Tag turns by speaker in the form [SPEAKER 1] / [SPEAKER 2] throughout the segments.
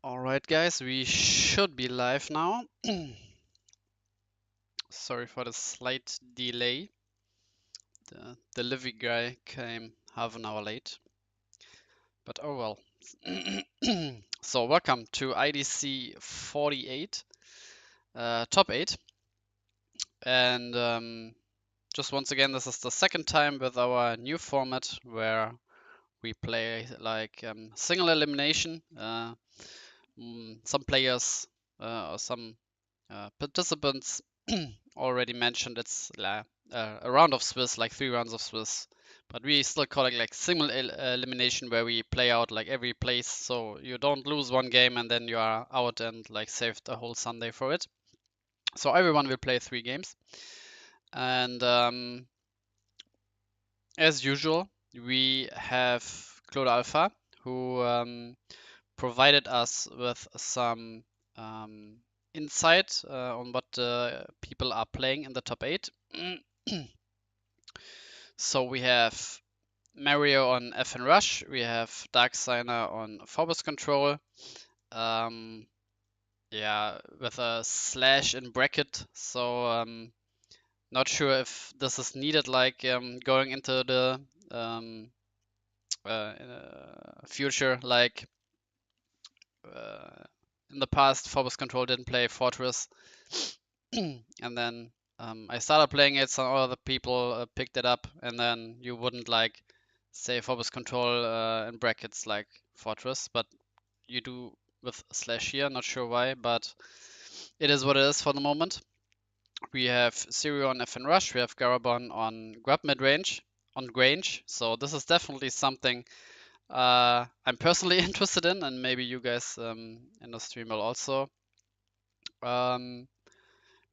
[SPEAKER 1] Alright guys, we should be live now. Sorry for the slight delay. The delivery guy came half an hour late. But oh well. So welcome to IDC 48, top 8. And just once again, this is the second time with our new format where we play like single elimination. Some players or some participants already mentioned it's a round of Swiss, like 3 rounds of Swiss, but we still call it like single elimination, where we play out like every place, so you don't lose one game and then you are out and like saved a whole Sunday for it. So everyone will play 3 games, and as usual, we have Claude Alpha, who provided us with some um, insight on what people are playing in the top 8. So we have Mario on FN Rush, we have Darksigner on Phobos Control, yeah, with a slash in bracket, so not sure if this is needed, like going into the future, like in the past, Phobos Control didn't play Fortress, and then I started playing it. Some other people picked it up, and then you wouldn't like say Phobos Control in brackets like Fortress, but you do with slash here. Not sure why, but it is what it is for the moment. We have Sirio on FN Rush. We have Garabon on Grab Mid Range on Grange. So this is definitely something I'm personally interested in, and maybe you guys in the stream will also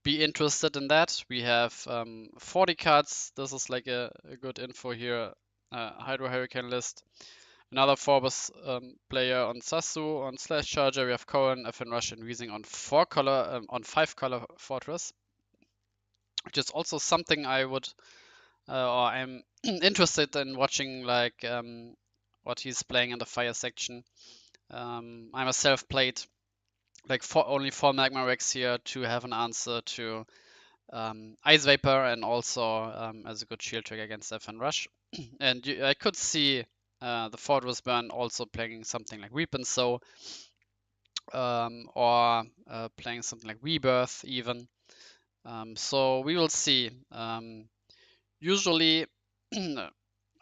[SPEAKER 1] be interested in that. We have 40 cards. This is like a good info here. Hydro Hurricane list. Another Phobos player on Sasu, on Slash Charger. We have Cohen, FN Rush, and Weezing on 4-color, on 5-color Fortress, which is also something I would, or I'm interested in watching, like what he's playing in the fire section. I myself played like only 4 Magma Rex here to have an answer to Ice Vapor, and also as a good shield trick against FN Rush. And I could see the Fortress Burn also playing something like Weapon So, or playing something like Rebirth even. So we will see. Usually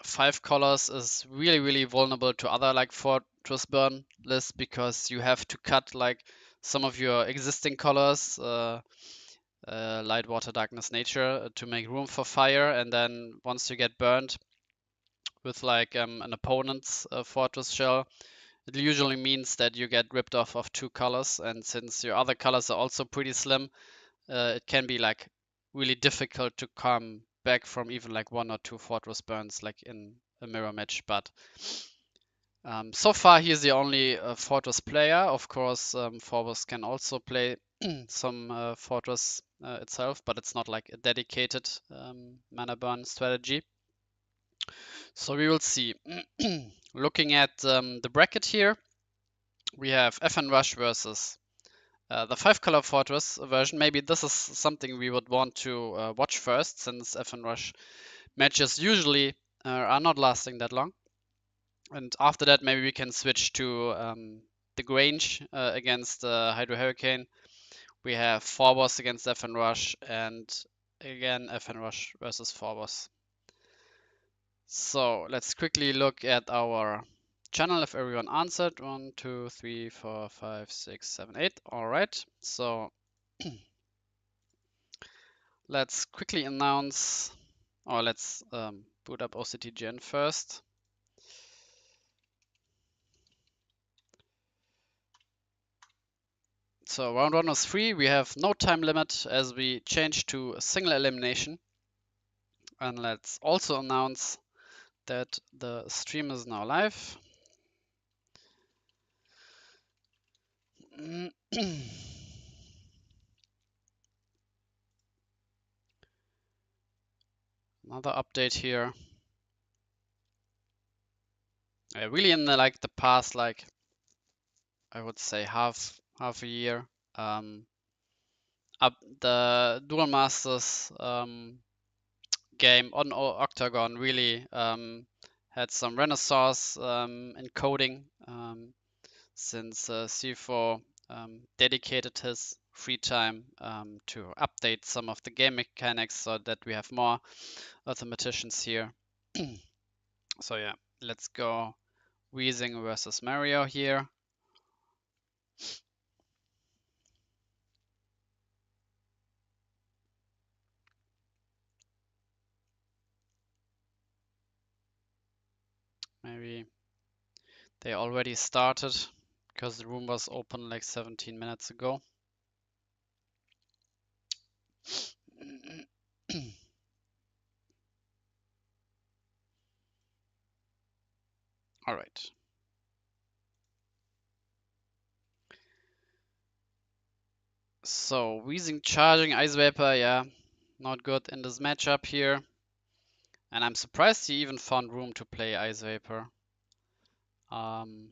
[SPEAKER 1] 5 colors is really vulnerable to other like Fortress Burn lists, because you have to cut like some of your existing colors, light, water, darkness, nature, to make room for fire, and then once you get burned with like an opponent's Fortress Shell, it usually means that you get ripped off of 2 colors, and since your other colors are also pretty slim, it can be like really difficult to come back from even like 1 or 2 Fortress Burns like in a mirror match. But so far he's the only Fortress player. Of course, Phobos can also play some Fortress itself, but it's not like a dedicated mana burn strategy. So we will see. Looking at the bracket here, we have FN Rush versus the 5-color Fortress version. Maybe this is something we would want to watch first, since FN Rush matches usually are not lasting that long. And after that, maybe we can switch to the Grange against Hydro Hurricane. We have Phobos against FN Rush, and again FN Rush versus Phobos. So let's quickly look at our channel if everyone answered. 1, 2, 3, 4, 5, 6, 7, 8. All right. So let's quickly announce, or let's boot up OCTGN first. So round 1 was free. We have no time limit as we change to a single elimination. And let's also announce that the stream is now live. Another update here. Really in the past like I would say half a year. Up the Duel Masters game on Octagon really had some renaissance in coding since C4 dedicated his free time to update some of the game mechanics so that we have more mathematicians here. So yeah, let's go Weezing versus Mario here. Maybe they already started because the room was open like 17 minutes ago. All right. So Weezing charging Ice Vapor, yeah, not good in this matchup here. And I'm surprised he even found room to play Ice Vapor when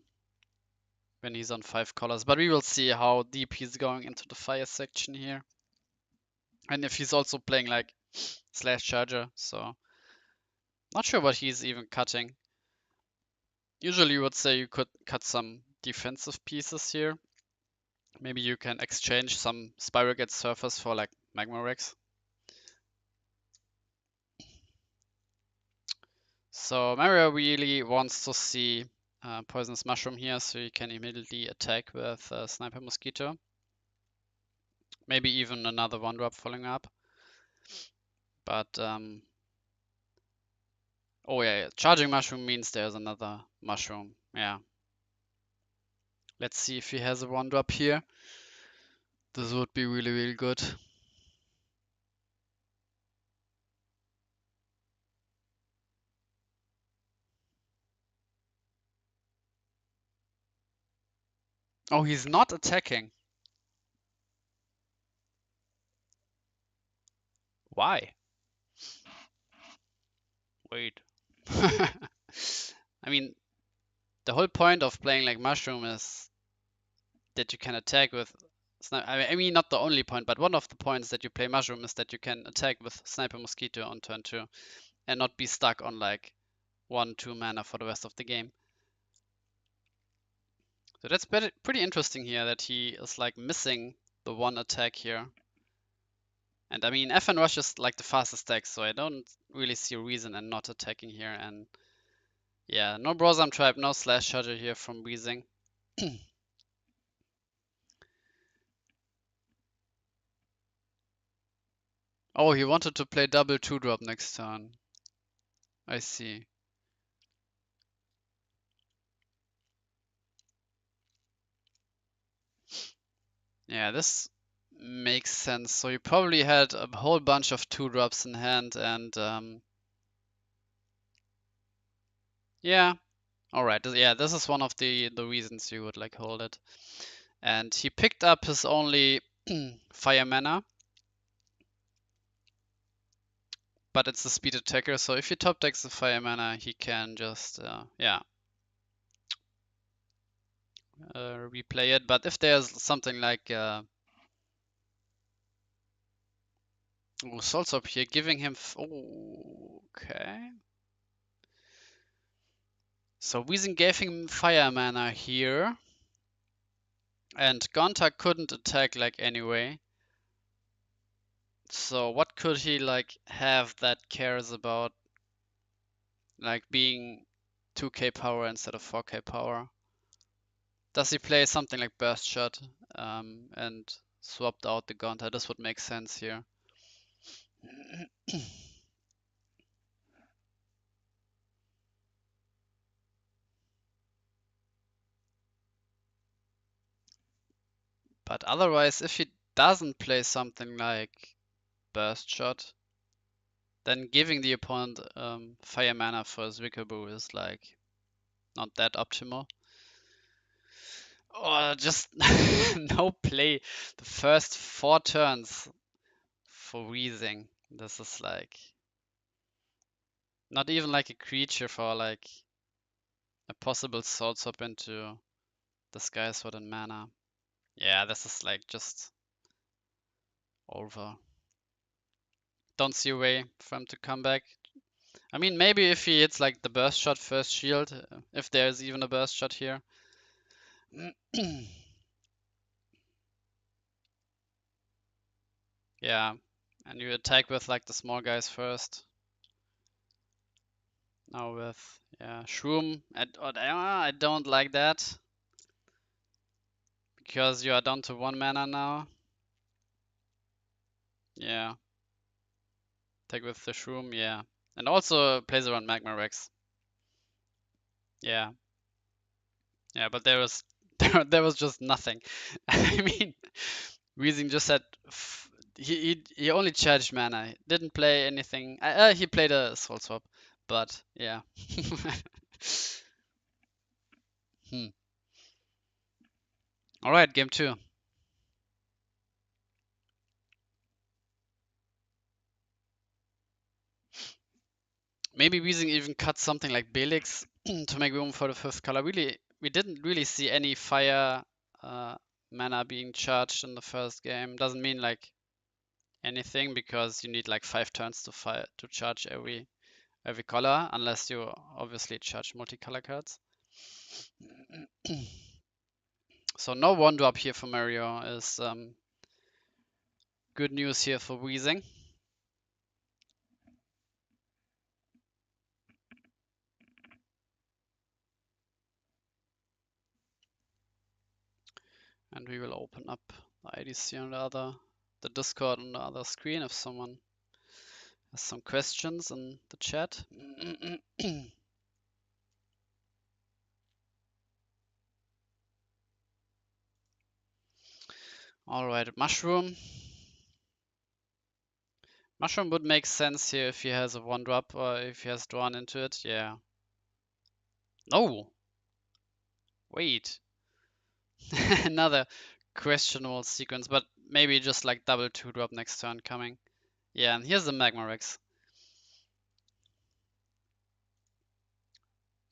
[SPEAKER 1] he's on 5 colors. But we will see how deep he's going into the fire section here. And if he's also playing like Slash Charger, so not sure what he's even cutting. Usually you would say you could cut some defensive pieces here. Maybe you can exchange some Spiral Gate Surfers for like Magma Rex. So Mario really wants to see Poisonous Mushroom here, so you can immediately attack with Sniper Mosquito. Maybe even another 1-drop following up. But, oh yeah, Charging Mushroom means there's another Mushroom, yeah. Let's see if he has a 1-drop here. This would be really, really good. Oh, he's not attacking. Why? Wait. I mean, the whole point of playing like Mushroom is that you can attack with I mean, not the only point, but one of the points that you play Mushroom is that you can attack with Sniper Mosquito on turn 2 and not be stuck on like 1-2 mana for the rest of the game. So that's pretty interesting here that he is like missing the one attack here. And I mean, FN Rush is like the fastest deck, so I don't really see a reason in not attacking here. And yeah, no Brosam Tribe, no Slash Charger here from Weezing. Oh, he wanted to play double 2-drop next turn. I see. Yeah, this makes sense. So you probably had a whole bunch of 2-drops in hand and yeah. Alright, yeah, this is one of the reasons you would like hold it. And he picked up his only fire mana. But it's a speed attacker, so if he top decks the fire mana, he can just yeah, replay it. But if there's something like oh, Solsop here giving him oh, okay. So Weezing gave him fire mana here. And Gonta couldn't attack like anyway. So what could he like have that cares about like being 2k power instead of 4k power? Does he play something like Burst Shot and swapped out the Gonta? This would make sense here. But otherwise, if he doesn't play something like Burst Shot, then giving the opponent fire mana for his Rickabu is like not that optimal. Oh, just no play. The first 4 turns for Weezing. This is like not even like a creature for like a possible Soul Swap into This guy is what in mana. Yeah, this is like just over. Don't see a way for him to come back. I mean, maybe if he hits like the burst shot first shield, if there's even a burst shot here. Yeah, and you attack with like the small guys first. Now with, yeah, Shroom. I don't like that. Because you are down to 1 mana now. Yeah. Take with the Shroom, yeah. And also plays around Magma Rex. Yeah. Yeah, but there was there was just nothing. I mean, Weezing just had he only charged mana. He didn't play anything. He played a Soul Swap, but yeah. Hmm. All right, game 2. Maybe Weezing even cut something like Belix to make room for the 5th color. Really, we didn't really see any fire uh, mana being charged in the first game. Doesn't mean like anything because you need like 5 turns to fire to charge every color, unless you obviously charge multicolor cards. So no 1-drop here for Mario is good news here for Weezing. And we will open up the IDC on the Discord on the other screen if someone has some questions in the chat. Alright, Mushroom. Mushroom would make sense here if he has a 1-drop or if he has drawn into it, yeah. No! Wait. Another questionable sequence, but maybe just like double 2-drop next turn coming. Yeah, and here's the Magma Rex.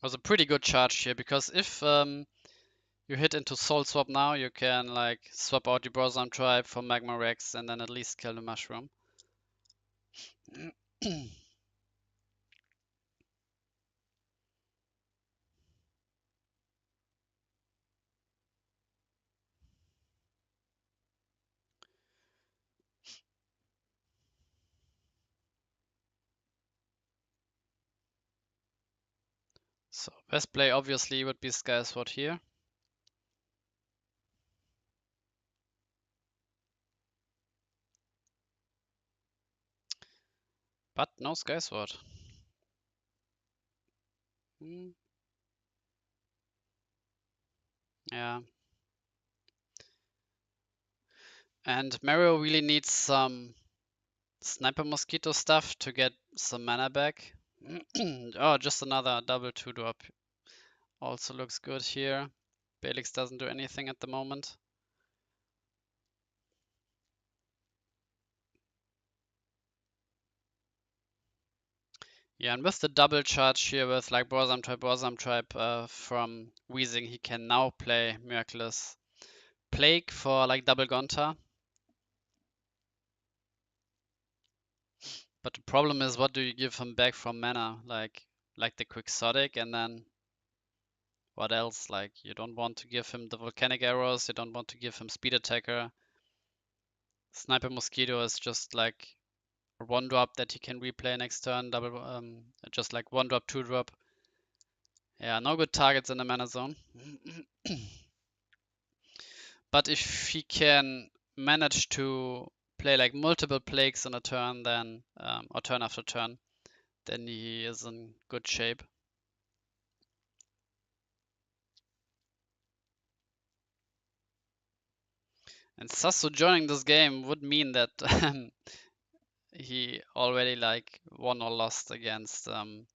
[SPEAKER 1] Was a pretty good charge here because if you hit into Soul Swap now, you can like swap out your Brosam Tribe for Magma Rex and then at least kill the Mushroom. So best play obviously would be Sky Sword here. But no Sky Sword. Yeah. And Mario really needs some Sniper Mosquito stuff to get some mana back. Oh, just another double 2-drop. Also looks good here. Belix doesn't do anything at the moment. Yeah, and with the double charge here with like Brosam Tribe from Weezing, he can now play Miraculous Plague for like double Gonta. But the problem is, what do you give him back from mana? Like the Quixotic, and then what else? Like you don't want to give him the Volcanic Arrows, you don't want to give him Speed Attacker. Sniper Mosquito is just like a 1-drop that he can replay next turn, just like 1-drop, 2-drop. Yeah, no good targets in the mana zone. But if he can manage to play like multiple plagues in a turn, then or turn after turn, then he is in good shape. And Sasu joining this game would mean that he already like won or lost against the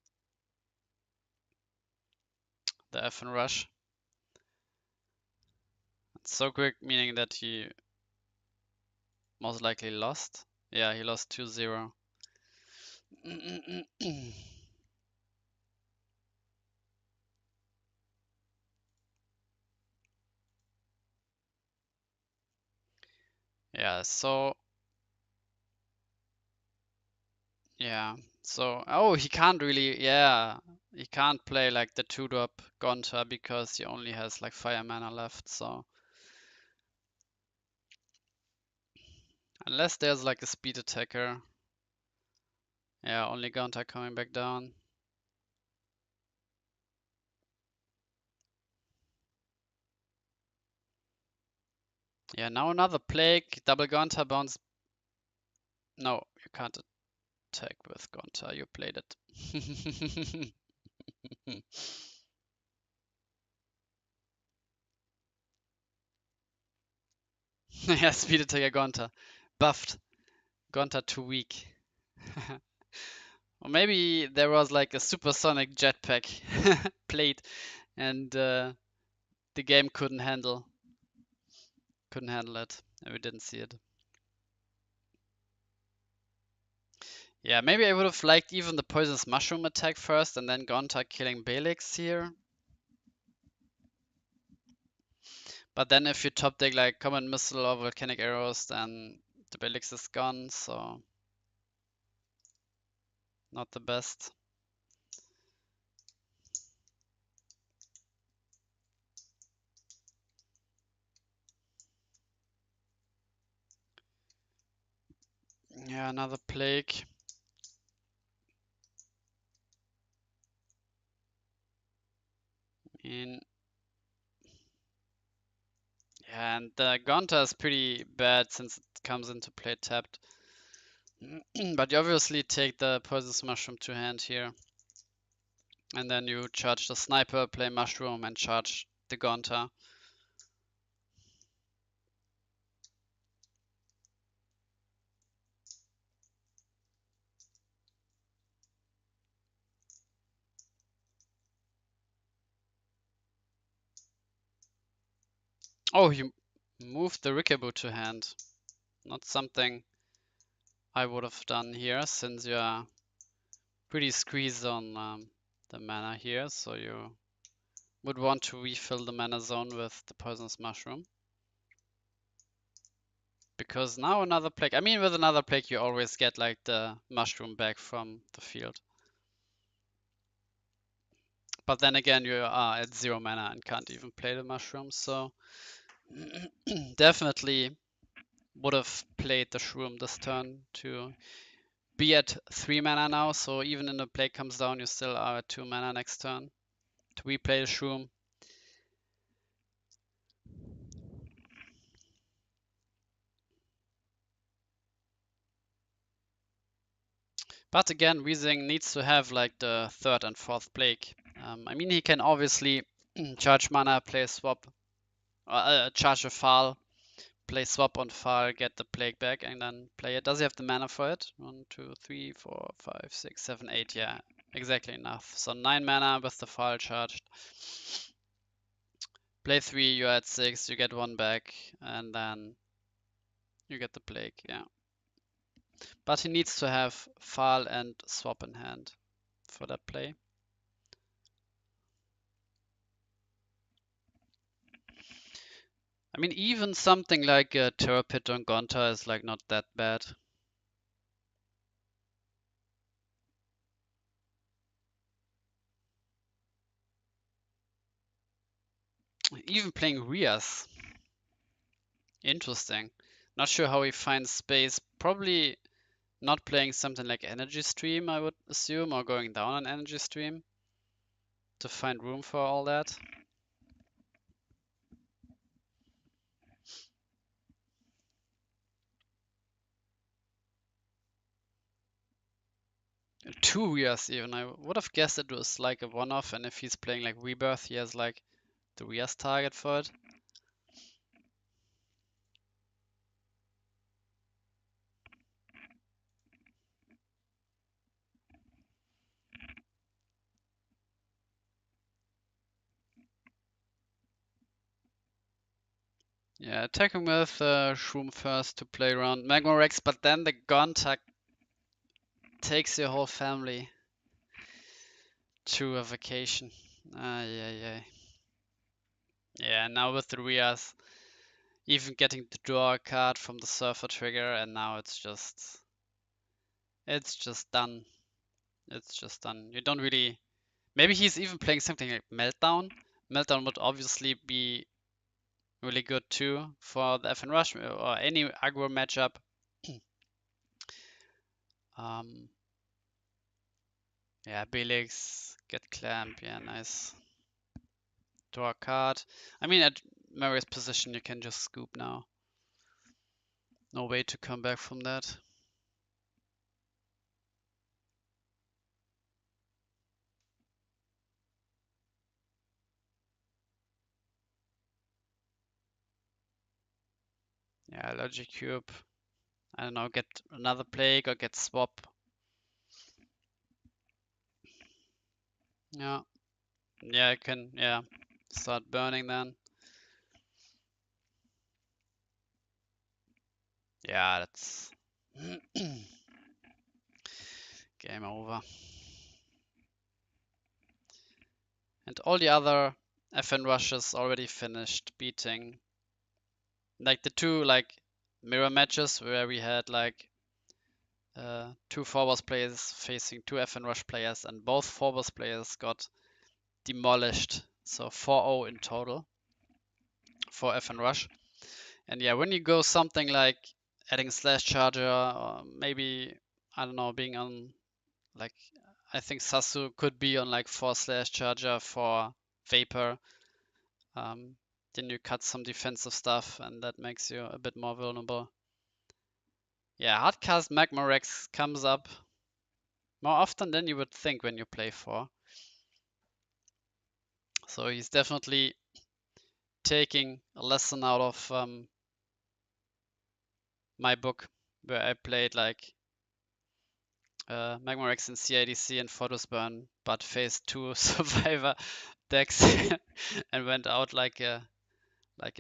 [SPEAKER 1] FN Rush. It's so quick, meaning that he most likely lost. Yeah, he lost 2-0. Yeah, so yeah. So oh, he can't really, yeah. He can't play like the 2-drop Gonta because he only has like fire mana left, so unless there's like a speed attacker. Yeah, only Gonta coming back down. Yeah, now another plague, double Gonta bounce. No, you can't attack with Gonta, you played it. Yeah, speed attacker Gonta. Buffed. Gonta too weak. Or maybe there was like a supersonic jetpack played and the game couldn't handle it. And we didn't see it. Yeah, maybe I would have liked even the poisonous mushroom attack first and then Gonta killing Belix here. But then if you top deck like common missile or volcanic arrows, then the Belix is gone, so not the best. Yeah, another plague. In Yeah, and the Gonta is pretty bad since it comes into play tapped. But you obviously take the poisonous mushroom to hand here. And then you charge the sniper, play mushroom, and charge the Gonta. Oh, you moved the Rikabu to hand. Not something I would have done here, since you're pretty squeezed on the mana here, so you would want to refill the mana zone with the poisonous mushroom. Because now another plague, I mean with another plague you always get like the mushroom back from the field. But then again you are at 0 mana and can't even play the mushroom, so definitely would have played the shroom this turn to be at 3 mana now, so even if the plague comes down you still are at 2 mana next turn to replay the shroom. But again, Weezing needs to have like the 3rd and 4th plague. I mean, he can obviously charge mana, play swap, charge a Fal, play swap on Fal, get the plague back, and then play it. Does he have the mana for it? 1, 2, 3, 4, 5, 6, 7, 8. Yeah, exactly enough. So 9 mana with the Fal charged. Play 3, you're at 6, you get 1 back, and then you get the plague. Yeah. But he needs to have Fal and swap in hand for that play. I mean, even something like a Terror Pit on Gonta is like not that bad. Even playing Rias. Interesting. Not sure how he finds space. Probably not playing something like Energy Stream, I would assume, or going down on Energy Stream to find room for all that. Two Rias even. I would have guessed it was like a one-off, and if he's playing like Rebirth, he has like the Rias target for it. Yeah, attacking with Shroom first to play around Magma Rex, but then the Gonta takes your whole family to a vacation. Yeah, yeah. Yeah, now with the Rias. even getting to draw a card from the Surfer trigger, and now it's just done. It's just done. You don't really. Maybe he's even playing something like Meltdown. Meltdown would obviously be really good too for the FN Rush or any aggro matchup. Yeah, Belix, get Clamp, yeah, nice. Draw a card. I mean, at Mary's position, you can just scoop now. No way to come back from that. Yeah, Logic Cube. I don't know, get another Plague or get Swap. Yeah. Yeah, I can, yeah, start burning then. Yeah, that's game over. And all the other FN rushes already finished beating. Like the two like mirror matches where we had like two forwards players facing two FN rush players, and both forwards players got demolished. So 4-0 in total for FN rush. And yeah, when you go something like adding slash charger, or maybe I don't know, being on like I think Sasu could be on like 4 slash charger for Vapor. Then you cut some defensive stuff, and that makes you a bit more vulnerable. Yeah, Hardcast Magma Rex comes up more often than you would think when you play 4. So he's definitely taking a lesson out of my book, where I played like Magma Rex in CIDC and Photos Burn, but faced 2 Survivor decks and went out like a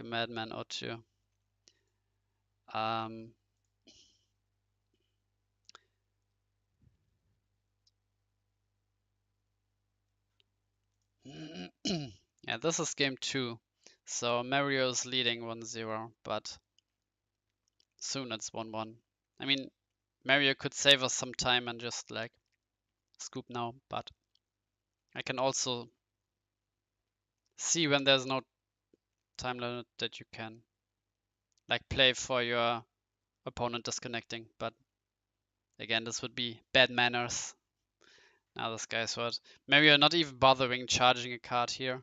[SPEAKER 1] madman or 2. Um, yeah, this is game 2. So Mario's leading 1-0, but soon it's 1-1. I mean, Mario could save us some time and just like scoop now, but I can also see when there's no time limit that you can like play for your opponent disconnecting, but again, this would be bad manners. Now this guy's what? Mario not even bothering charging a card here.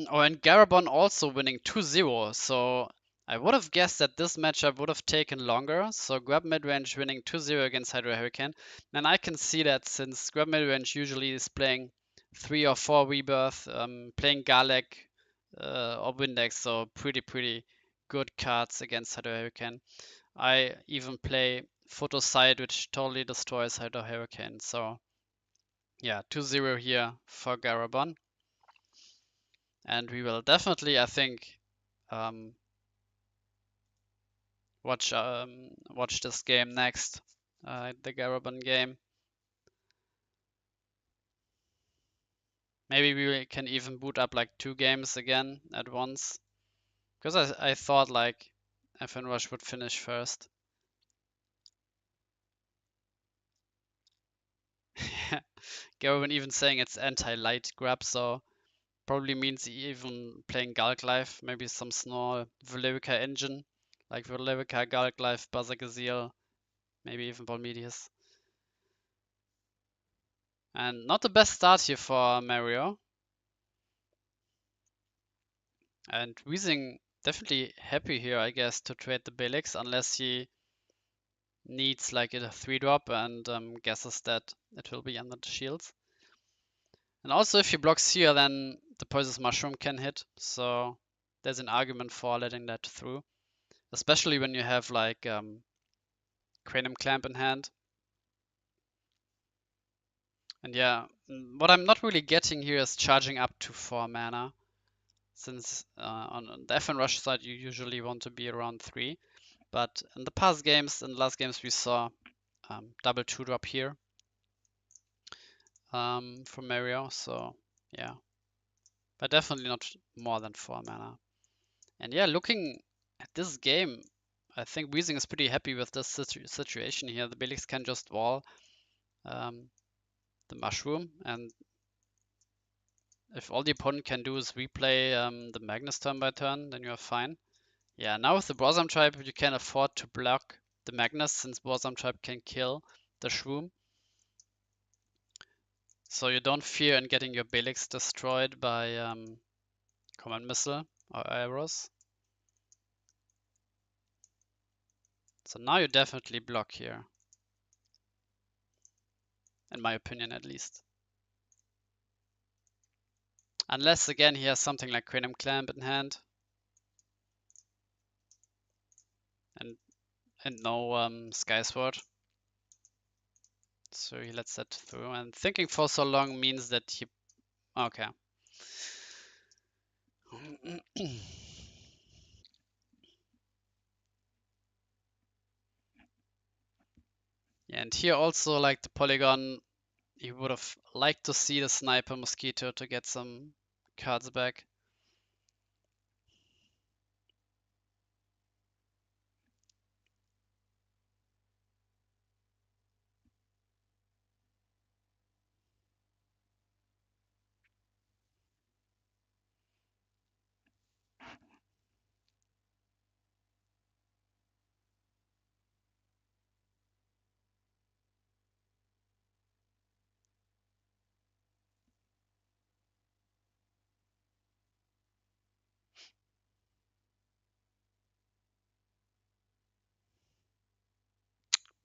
[SPEAKER 1] Oh, and Garabon also winning 2-0, so I would have guessed that this matchup would have taken longer. So Grab Midrange winning 2-0 against Hydro Hurricane. And I can see that since Grab Midrange usually is playing 3 or 4 Rebirth, playing Garlek or Windex, so pretty good cards against Hydro Hurricane. I even play Photo Side, which totally destroys Hydro Hurricane. So yeah, 2-0 here for Garabon. And we will definitely, I think, um, watch this game next, the Garabon game. Maybe we can even boot up like 2 games again at once, because I thought like FN Rush would finish first. Garabon even saying it's anti-light grab, so probably means even playing Galg Life, maybe some small Volerica engine, like Volerica, Galg Life, Buzzer Gazelle, maybe even Bolmedius. And not the best start here for Mario. And Weezing definitely happy here, I guess, to trade the Belix, unless he needs like a 3-drop and guesses that it will be under the shields. And also if he blocks here, then the Poisonous Mushroom can hit, so there's an argument for letting that through. Especially when you have like Cranium Clamp in hand. And yeah, what I'm not really getting here is charging up to 4 mana, since on the FN Rush side you usually want to be around 3. But in the past games, in the last games, we saw double 2-drop here from Mario, so yeah. But definitely not more than 4 mana. And yeah, looking at this game, I think Weezing is pretty happy with this situation here. The Belix can just wall um, the Mushroom, and if all the opponent can do is replay the Magnus turn by turn, then you're fine. Yeah, now with the Blossom Tribe, you can afford to block the Magnus, since Blossom Tribe can kill the Shroom. So you don't fear in getting your Belix destroyed by Command Missile or arrows. So now you definitely block here. In my opinion, at least. Unless, again, he has something like Cranium Clamp in hand. And no Sky Sword. So he lets that through. And thinking for so long means that he... Okay. Yeah, and here also, like the Polygon, he would have liked to see the Sniper Mosquito to get some cards back.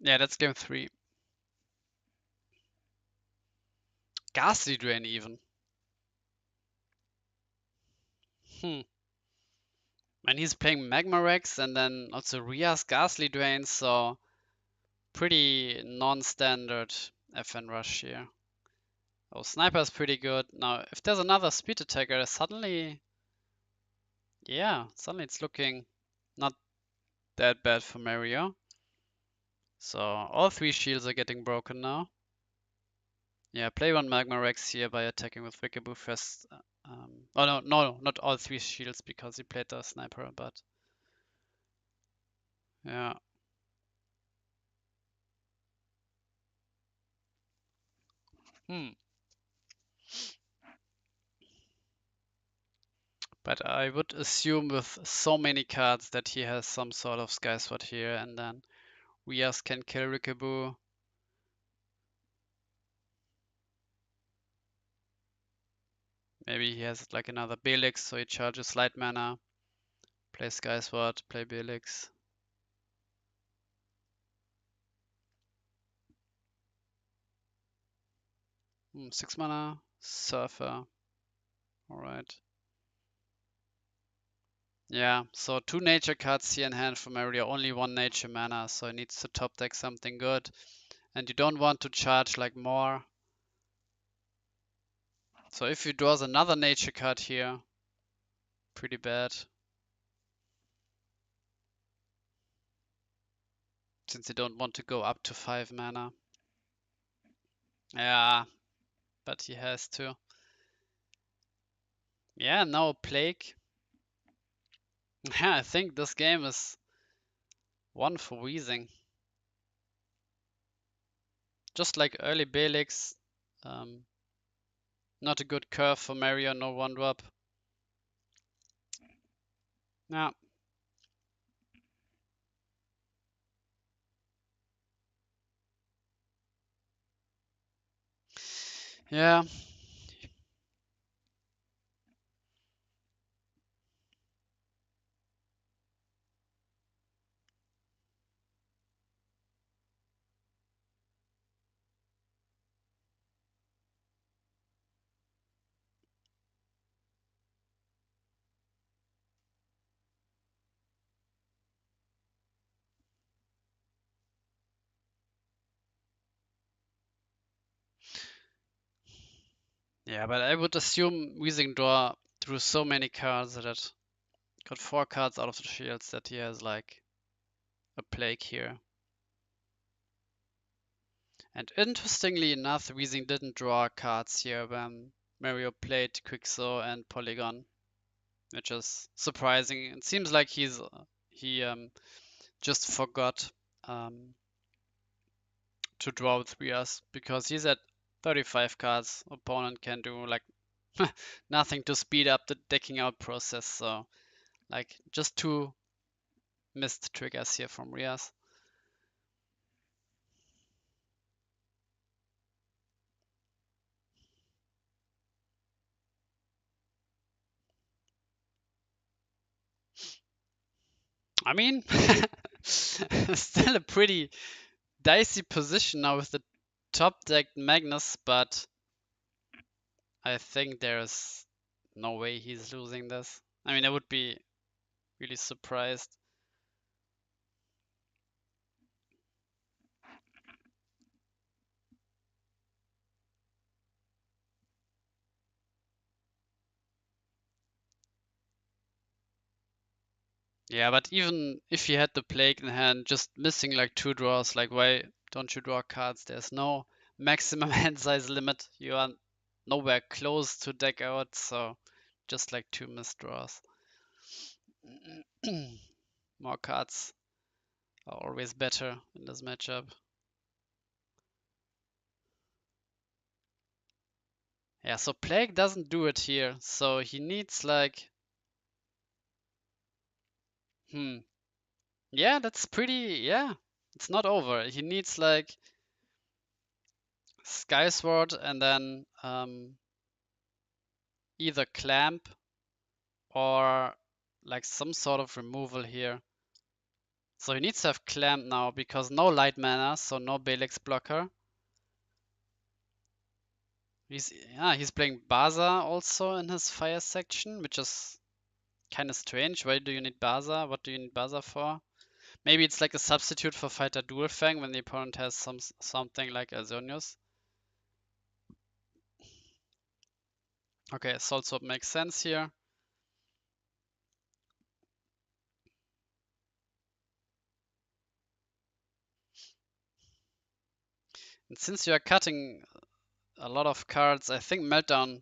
[SPEAKER 1] Yeah, that's game 3. Ghastly Drain even. Hmm. And he's playing Magma Rex and then also Ria's Ghastly Drain, so pretty non-standard FN Rush here. Oh, Sniper is pretty good. Now, if there's another speed attacker, suddenly, yeah, suddenly it's looking not that bad for Mario. So all 3 shields are getting broken now. Yeah, play 1 Magma Rex here by attacking with Wickaboo first. Oh no, not all 3 shields because he played the Sniper, but yeah. Hmm. But I would assume with so many cards that he has some sort of Sky Sword here, and then Rias can kill Rickaboo. Maybe he has like another Belix, so he charges light mana, play Sky Sword, play Belix. 6 mana, Surfer. Alright. Yeah, so 2 nature cards here in hand for Mario, only 1 nature mana, so he needs to top deck something good. And you don't want to charge like more. So if he draws another nature card here, pretty bad. Since you don't want to go up to 5 mana. Yeah, but he has to. Yeah, now Plague. Yeah, I think this game is one for Weezing. Just like early Belix. Um, Not a good curve for Mario, no 1-drop. Yeah. Yeah. Yeah, but I would assume Weezing draw drew so many cards that it got 4 cards out of the shields that he has like a plague here. And interestingly enough, Weezing didn't draw cards here when Mario played Quixo and Polygon, which is surprising. It seems like he just forgot um, to draw with Rias because he's at 35 cards. Opponent can do like nothing to speed up the decking out process. So like just 2 missed triggers here from Rias. I mean, still a pretty dicey position now with the top decked Magnus, but I think there's no way he's losing this. I mean, I would be really surprised. Yeah, but even if he had the plague in hand, just missing like 2 draws, like why don't you draw cards? There's no maximum hand size limit. You are nowhere close to deck out, so just like 2 missed draws. More cards are always better in this matchup. Yeah, so Plague doesn't do it here, so he needs like, hmm, yeah, that's pretty, yeah, it's not over. He needs like Skysword and then either Clamp or like some sort of removal here. So he needs to have Clamp now because no light mana, so no Belix blocker. He's playing Baza also in his fire section, which is kind of strange. Why do you need Baza? What do you need Baza for? Maybe it's like a substitute for fighter Duel Fang when the opponent has something like Azonius. Okay, Soul Swap makes sense here. And since you are cutting a lot of cards, I think Meltdown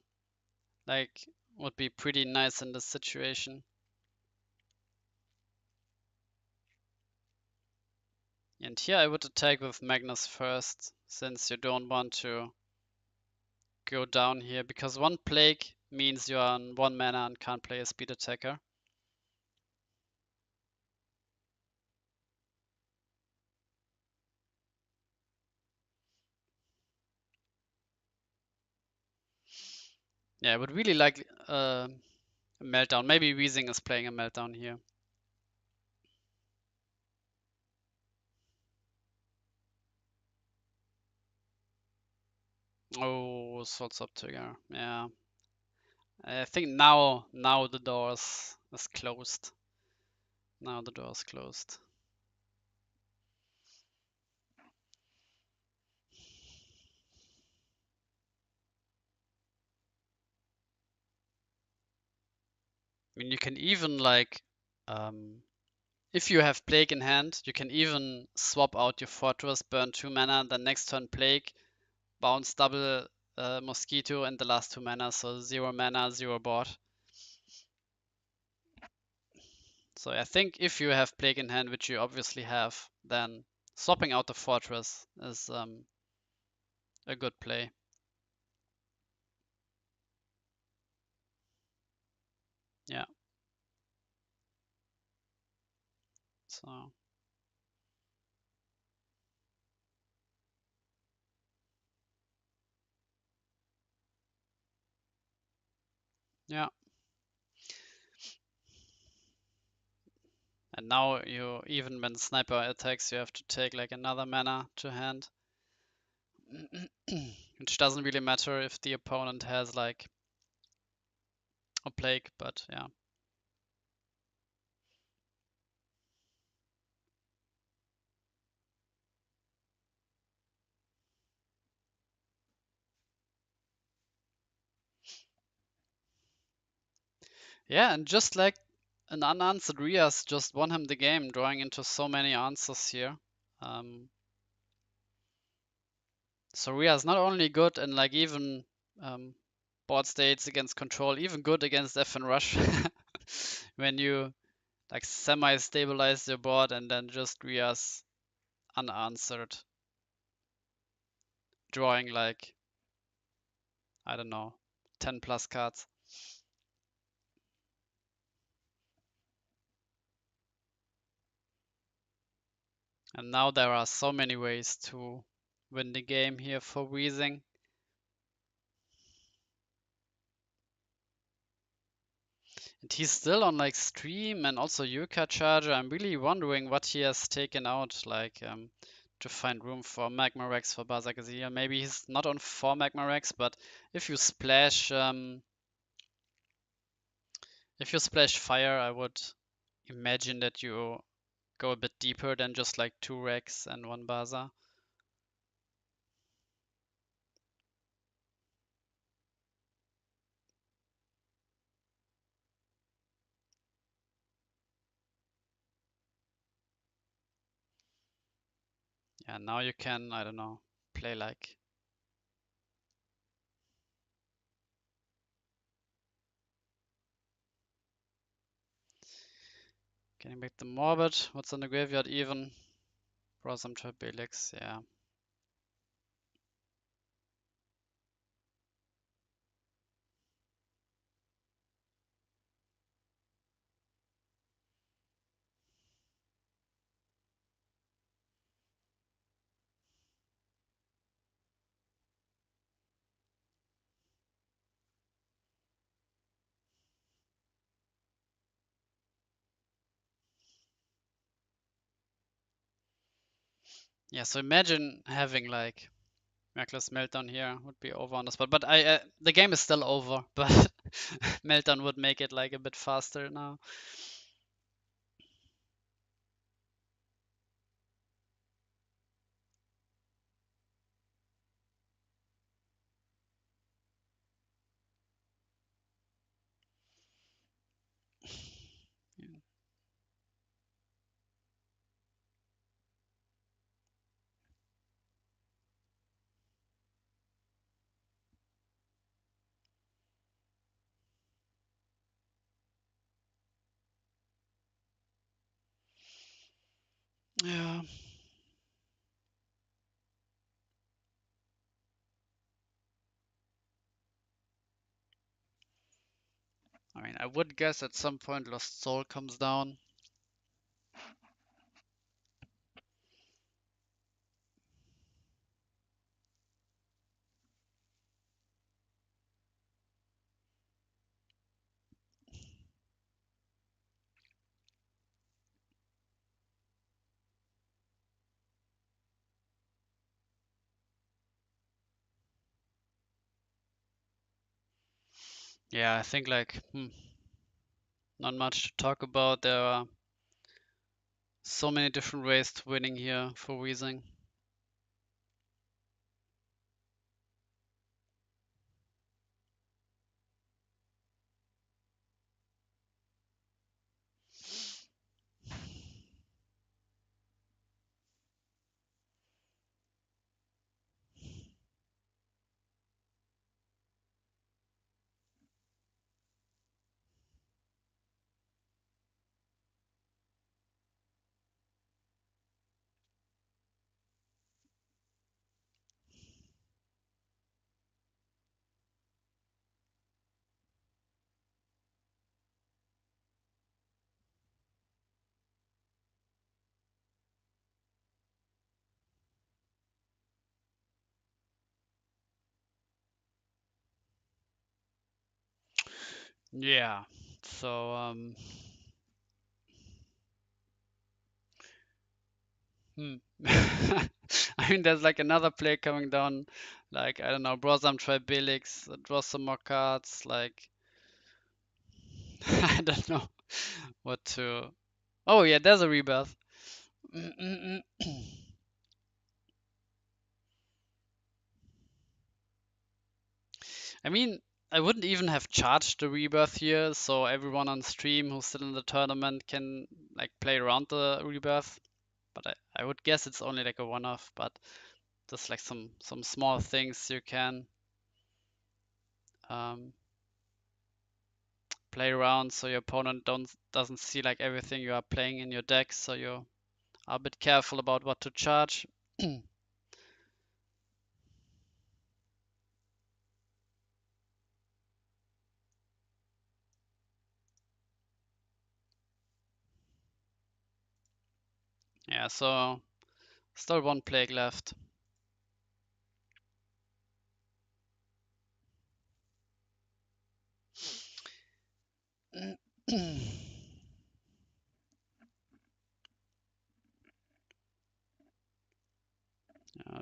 [SPEAKER 1] like would be pretty nice in this situation. And here I would attack with Magnus first, since you don't want to go down here, because 1 Plague means you're on 1 mana and can't play a speed attacker. Yeah, I would really like a Meltdown. Maybe Weezing is playing a Meltdown here. Oh, Soul Swap trigger. Yeah. I think now the doors is closed. Now the door is closed. I mean, you can even like, if you have Plague in hand, you can even swap out your Fortress, burn 2 mana, then next turn Plague, bounce double Mosquito, and the last 2 mana, so 0 mana, 0 board. So I think if you have Plague in hand, which you obviously have, then swapping out the Fortress is a good play. Yeah. So yeah. And now you, even when Sniper attacks, you have to take like another mana to hand. Which doesn't really matter if the opponent has like a Plague, but yeah. Yeah, and just like an unanswered Rias just won him the game, drawing into so many answers here. Um, so Rias not only good in like even um, board states against control, even good against F and Rush when you like semi-stabilize your board and then just Rias unanswered, drawing like I don't know 10 plus cards. And now there are so many ways to win the game here for Weezing. And he's still on like stream and also Yuka Charger. I'm really wondering what he has taken out, like to find room for Magma Rex for Bazakazia. Maybe he's not on 4 Magma Rex, but if you splash fire, I would imagine that you go a bit deeper than just like 2 Rex and 1 Baza. Yeah, now you can, I don't know, play like getting back the Morbid. What's on the graveyard even? Draw some Tribelix, yeah. Yeah, so imagine having like Reckless Meltdown here would be over on the spot, but the game is still over, but Meltdown would make it like a bit faster now. Yeah. I mean, I would guess at some point Lost Soul comes down. Yeah, I think like not much to talk about. There are so many different ways to winning here for Weezing. Yeah. So hmm. I mean, there's like another play coming down. Like I don't know, draw some Tribelix, draw some more cards. Like I don't know what to. Oh yeah, there's a rebirth. I mean, I wouldn't even have charged the rebirth here, so everyone on stream who's still in the tournament can like play around the rebirth. But I would guess it's only like a one-off, but just like some small things you can um, play around so your opponent doesn't see like everything you are playing in your deck, so you are a bit careful about what to charge. Yeah, so still one plague left. Yeah,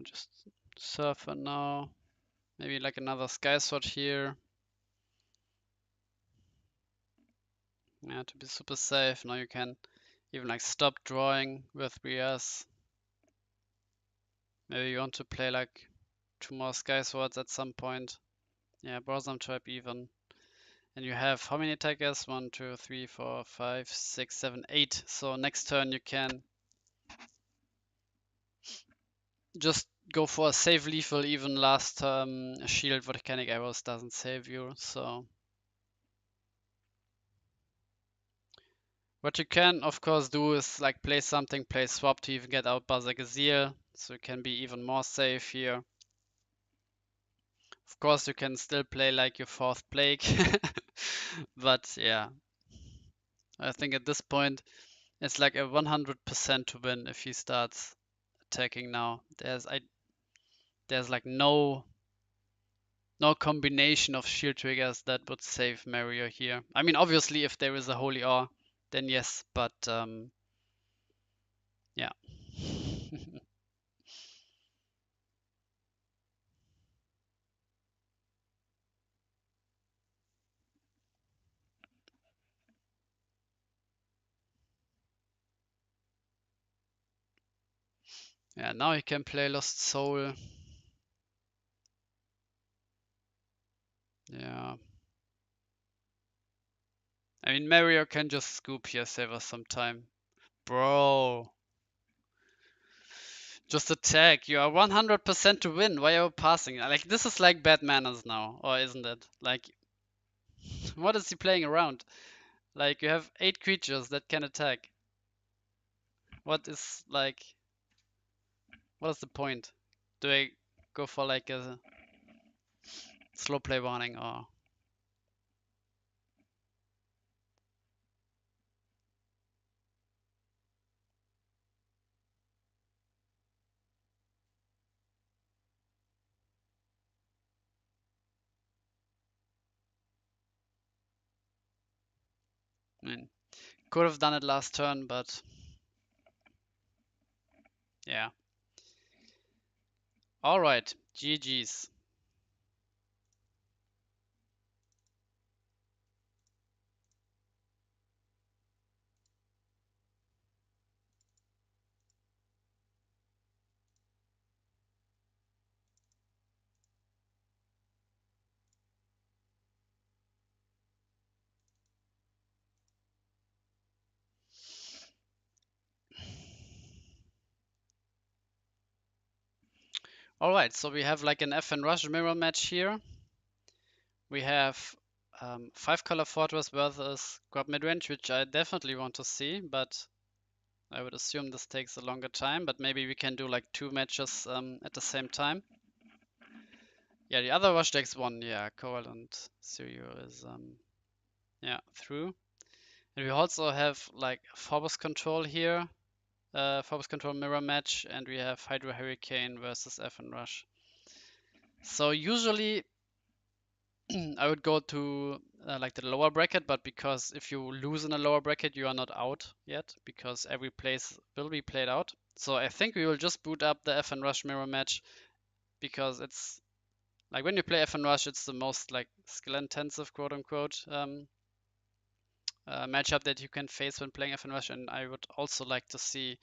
[SPEAKER 1] just surfer now. Maybe like another sky sword here. Yeah, to be super safe. Now you can even like stop drawing with BS. Maybe you want to play like 2 more sky swords at some point. Yeah, Bosom Trap even. And you have how many attackers? 1, 2, 3, 4, 5, 6, 7, 8. So next turn you can just go for a save lethal. Even last shield volcanic arrows doesn't save you. So what you can of course do is like play something, play swap to even get out Buzzer Gazelle. So you can be even more safe here. Of course you can still play like your 4th plague. But yeah, I think at this point it's like a 100% to win if he starts attacking now. There's like no combination of shield triggers that would save Mario here. I mean, obviously, if there is a Holy Ore, then yes, but yeah. Yeah, now he can play Lost Soul. Yeah. I mean, Mario can just scoop here, save us some time. Bro. Just attack. You are 100% to win. Why are you passing? Like, this is like bad manners now, or isn't it? Like, what is he playing around? Like, you have 8 creatures that can attack. What is, like, what is the point? Do I go for, like, a slow play warning, or... I mean, could have done it last turn, but... Yeah. Alright, GG's. Alright, so we have like an F and Rush mirror match here. We have 5-color Fortress versus Grab Midrange, which I definitely want to see, but I would assume this takes a longer time, but maybe we can do like 2 matches at the same time. Yeah, the other Rush decks won. Yeah, Coral and Sirio is yeah, through. And we also have like Phobos Control here, Phobos Control mirror match, and we have Hydro Hurricane versus F and Rush. So usually I would go to like the lower bracket, but because if you lose in a lower bracket, you are not out yet because every place will be played out. So I think we will just boot up the F and Rush mirror match because it's like when you play F and Rush, it's the most like skill intensive, quote unquote, matchup that you can face when playing F and Rush, and I would also like to see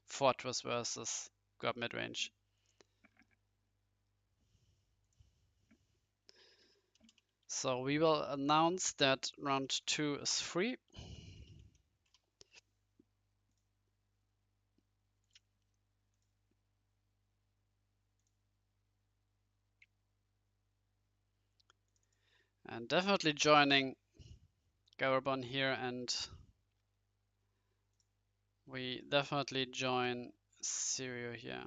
[SPEAKER 1] Fortress versus Grab Midrange. So we will announce that round 2 is free. And definitely joining Garabon here, and we definitely join Sirio here.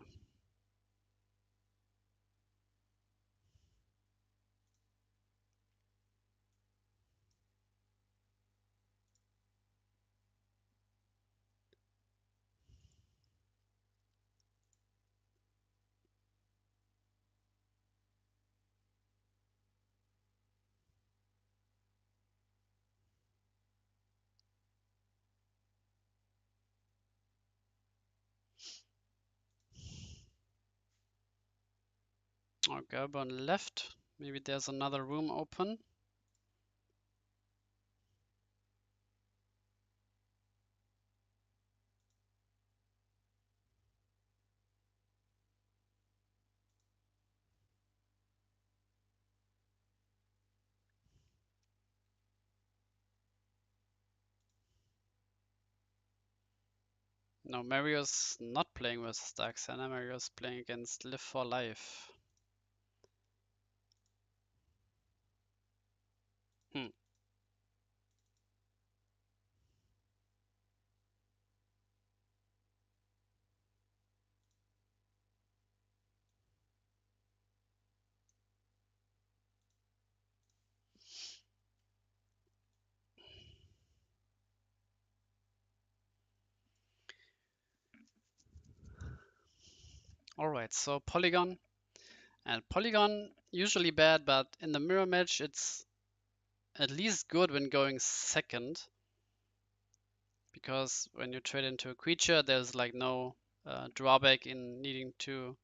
[SPEAKER 1] Oh, Garabon left. Maybe there's another room open. No, Mario's not playing with Darksana. Mario's playing against Live for Life. Hmm. Alright, so Polygon. And Polygon, usually bad, but in the mirror match, it's at least good when going second. Because when you trade into a creature, there's like no drawback in needing to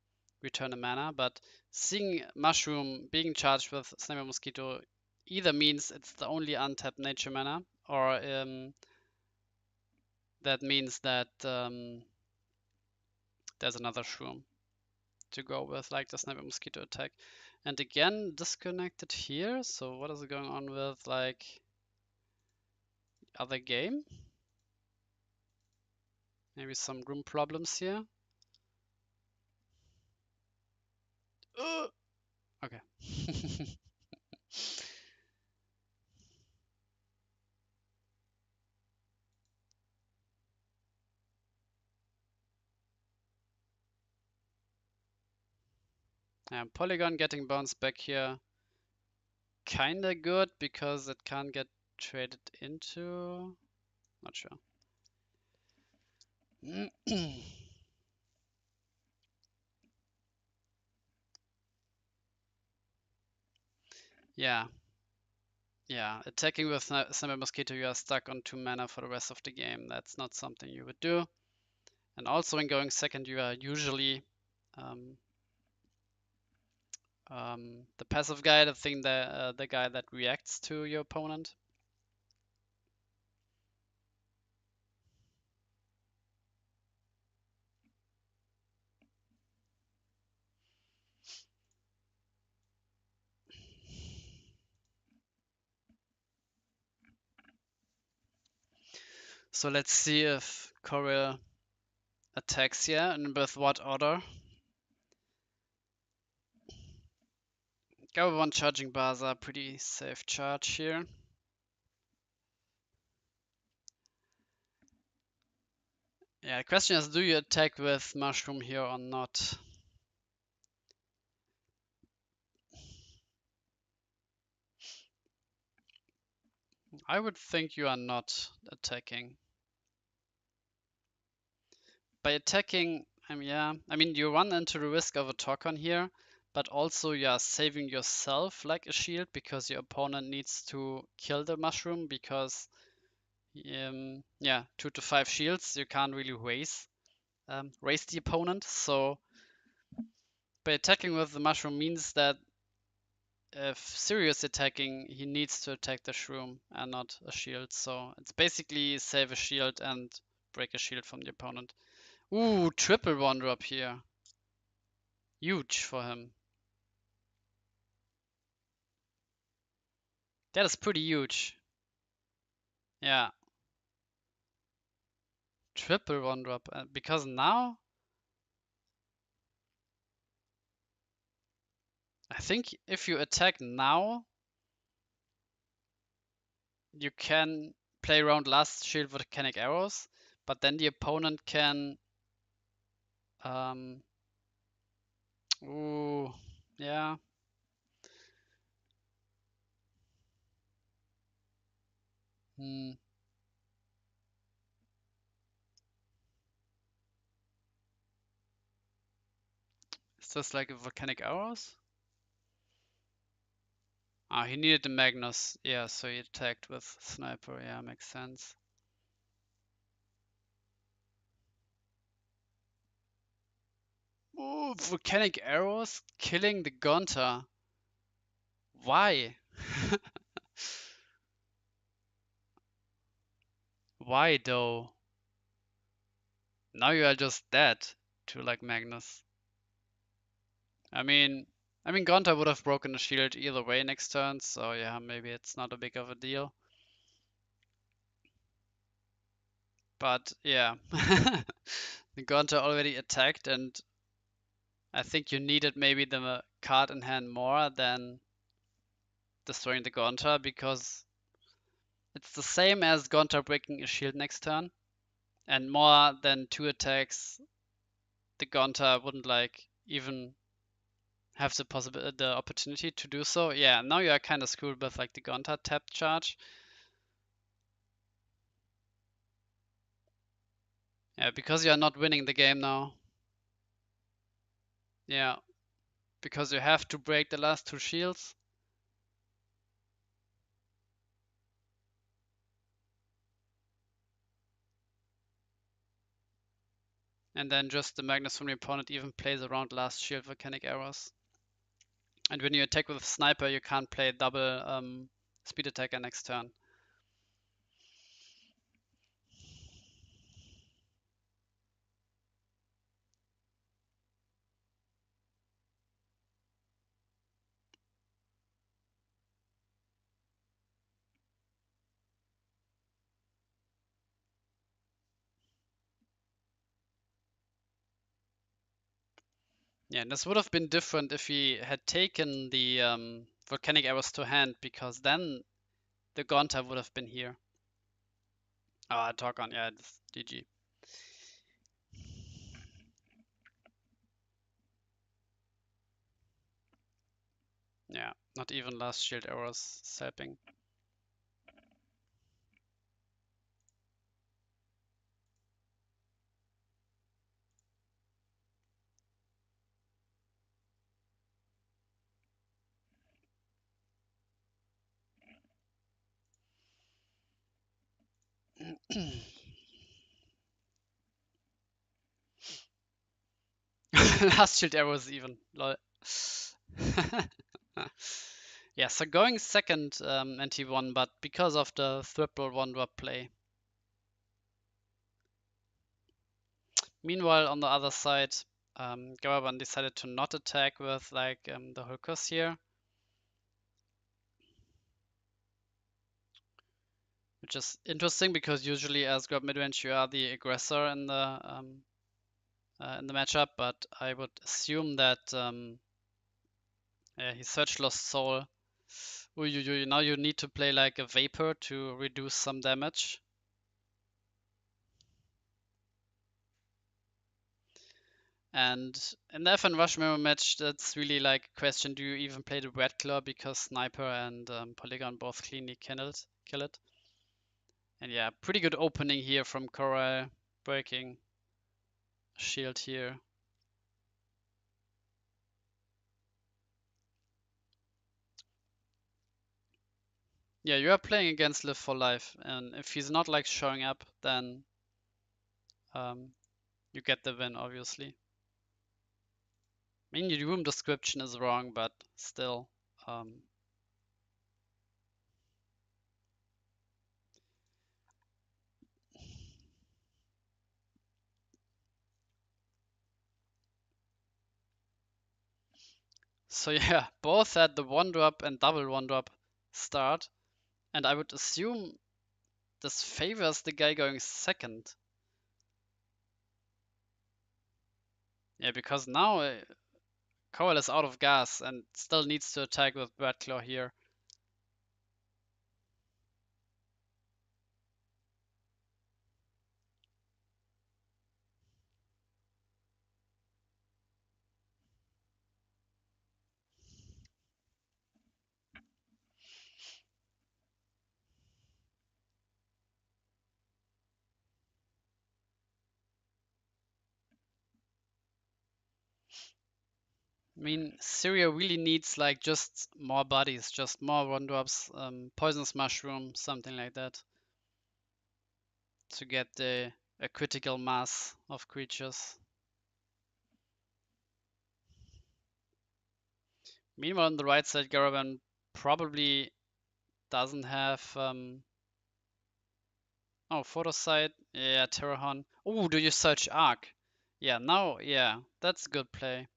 [SPEAKER 1] return a mana. But seeing Mushroom being charged with Sniper Mosquito either means it's the only untapped nature mana, or that means that there's another Shroom to go with, like the Sniper Mosquito attack. And again, disconnected here. So what is going on with like other game? Maybe some room problems here. Okay. And Polygon getting bounced back here. Kinda good because it can't get traded into. Not sure. Yeah. Yeah. Attacking with Sniper Mosquito, you are stuck on 2 mana for the rest of the game. That's not something you would do. And also when going second, you are usually um, the passive guy, the guy that reacts to your opponent. So let's see if Coral attacks here and with what order. Go one charging Baza, pretty safe charge here. Yeah, the question is, do you attack with Mushroom here or not? I would think you are not attacking. By attacking, yeah, I mean, you run into the risk of a Torcon here, but also you are saving yourself like a shield because your opponent needs to kill the Mushroom because, yeah, 2 to 5 shields, you can't really raise the opponent. So by attacking with the Mushroom means that if serious attacking, he needs to attack the Shroom and not a shield. So it's basically save a shield and break a shield from the opponent. Ooh, triple one drop here. Huge for him. That is pretty huge. Yeah. Triple one drop. Because now, I think if you attack now, you can play around last shield volcanic arrows, but then the opponent can. Um, ooh, yeah. Hmm. Is this like a volcanic arrows? Ah, he needed the Magnus. Yeah, so he attacked with sniper. Yeah, makes sense. Ooh, volcanic arrows killing the Gonta. Why? Why though? Now you are just dead to like Magnus. I mean, Gonta would have broken the shield either way next turn, so yeah, maybe it's not a big of a deal. But yeah, the Gonta already attacked, and I think you needed maybe the card in hand more than destroying the Gonta, because it's the same as Gonta breaking a shield next turn, and more than 2 attacks, the Gonta wouldn't like even have the opportunity to do so. Yeah, now you are kind of screwed with like the Gonta tap charge. Yeah, because you are not winning the game now. Yeah, because you have to break the last 2 shields. And then just the Magnus from your opponent even plays around last shield volcanic arrows. And when you attack with sniper, you can't play double speed attacker next turn. Yeah, and this would have been different if he had taken the volcanic arrows to hand, because then the Gonta would have been here. Ah, talk on, yeah, it's GG. Yeah, not even last shield arrows is helping. Last shield arrows even, lol. Yeah, so going second and he won, but because of the triple one drop play. Meanwhile, on the other side, Garaban decided to not attack with like the hookers here, which is interesting because usually as Grab midrange you are the aggressor in the matchup, but I would assume that yeah, he searched Lost Soul. Ooh, now you need to play like a Vapor to reduce some damage. And in the FN Rush mirror match, that's really like a question: do you even play the Red Claw, because Sniper and Polygon both cleanly kill it? And yeah, pretty good opening here from Coral, breaking shield here. Yeah, you are playing against Live for Life, and if he's not like showing up, then um, you get the win, obviously. I mean, your room description is wrong, but still. Um, so yeah, both had the one drop and double one drop start. And I would assume this favors the guy going second. Yeah, because now Cowell is out of gas and still needs to attack with Breadclaw here. I mean, Syria really needs like just more bodies, just more one drops, poisonous mushroom, something like that, to get a critical mass of creatures. Meanwhile, on the right side, Garavan probably doesn't have. Oh, photo site. Yeah, Terrahon. Oh, do you search Arc? Yeah, now, yeah, that's a good play.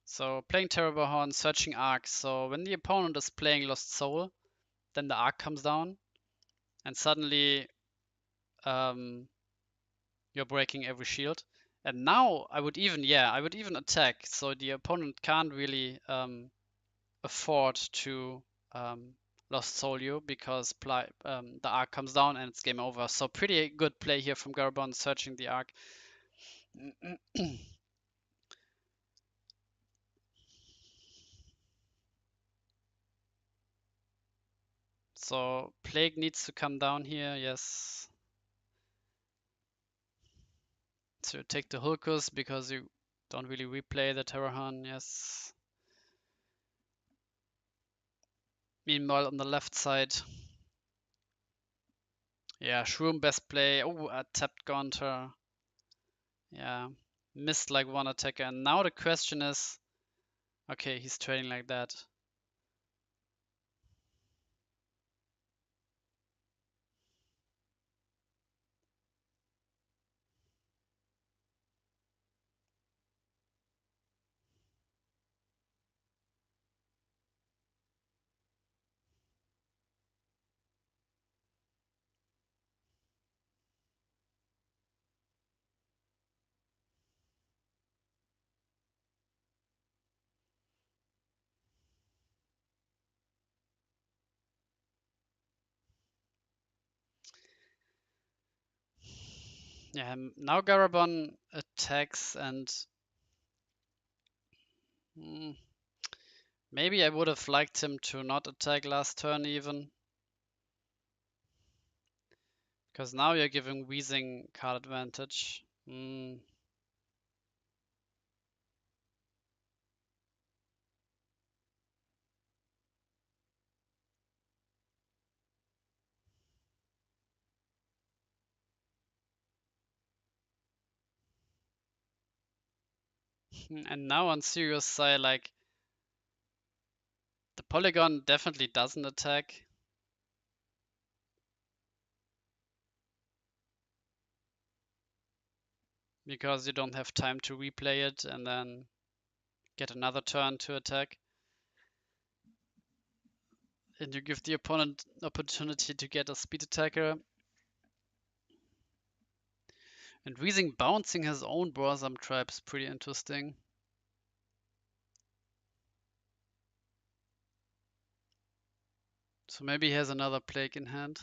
[SPEAKER 1] So playing Terrahon, searching Arc. So when the opponent is playing Lost Soul, then the Arc comes down, and suddenly um, you're breaking every shield. And now I would even, yeah, I would even attack. So the opponent can't really afford to Lost Soul you because the Arc comes down and it's game over. So pretty good play here from Garbon searching the Arc. So Plague needs to come down here, yes. So take the Hulkus because you don't really replay the Terrahan, yes. Meanwhile on the left side, yeah, Shroom best play. Oh, a tapped Gaunter. Yeah, missed like one attacker. And now the question is, okay, he's trading like that. Yeah, now Garabon attacks and mm, maybe I would have liked him to not attack last turn even. Because now you're giving Weezing card advantage. And now on Sirius side, like the Polygon definitely doesn't attack. Because you don't have time to replay it and then get another turn to attack. And you give the opponent opportunity to get a speed attacker. And Weezing bouncing his own Borzum Tribe is pretty interesting. So maybe he has another Plague in hand.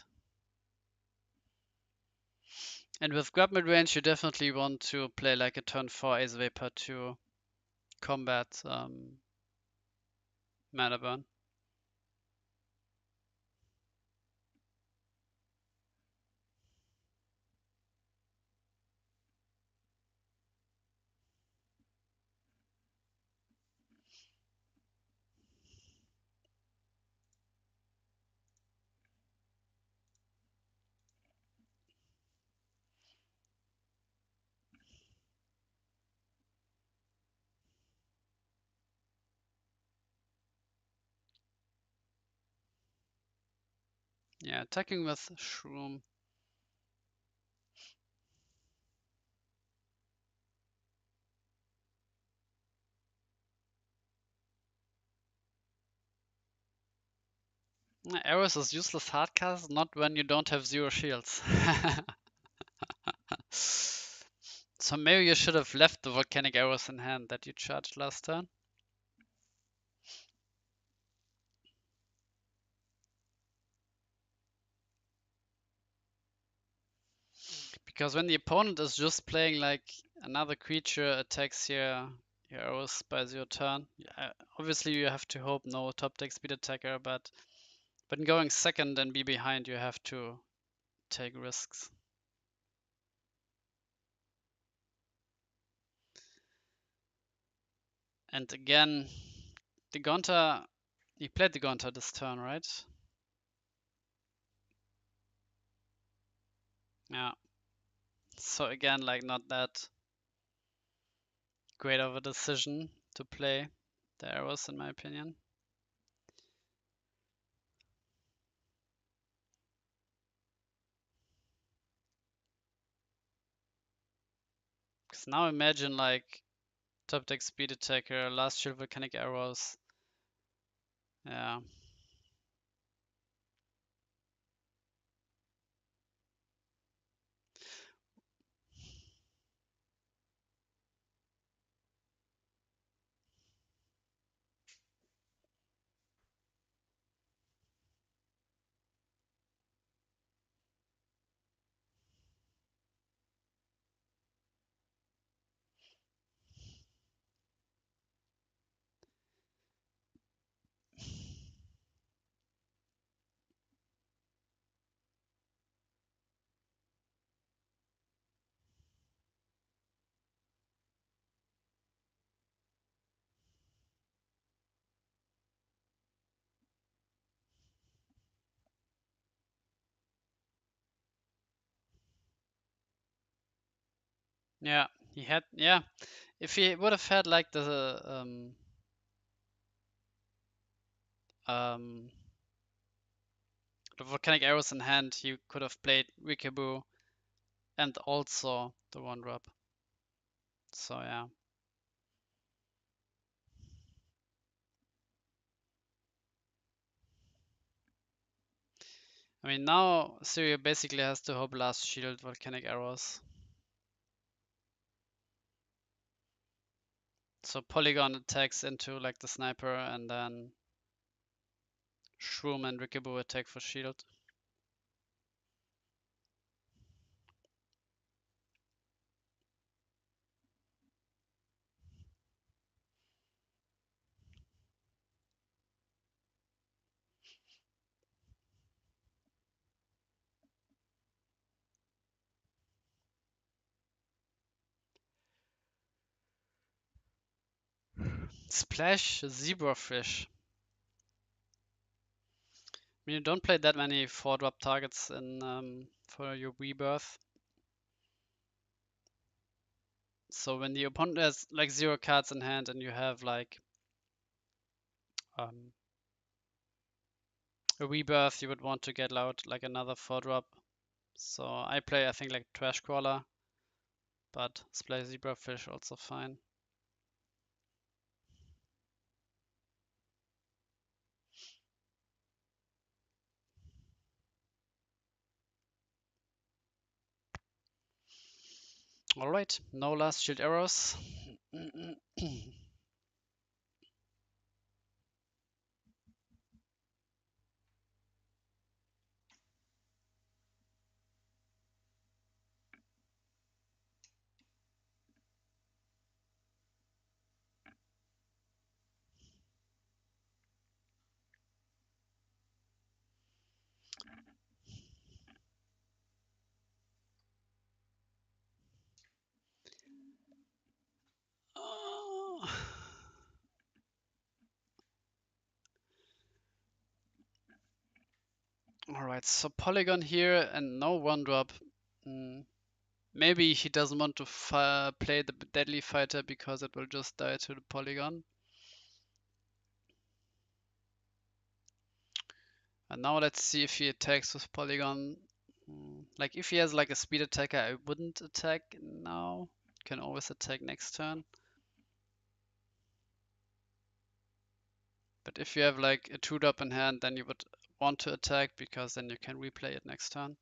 [SPEAKER 1] And with grab mid range, you definitely want to play like a turn 4 Ace Vapor to combat Mana Burn. Yeah, attacking with Shroom. Arrows is useless hard cast, not when you don't have 0 shields. So maybe you should have left the volcanic arrows in hand that you charged last turn. Because when the opponent is just playing like another creature attacks here, your arrows by 0 turn, obviously you have to hope no top deck speed attacker, but when going second and be behind, you have to take risks. And again, the Gonta, he played the Gonta this turn, right? Yeah. So again, like not that great of a decision to play the arrows, in my opinion. Because now imagine like top deck speed attacker, last shield volcanic arrows. Yeah. Yeah, he had, yeah. If he would have had like um, the volcanic arrows in hand, he could have played Rikabu and also the one drop. So yeah. I mean, now Syria basically has to hope last shield volcanic arrows. So Polygon attacks into like the sniper and then Shroom and Rikabu attack for shield. Splash Zebrafish. I mean, you don't play that many 4-drop targets in for your rebirth. So when the opponent has like 0 cards in hand and you have like um, a rebirth, you would want to get out like another 4-drop. So I play, I think, like Trash Crawler, but Splash Zebrafish also fine. Alright, no last shield arrows. Alright, so Polygon here and no 1-drop. Maybe he doesn't want to play the Deadly Fighter because it will just die to the Polygon. And now let's see if he attacks with Polygon. Like if he has like a speed attacker, I wouldn't attack now. Can always attack next turn. But if you have like a 2-drop in hand, then you would want to attack because then you can replay it next turn.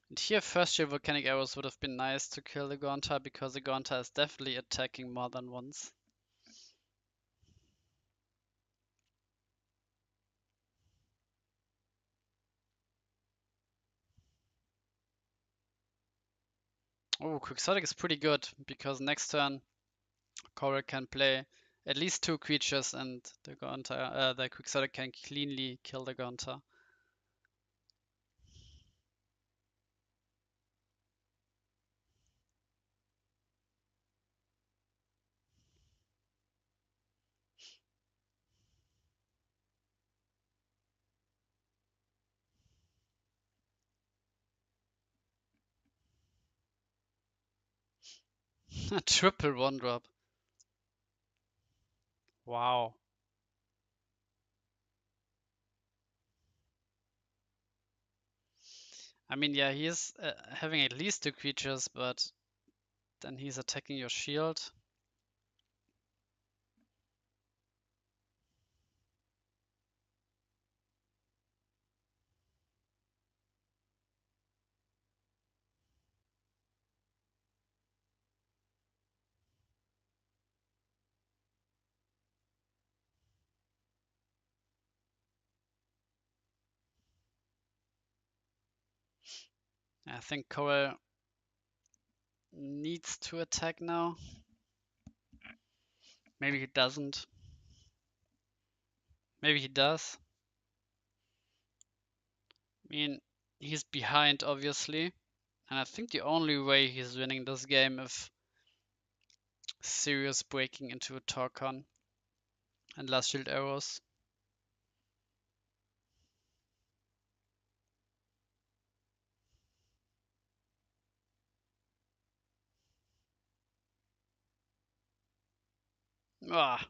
[SPEAKER 1] And here, first year volcanic arrows would have been nice to kill the Gonta because the Gonta is definitely attacking more than once. Oh, Quixotic is pretty good because next turn Coral can play at least 2 creatures and the Quixotic can cleanly kill the Gonta. A triple 1-drop. Wow. I mean, yeah, he is having at least 2 creatures, but then he's attacking your shield. I think Coral needs to attack now. Maybe he doesn't. Maybe he does. I mean, he's behind, obviously. And I think the only way he's winning this game if Sirius breaking into a Torcon and last shield arrows. Ah.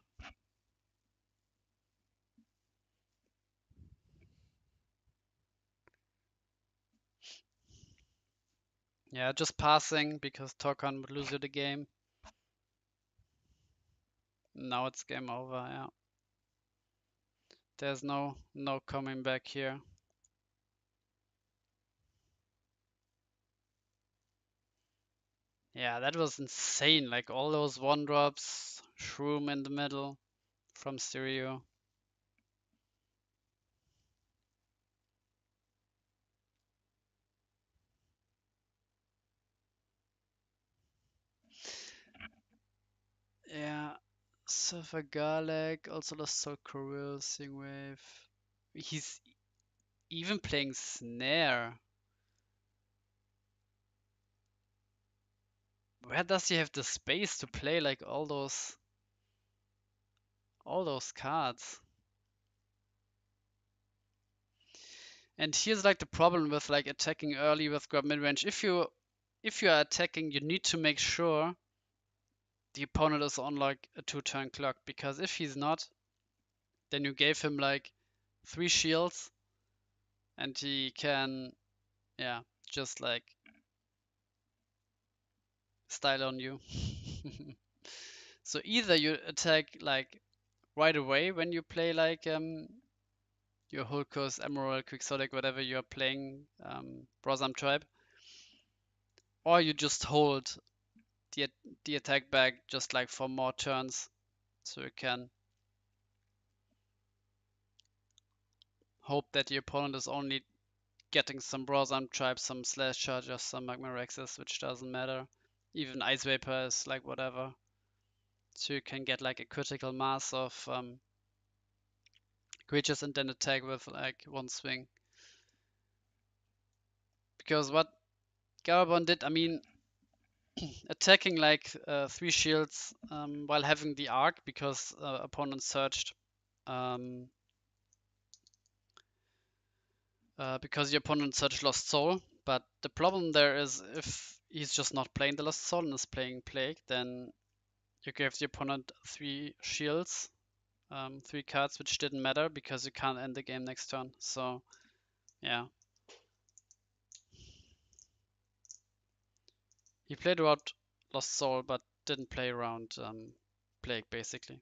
[SPEAKER 1] Yeah, just passing because Torcon would lose you the game. Now it's game over, yeah. There's no coming back here. Yeah, that was insane. Like all those 1-drops, Shroom in the middle from Stereo. Yeah, Surfer Garlic also lost Soul Coral, Singwave. He's even playing Snare. Where does he have the space to play like all those cards? And here's like the problem with like attacking early with grab midrange. If you are attacking, you need to make sure the opponent is on like a 2-turn clock, because if he's not, then you gave him like 3 shields and he can, yeah, just like style on you. So either you attack like right away when you play like your Hulkos, Emerald, Quixotic, whatever you're playing, Brosam Tribe, or you just hold the, the attack back just like for more turns, so you can hope that the opponent is only getting some Brosam Tribe, some Slash Chargers, some Magma Rexes, which doesn't matter. Even Ice Vapor is like whatever. So you can get like a critical mass of creatures and then attack with like 1 swing. Because what Garabon did, I mean, attacking like 3 shields while having the arc because opponent searched because the opponent searched Lost Soul. But the problem there is if he's just not playing the Lost Soul and is playing Plague, then you give the opponent 3 shields 3 cards which didn't matter because you can't end the game next turn. So yeah. He played around Lost Soul but didn't play around Plague basically.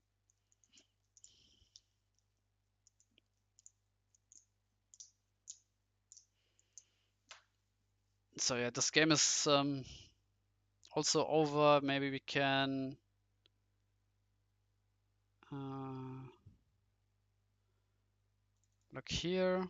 [SPEAKER 1] So yeah, this game is also over. Maybe we can look here.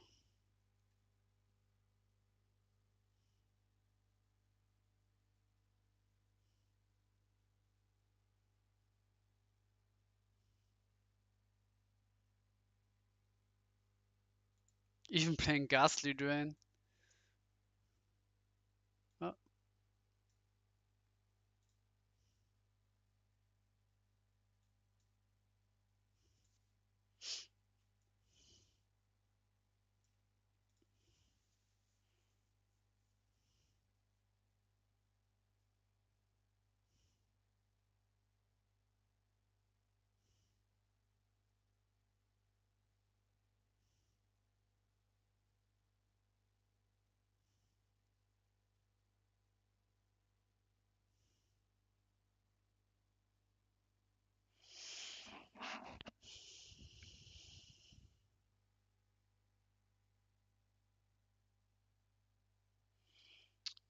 [SPEAKER 1] Even playing Ghastly Drain. Oh.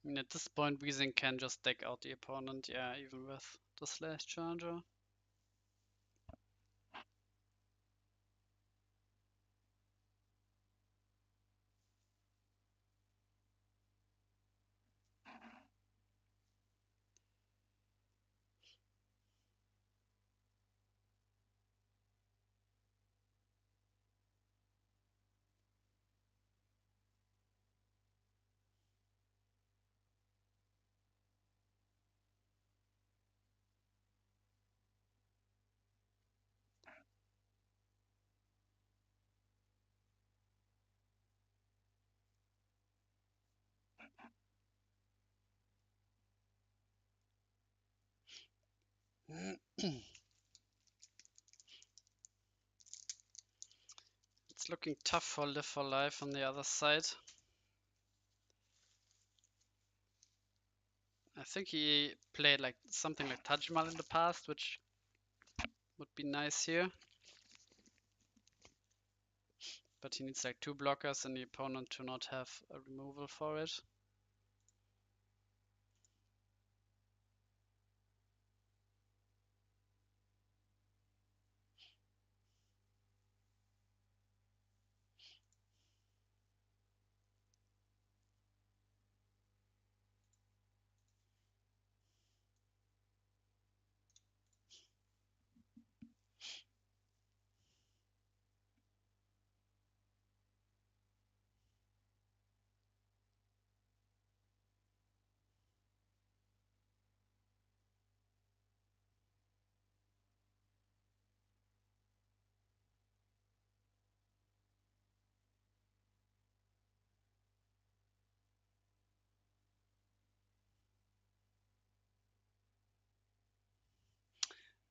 [SPEAKER 1] I mean, at this point, Weezing can just deck out the opponent, yeah, even with the Slash Charger. It's looking tough for Live for Life on the other side. I think he played like something like Taj Mahal in the past, which would be nice here. But he needs like 2 blockers and the opponent to not have a removal for it.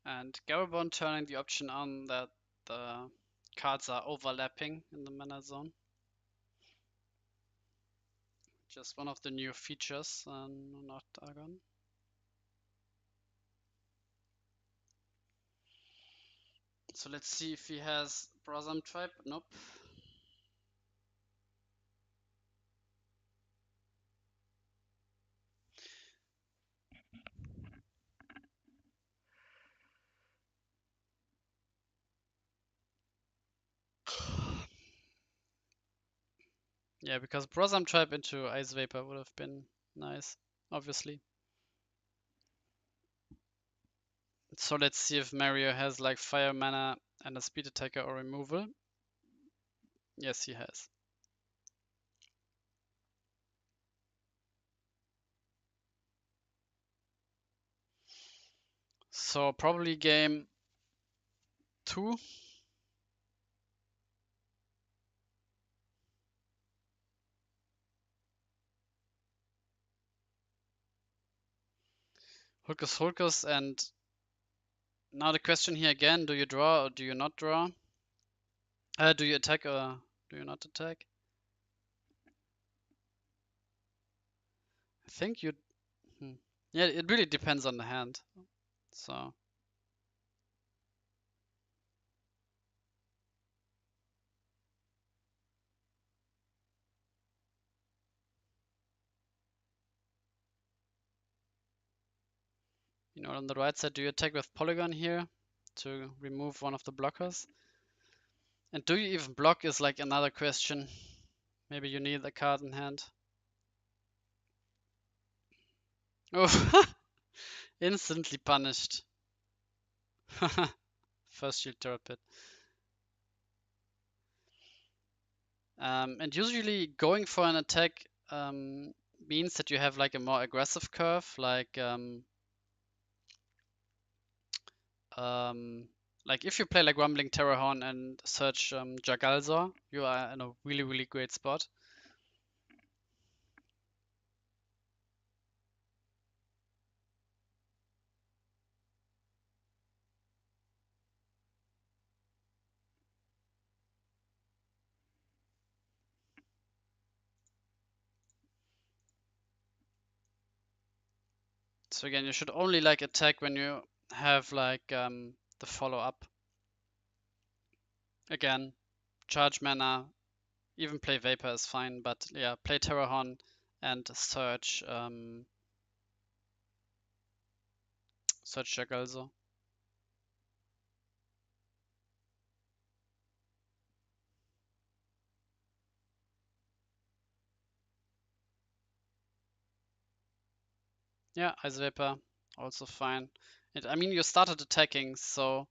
[SPEAKER 1] And Garabon turning the option on that the cards are overlapping in the mana zone. Just one of the new features, not Argon. So let's see if he has Brasam Tribe. Nope. Yeah, because Brasam Tribe into Ice Vapor would have been nice, obviously. So let's see if Mario has like Fire Mana and a Speed Attacker or removal. Yes, he has. So probably game 2. Hulkus Hulkus and Now the question here again, do you draw or do you not draw? Do you attack or do you not attack? I think you... Hmm. Yeah, it really depends on the hand. So, you know, on the right side, do you attack with Polygon here to remove one of the blockers? And do you even block is like another question. Maybe you need a card in hand. Oh, instantly punished. First shield turret pit. And usually going for an attack means that you have like a more aggressive curve, um, like if you play like Rumbling Terrorhorn and search Jagalzor, you are in a really, really great spot. So again, you should only like attack when you have like the follow up. Again, charge mana, even play Vapor is fine, but yeah, play Terrorhorn and search Jagalzo. Yeah, Ice Vapor, also fine. I mean, you started attacking, so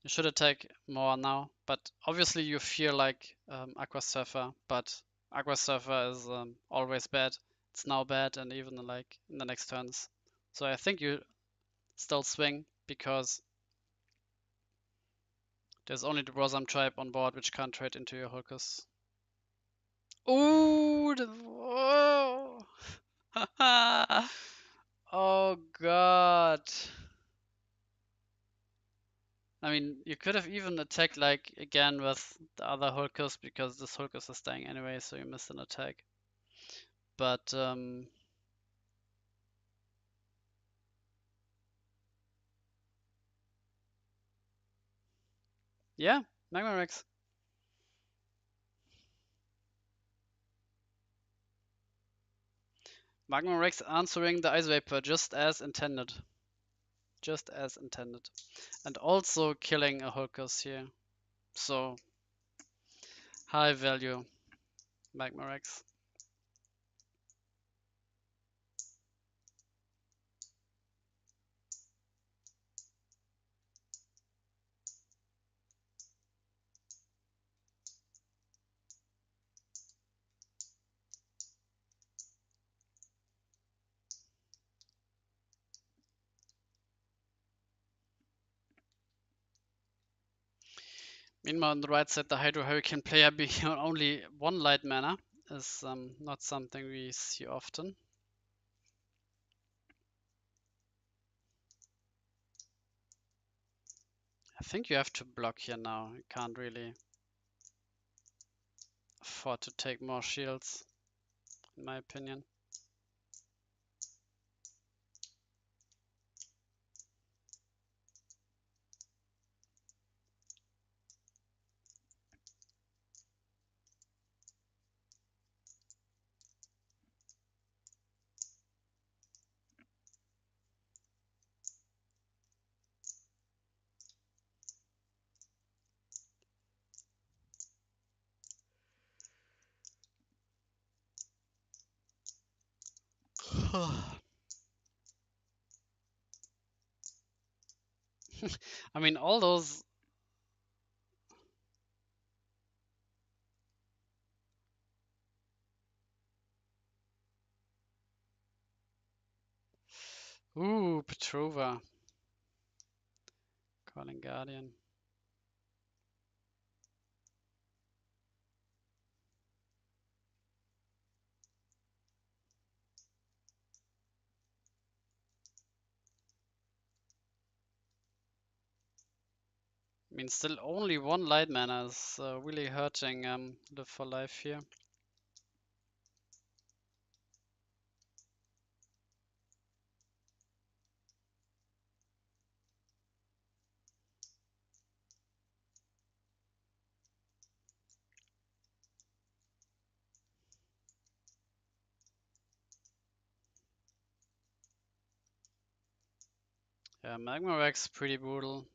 [SPEAKER 1] you should attack more now. But obviously you fear like Aqua Surfer, but Aqua Surfer is always bad. It's now bad, and even like in the next turns. So I think you still swing because there's only the Brosam tribe on board which can't trade into your Hulkus. Ooh, whoa. Oh god. I mean, you could have even attacked like again with the other Hulkus because this Hulkus is dying anyway, so you missed an attack. But yeah, Magma Rex. Magma Rex answering the Ice Vapor just as intended. Just as intended. And also killing a Hulkus here. So high value Magma Rex. Meanwhile, on the right side, the Hydro Hurricane player being on only one light mana is not something we see often. I think you have to block here now. You can't really afford to take more shields, in my opinion. I mean, all those. Ooh, Petrova. Calling Guardian. mean, still only one light mana is really hurting Live for Life here. Yeah, Magma Rex pretty brutal.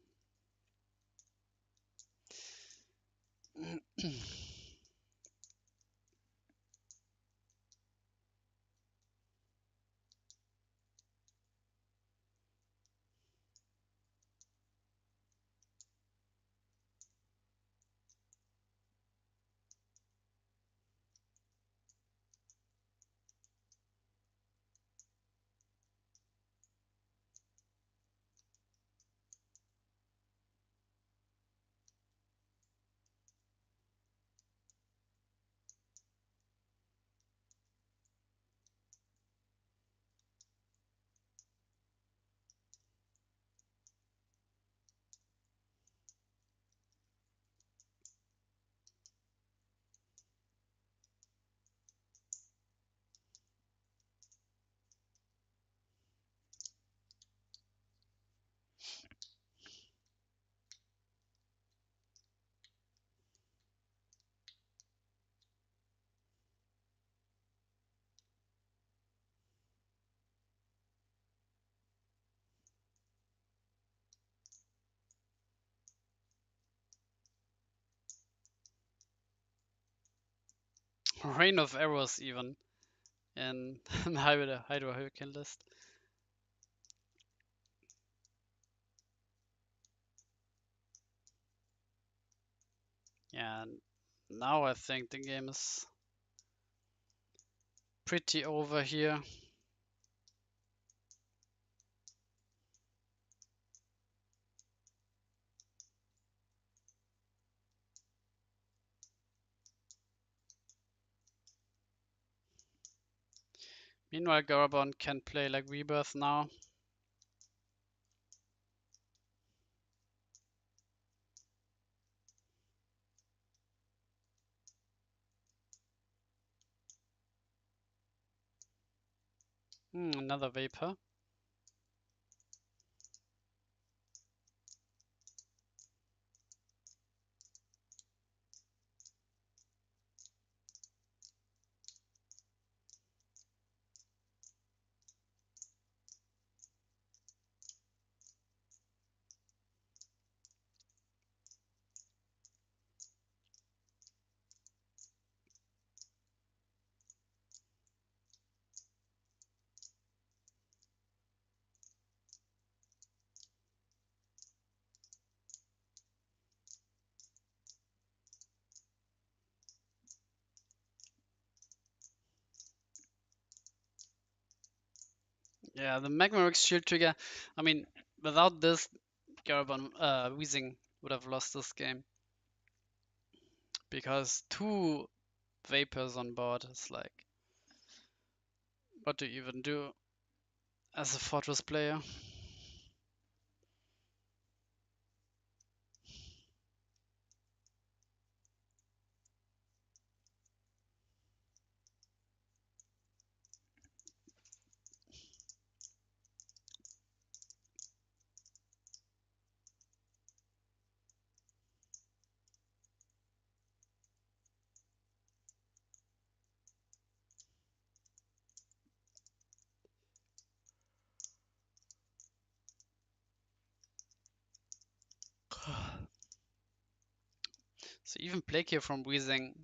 [SPEAKER 1] Rain of Arrows even in the Hydro Hurricane list. Yeah, and now I think the game is pretty over here. Meanwhile, Garabon can play like Rebirth now. Another Vapor. Yeah, the Magmarex shield trigger. I mean, without this, Garabon Weezing would have lost this game because two Vapors on board is like, what do you even do as a Fortress player? So even Plague here from Weezing,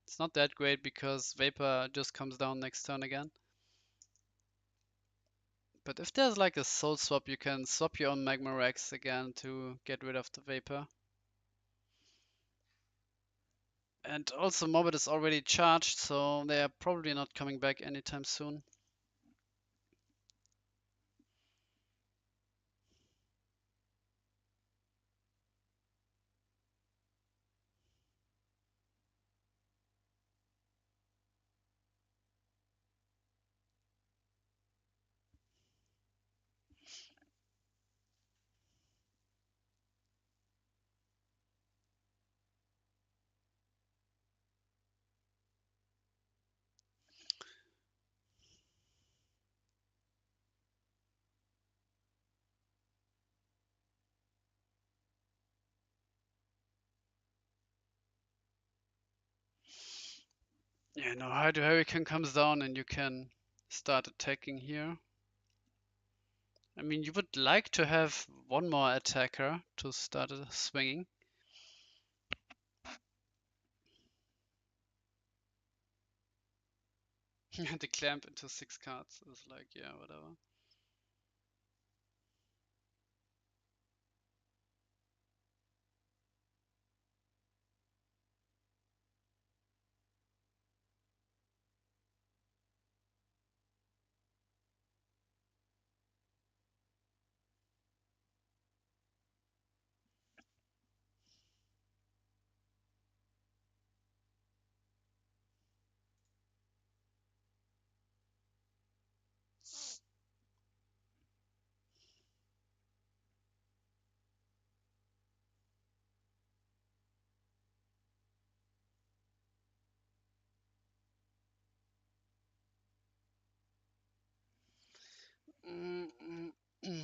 [SPEAKER 1] it's not that great because Vapor just comes down next turn again. But if there's like a soul swap, you can swap your own Magmarex again to get rid of the Vapor. And also Morbid is already charged, so they are probably not coming back anytime soon. Yeah, no, Hydro Hurricane comes down and you can start attacking here. I mean, you would like to have one more attacker to start swinging. The clamp into 6 cards is like, yeah, whatever. Mm, mm, mm.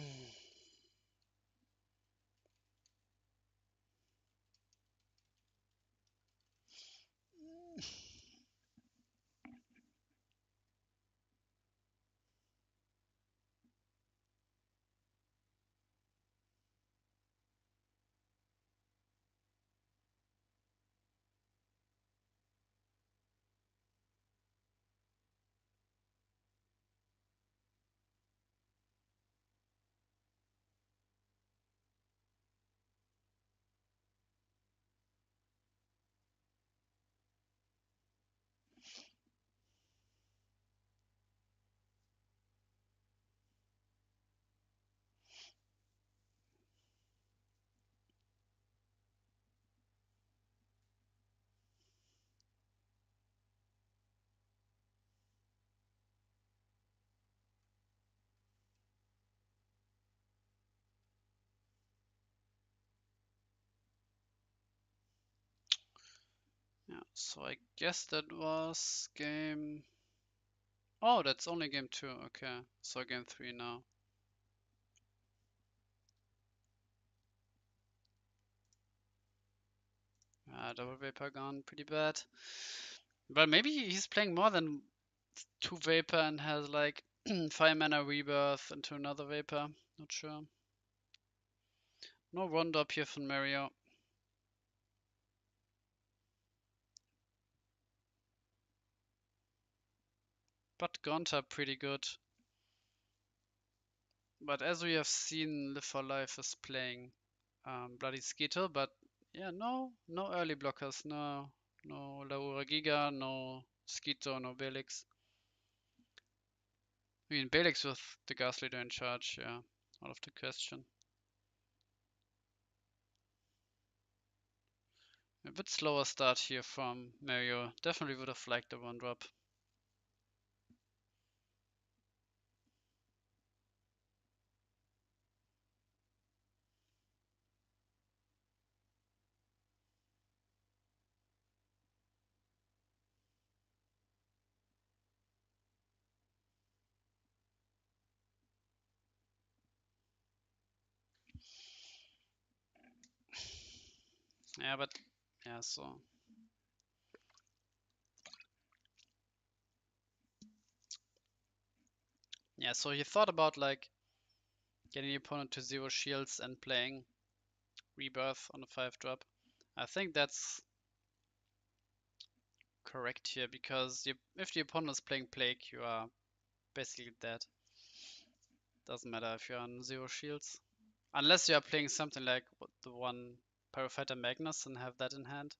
[SPEAKER 1] Yeah, so I guess that was game. Oh, that's only game 2. Okay, so game 3 now. Double Vapor gone pretty bad. But maybe he's playing more than 2 Vapor and has like 5 mana rebirth into another Vapor. Not sure. No round up here from Mario. But Gonta pretty good. But as we have seen, Live for Life is playing Bloody Skeeter, but yeah, no early blockers, no Laura Giga, no Skeeter, no Belix. I mean, Belix with the Gas Leader in charge, yeah, out of the question. A bit slower start here from Mario. Definitely would have liked the one drop. Yeah, but yeah, so yeah, so he thought about like getting the opponent to 0 shields and playing Rebirth on a 5 drop. I think that's correct here because if the opponent is playing Plague, you are basically dead. Doesn't matter if you're on 0 shields. Unless you are playing something like the one Pyrofighter Magnus and have that in hand.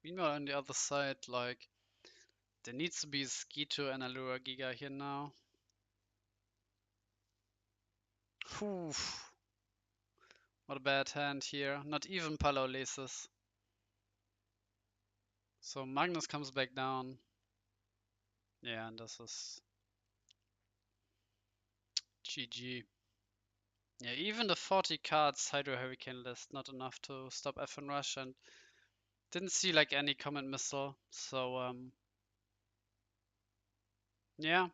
[SPEAKER 1] Meanwhile, on the other side, like, there needs to be a Skeeto and a Lura Giga here now. Whew. What a bad hand here. Not even Palolesis. So Magnus comes back down. Yeah, and this is GG. Yeah, even the 40 cards Hydro Hurricane list not enough to stop FN Rush, and Didn't see like any command missile, so yeah.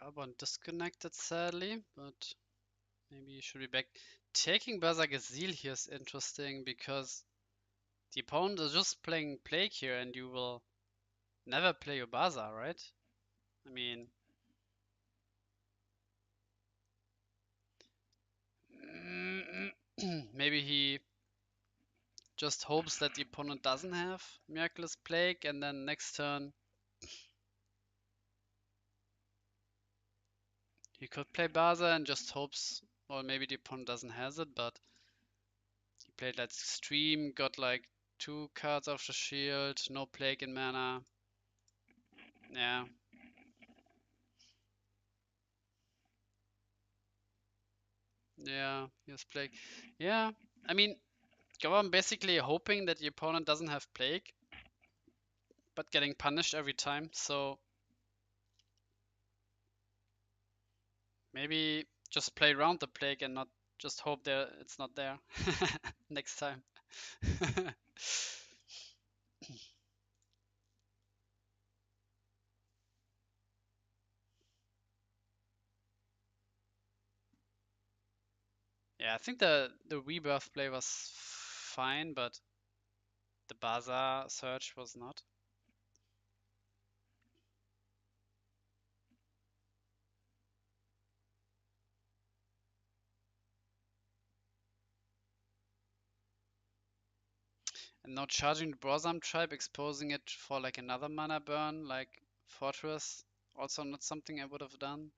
[SPEAKER 1] Carbon disconnected sadly, but maybe you should be back. Taking Berserk Seal here is interesting because the opponent is just playing Plague here and you will never play your Baza, right? I mean, maybe he just hopes that the opponent doesn't have Miraculous Plague and then next turn he could play Baza and just hopes, or maybe the opponent doesn't has it, but he played like Stream, got like 2 cards off the shield, no Plague in mana. Yeah. Yeah, he's Plague. Yeah, I mean, I'm basically hoping that the opponent doesn't have Plague, but getting punished every time. So maybe just play around the Plague and not just hope that it's not there next time. Yeah, I think the Rebirth play was fine, but the Bazaar search was not. And now charging the Brosam tribe, exposing it for like another mana burn, like Fortress, also not something I would have done.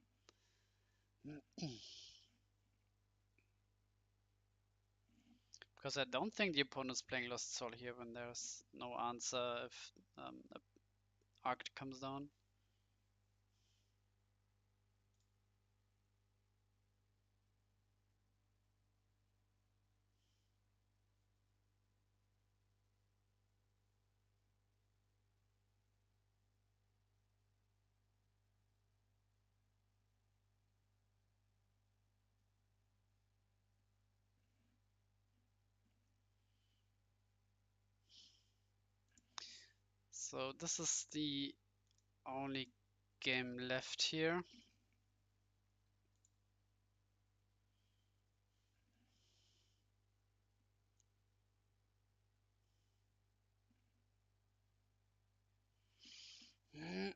[SPEAKER 1] Because I don't think the opponent's playing Lost Soul here when there's no answer if a Arc comes down. So this is the only game left here. Hmm.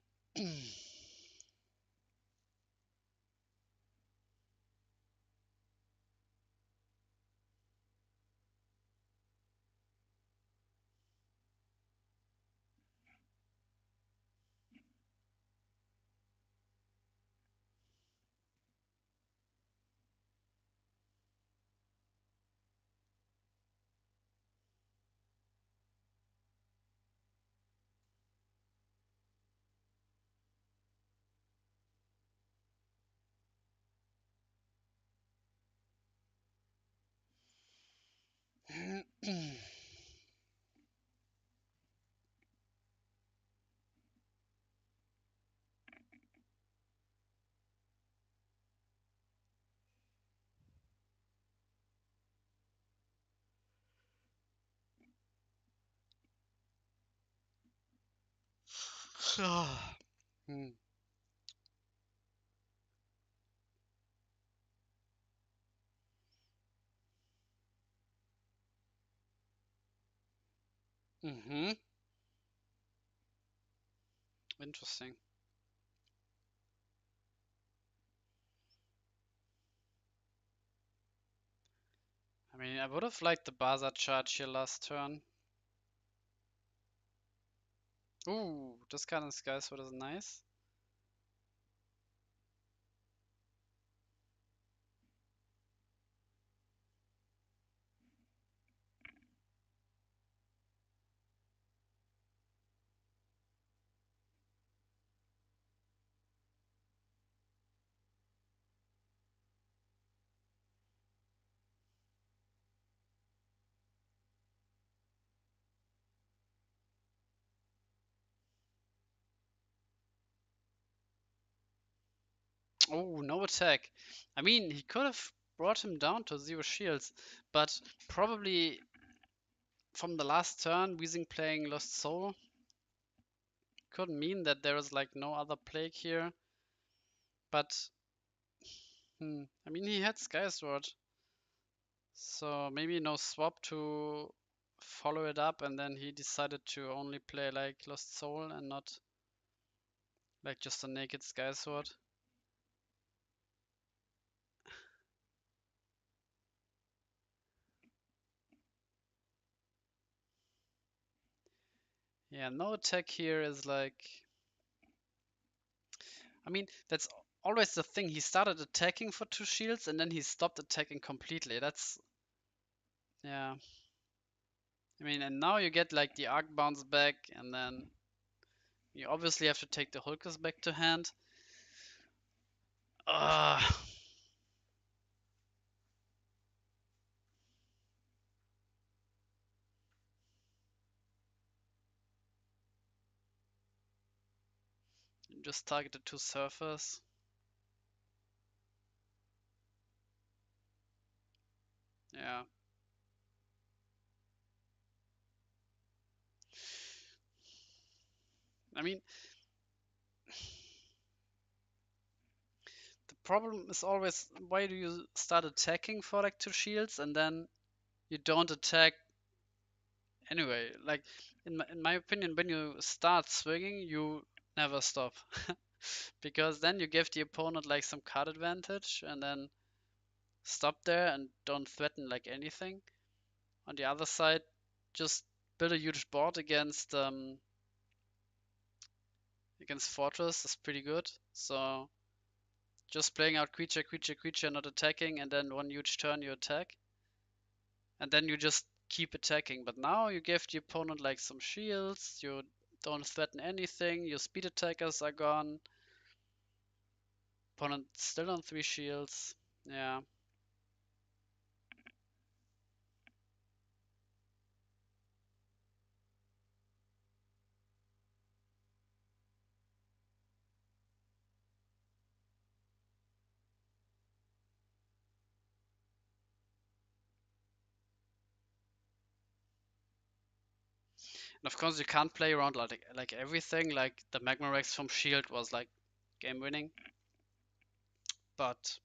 [SPEAKER 1] Mm-hmm. Interesting. I mean, I would have liked the Baza charge here last turn. Ooh, this kind of Sky Sword is nice. Oh, no attack. I mean, he could have brought him down to 0 shields, but probably from the last turn, Weezing playing Lost Soul could mean that there is like no other plague here. But, I mean, he had Sky Sword, so maybe no swap to follow it up, and then he decided to only play like Lost Soul and not like just a naked Sky Sword. Yeah, no attack here is like, I mean, that's always the thing. He started attacking for 2 shields and then he stopped attacking completely. That's, yeah. I mean, and now you get like the Arc Bounce back, and then you obviously have to take the Hulkers back to hand. Uh, just target the 2 surfers. Yeah. I mean, the problem is always, why do you start attacking for like 2 shields and then you don't attack anyway? Like, in my opinion, when you start swinging, you never stop. Because then you give the opponent like some card advantage and then stop there and don't threaten like anything. On the other side, just build a huge board against Fortress is pretty good. So just playing out creature, creature, creature, not attacking, and then one huge turn you attack, and then you just keep attacking. But now you give the opponent like some shields, you don't threaten anything, your speed attackers are gone, opponent still on 3 shields. Yeah. And of course you can't play around like everything. Like the Magma Rex from Shield was like game winning, but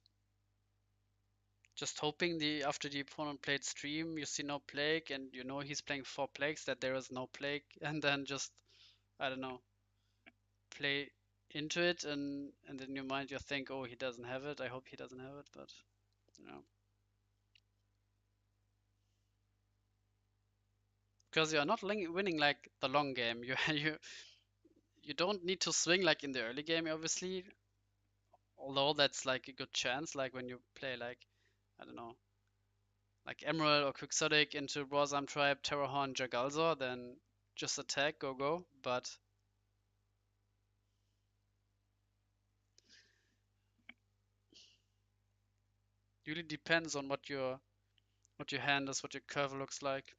[SPEAKER 1] just hoping the after the opponent played stream, you see no plague, and you know he's playing 4 plagues, that there is no plague, and then just, I don't know, play into it, and in your mind you think, oh, he doesn't have it. I hope he doesn't have it, but you know, because you are not winning like the long game. You don't need to swing like in the early game, obviously. Although that's like a good chance, like when you play like, I don't know, like Emerald or Quixotic into Warzam Tribe, Terrorhorn, Jagalzor, then just attack, go go. But really depends on what your hand is, what your curve looks like.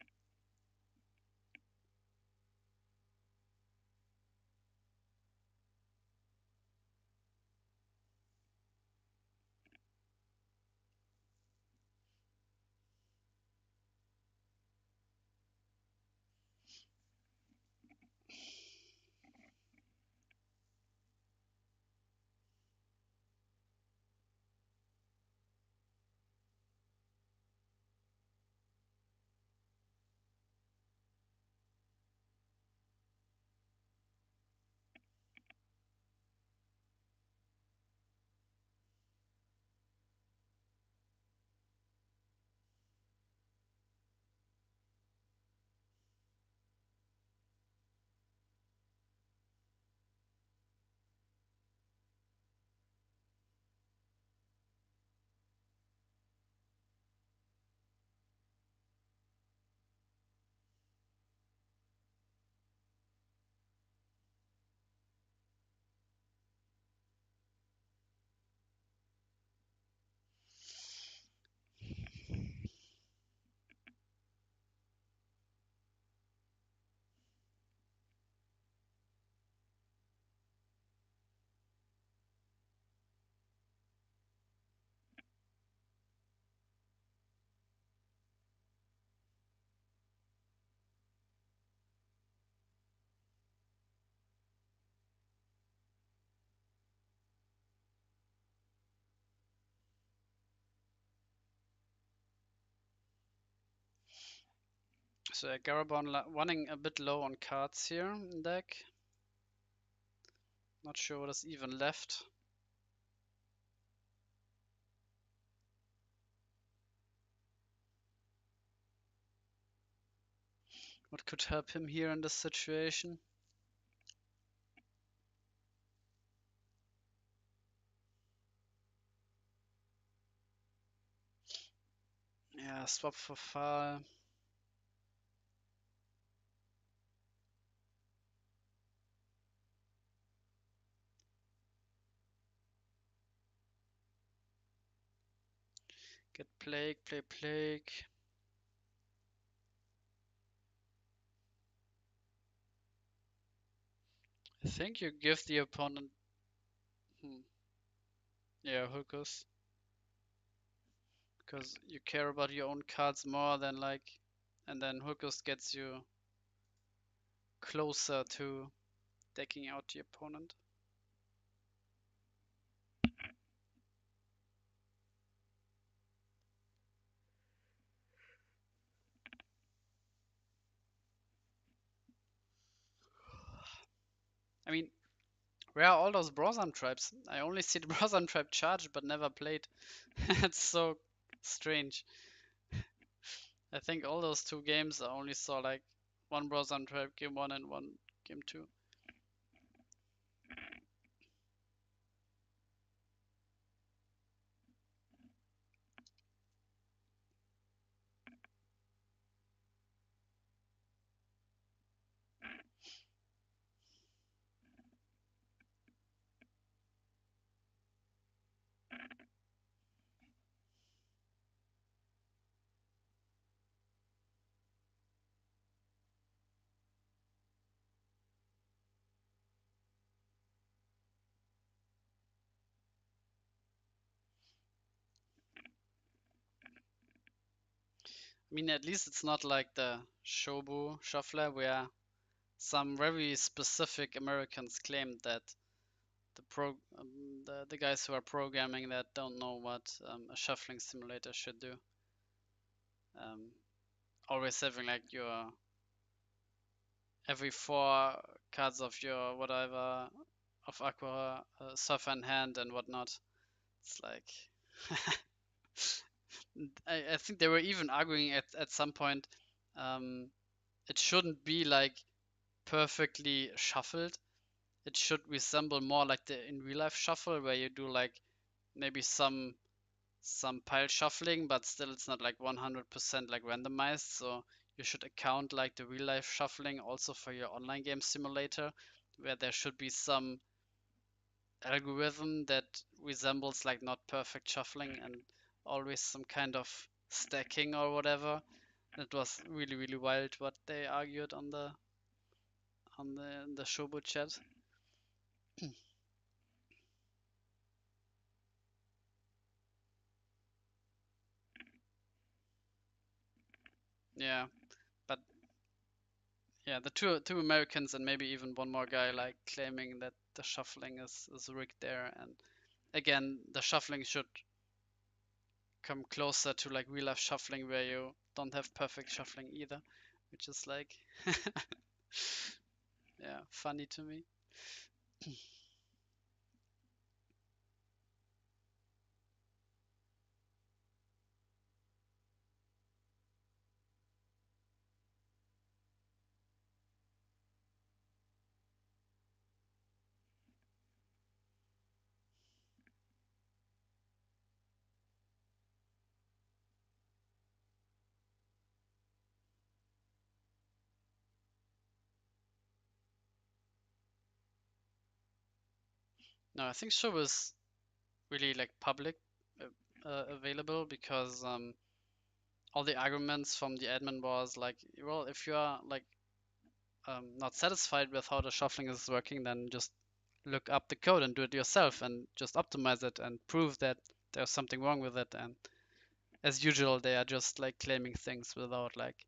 [SPEAKER 1] So Garabon running a bit low on cards here in deck. Not sure what is even left. What could help him here in this situation? Yeah, swap for Fall. Get Plague, play Plague. I think you give the opponent... Hmm. Yeah, hookers. Because you care about your own cards more than like... And then hookers gets you closer to decking out the opponent. I mean, where are all those Brosam tribes? I only see the Brosam tribe charged but never played. It's so strange. I think all those 2 games I only saw like one Brosam tribe game 1 and one game 2. I mean, at least it's not like the Shobu shuffler where some very specific Americans claim that the guys who are programming that don't know what a shuffling simulator should do. Always having like your every 4 cards of your whatever of Aqua Surfer in hand and whatnot. It's like I think they were even arguing at some point um, it shouldn't be like perfectly shuffled. It should resemble more like the in real life shuffle where you do like maybe some pile shuffling, but still it's not like 100% like randomized. So you should account like the real life shuffling also for your online game simulator, where there should be some algorithm that resembles like not perfect shuffling and always some kind of stacking or whatever. It was really wild what they argued on the Shobo chat. Yeah, but yeah, the two Americans and maybe even one more guy like claiming that the shuffling is rigged there. And again, the shuffling should come closer to like real life shuffling where you don't have perfect shuffling either, which is like yeah, funny to me. No, I think show was really like public available because all the arguments from the admin was like, well, if you are like not satisfied with how the shuffling is working, then just look up the code and do it yourself and just optimize it and prove that there's something wrong with it. And as usual, they are just like claiming things without like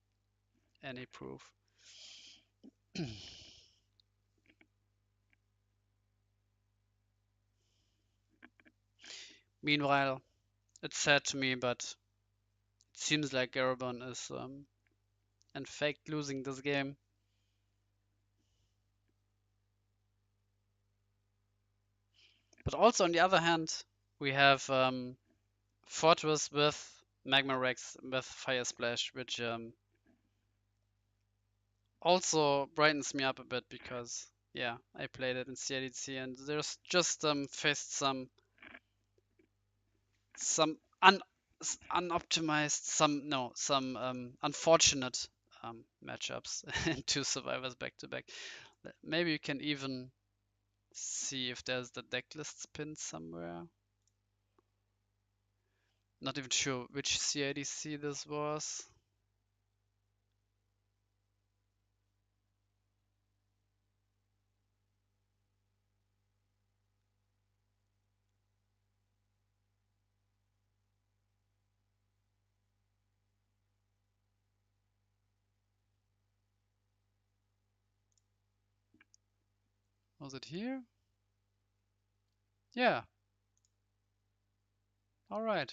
[SPEAKER 1] any proof. Meanwhile, it's sad to me, but it seems like Garabon is and faked losing this game. But also on the other hand, we have Fortress with Magma Rex with Fire Splash, which also brightens me up a bit because yeah, I played it in CIDC and there's just faced some unoptimized, some unfortunate matchups in two survivors back to back. Maybe you can even see if there's the deck lists pinned somewhere. Not even sure which CIDC this was. Was it here? Yeah. All right.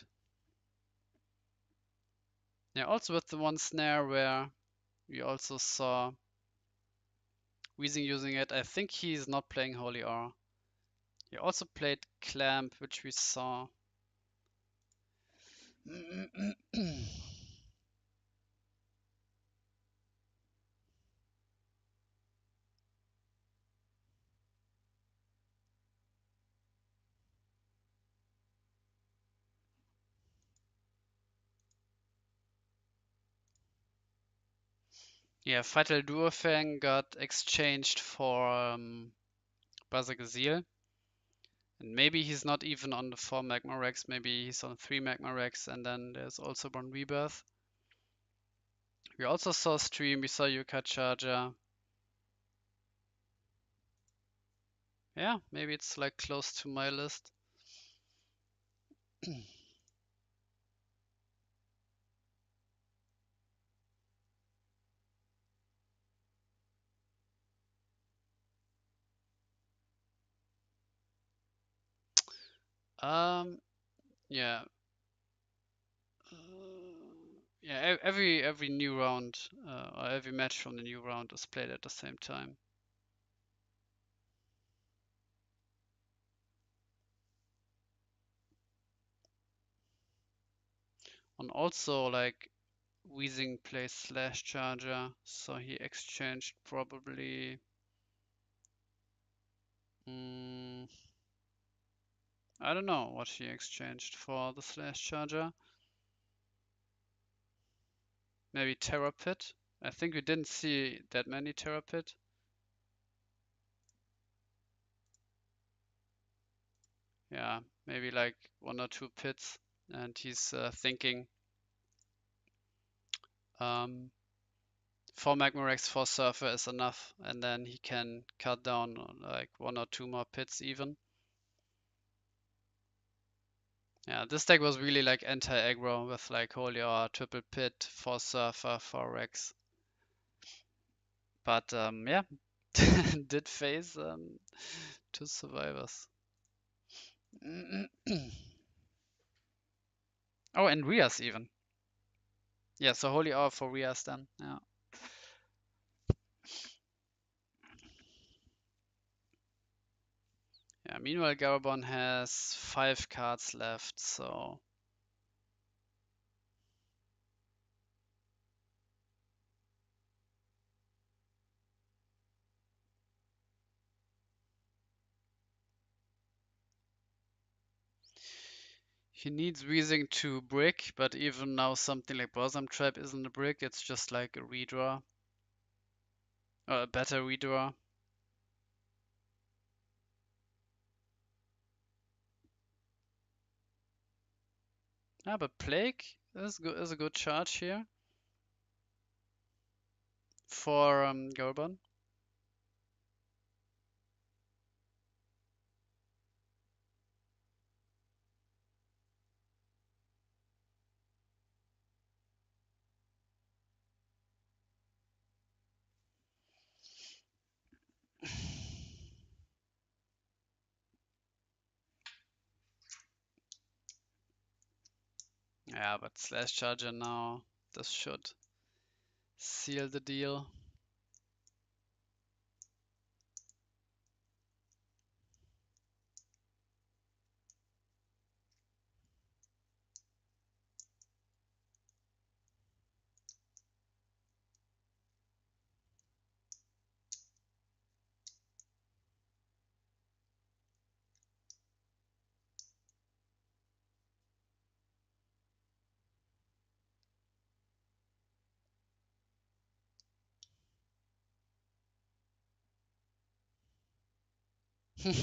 [SPEAKER 1] Yeah, also with the one snare where we also saw Weezing using it. I think he's not playing Holy R. He also played Clamp, which we saw. Yeah, Fatal Duofang got exchanged for Bazagazil. And maybe he's not even on the 4 Magma Rex, maybe he's on 3 Magma Rex, and then there's also one Rebirth. We also saw Stream, we saw Yuka Charger. Yeah, maybe it's like close to my list. Um, yeah. Yeah, every new round or every match from the new round is played at the same time. And also like Weezing plays Slash Charger, so he exchanged probably I don't know what he exchanged for the Slash Charger. Maybe Terra Pit. I think we didn't see that many Terra Pit. Yeah, maybe like 1 or 2 pits, and he's thinking 4 Magmarex, 4 Surfer is enough, and then he can cut down on like 1 or 2 more pits even. Yeah, this deck was really like anti-aggro with like Holy or triple pit, 4 Surfer, 4 Rex. But yeah, did face 2 survivors. Oh, and Rias even. Yeah, so Holy Hour for Rias then. Yeah. Yeah, meanwhile Garabon has 5 cards left, so he needs Weezing to brick, but even now something like Blossom Trap isn't a brick, it's just like a redraw. Or a better redraw. Yeah, but Plague is a good charge here for Garabon. Yeah, but Slash Charger now, this should seal the deal.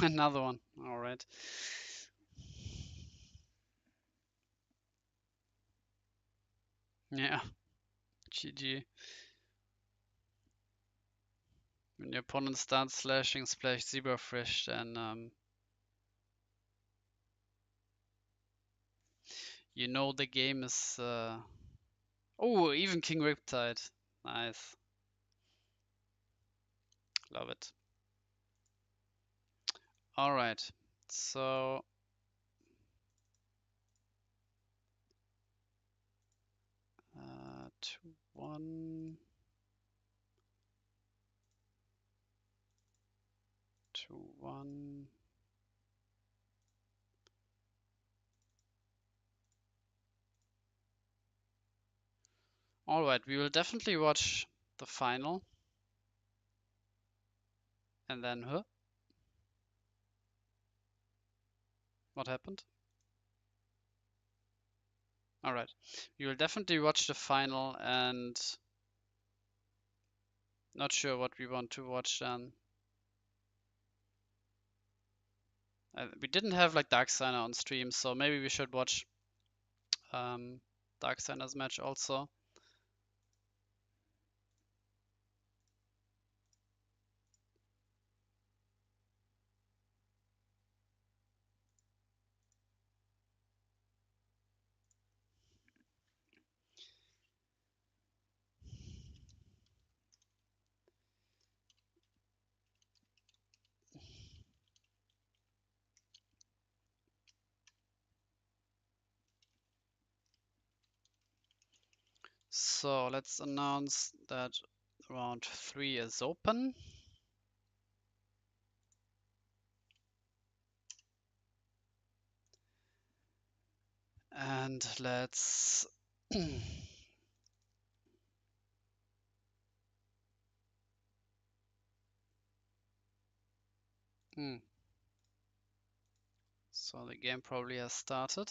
[SPEAKER 1] Another one. All right. Yeah. GG. When your opponent starts slashing splash zebra fresh, then you know the game is. Oh, even King Riptide. Nice. Love it. All right. So 2-1, 2-1. All right, we will definitely watch the final, and then, huh? What happened? All right, we will definitely watch the final, and not sure what we want to watch then. We didn't have like Darksigner on stream, so maybe we should watch Darksigner's match also. So let's announce that round 3 is open. And let's So the game probably has started.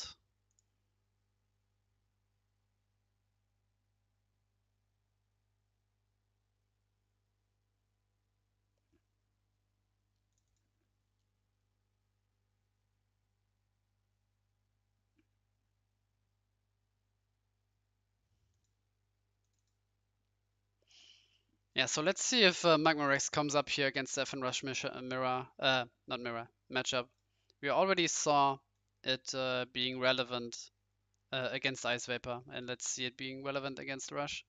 [SPEAKER 1] Yeah, so let's see if Magma Rex comes up here against Stefan Rush Mirror, not Mirror, matchup. We already saw it being relevant against Ice Vapor, and let's see it being relevant against Rush.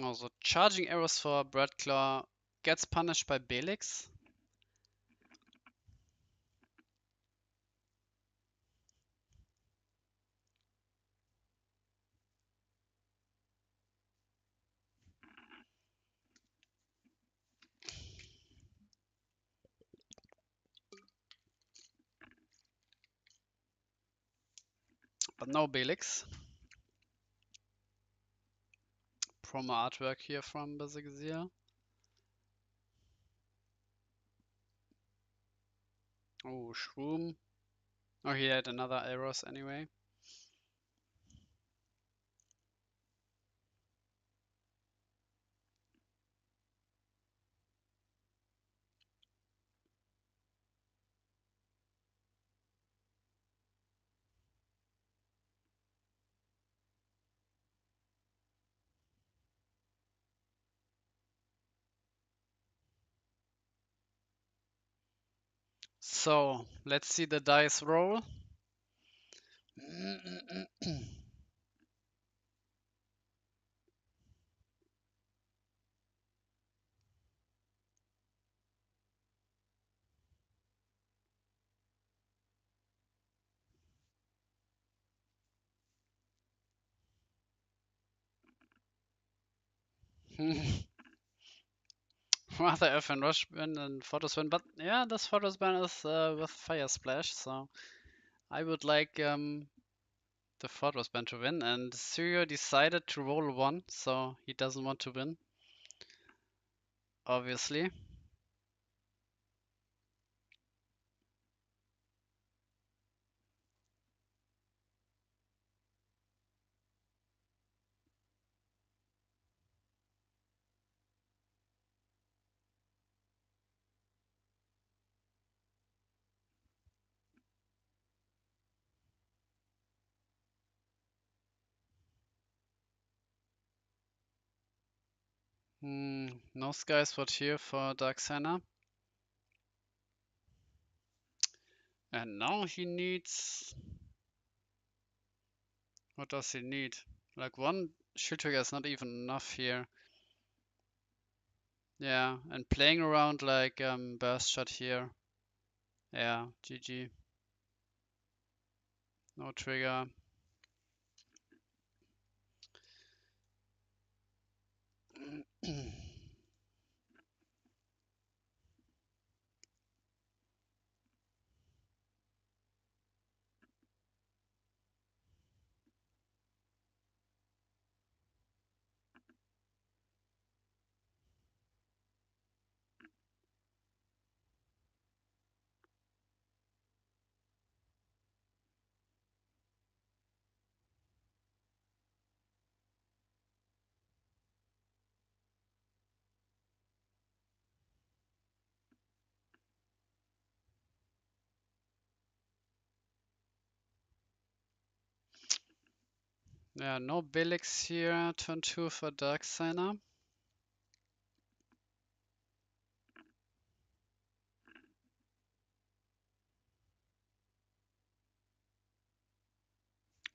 [SPEAKER 1] Also, charging arrows for Breadclaw gets punished by Belix. But no Belix. Promo artwork here from Bazigazir. Oh, Shroom. Oh, he had another arrows anyway. So let's see the dice roll. Rather Earth and Rush win than Photos win, but yeah, this Photos ban is with Fire Splash, so I would like the Photos ban to win, and Syrio decided to roll 1, so he doesn't want to win, obviously. No Sky Spot here for Dark Senna. And now he needs... What does he need? Like one shield trigger is not even enough here. Yeah, and playing around like burst shot here. Yeah, GG. No trigger. Yeah, no Billix here. Turn 2 for Dark Signer.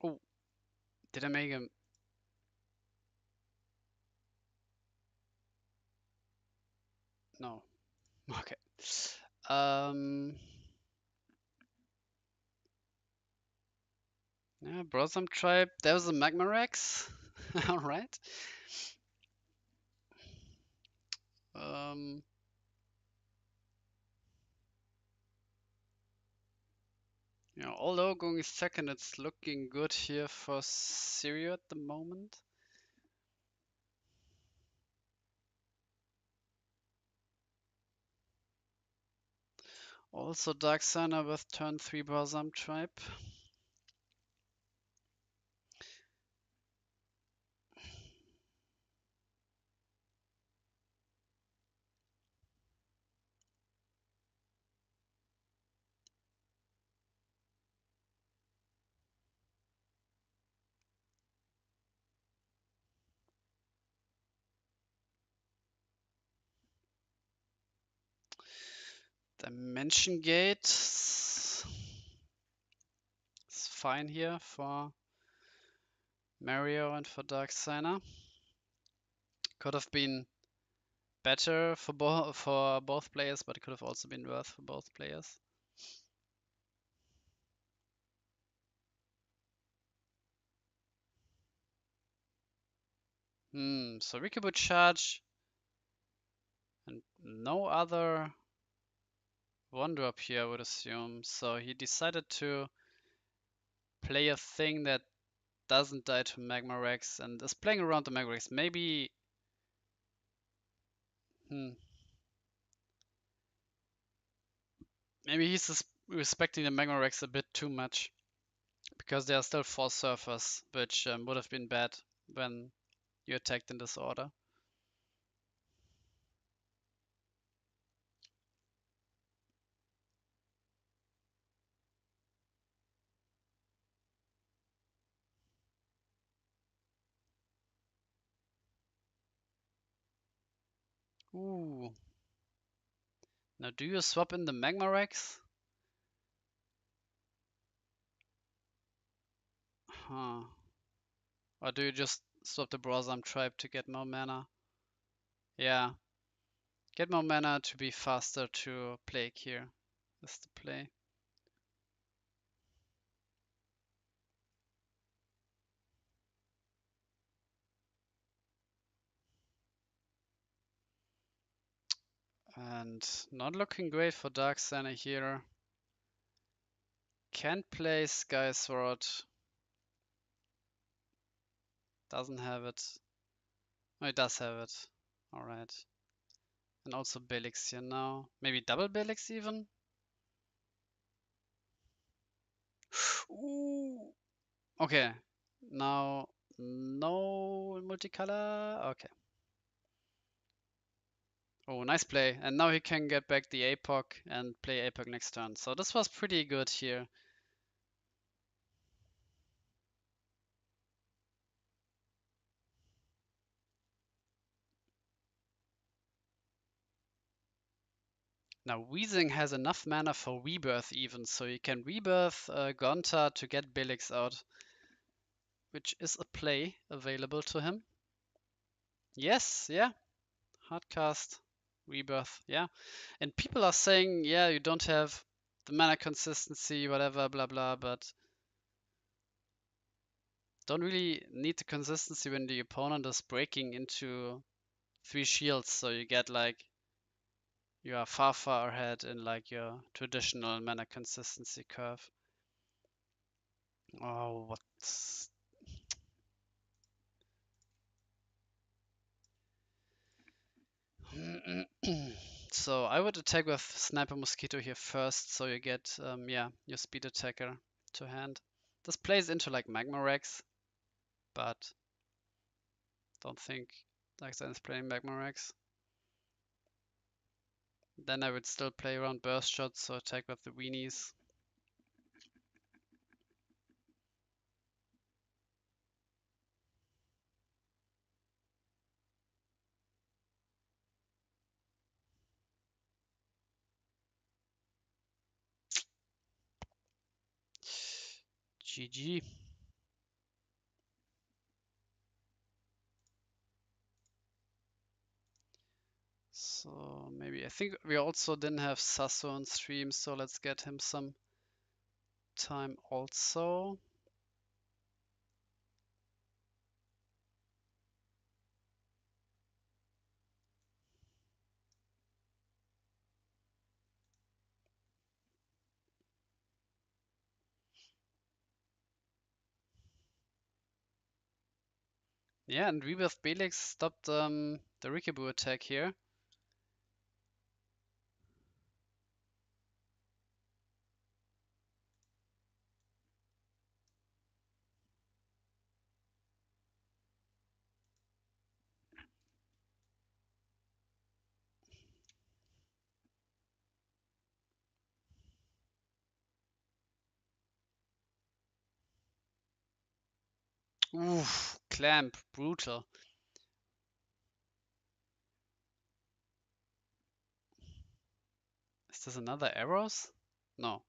[SPEAKER 1] Oh, did I make him? No. Okay. Um. Yeah, Brosum Tribe. There was a Magma Rex. Alright. Um. Yeah, although going second, it's looking good here for Syrio at the moment. Also Dark Signer with turn 3 Brosum Tribe. Dimension Gate is fine here for Mario and for Dark Signer. Could have been better for both players, but it could have also been worse for both players. So Riku would charge and no other one drop here, I would assume. So he decided to play a thing that doesn't die to Magma Rex and is playing around the Magma Rex. Maybe maybe he's respecting the Magma Rex a bit too much because there are still 4 surfers, which would have been bad when you attacked in this order. Ooh. Now do you swap in the Magma Rex? Huh. Or do you just swap the Brosam Tribe to get more mana? Yeah. Get more mana to be faster to Plague here. Is the play. And not looking great for Dark Center here. Can't play Sky Sword. Doesn't have it. Oh, it does have it. Alright. And also Belix here now. Maybe double Belix even? Ooh. Okay. Now, no multicolor. Okay. Oh, nice play. And now he can get back the APOC and play APOC next turn. So this was pretty good here. Now Weezing has enough mana for Rebirth even, so you can Rebirth Gonta to get Belix out, which is a play available to him. Yes, yeah, Hardcast, Rebirth, yeah. And people are saying, yeah, you don't have the mana consistency, whatever, blah blah, but don't really need the consistency when the opponent is breaking into 3 shields, so you get like you are far ahead in like your traditional mana consistency curve. Oh, what's so I would attack with Sniper Mosquito here first, so you get yeah, your speed attacker to hand. This plays into like Magma Rex, but don't think Darkseid is playing Magma Rex. Then I would still play around Burst Shots, so attack with the Weenies. GG. So maybe I think we also didn't have Sasso on stream, so let's get him some time also. Yeah, and Rebirth Belix stopped the Rikibu attack here. Oof, Clamp, brutal. Is this another arrows? No.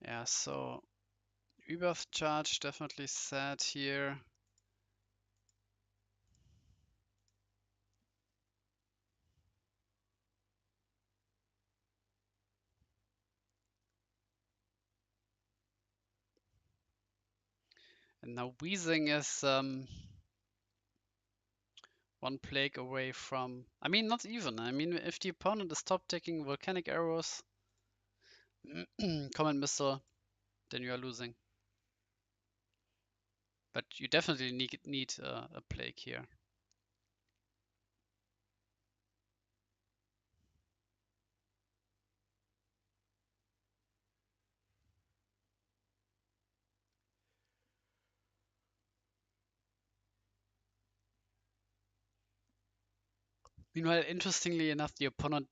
[SPEAKER 1] Yeah, so Rebirth charge definitely sad here. And now Weezing is one plague away from. I mean, not even. I mean, if the opponent is top taking volcanic arrows, common missile, then you are losing. But you definitely need a plague here. Meanwhile, interestingly enough, the opponent,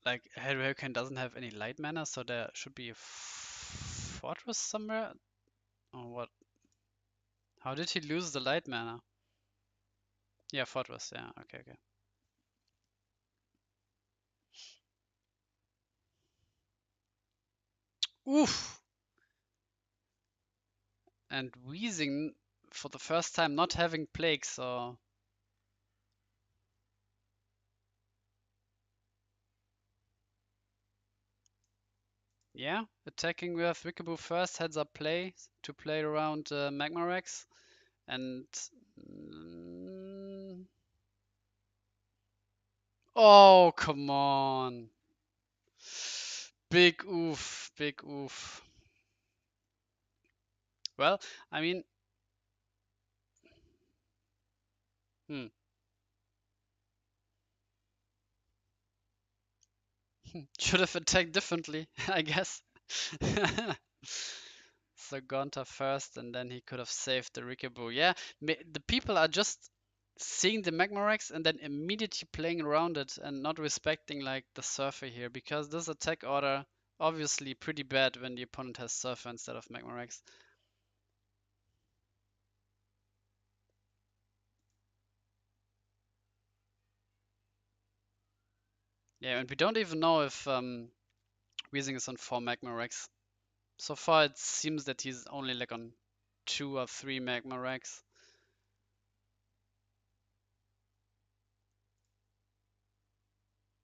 [SPEAKER 1] like Hurricane, doesn't have any light mana, so there should be a fortress somewhere. Or what? How did he lose the light mana? Yeah, fortress. Yeah, okay, okay. Oof! And Wheezing for the first time not having plague, so yeah, attacking with Wickabu first, heads up play to play around Magma Rex, and mm, oh, come on. Big oof, big oof. Well, I mean, hmm, should have attacked differently, I guess. So Gonta first, and then he could have saved the Rikaboo. Yeah, the people are just seeing the Magmarex and then immediately playing around it and not respecting like the Surfer here, because this attack order obviously pretty bad when the opponent has Surfer instead of Magmarex. Yeah, and we don't even know if Weezing is on 4 Magmarex. So far it seems that he's only like on 2 or 3 Magmarex.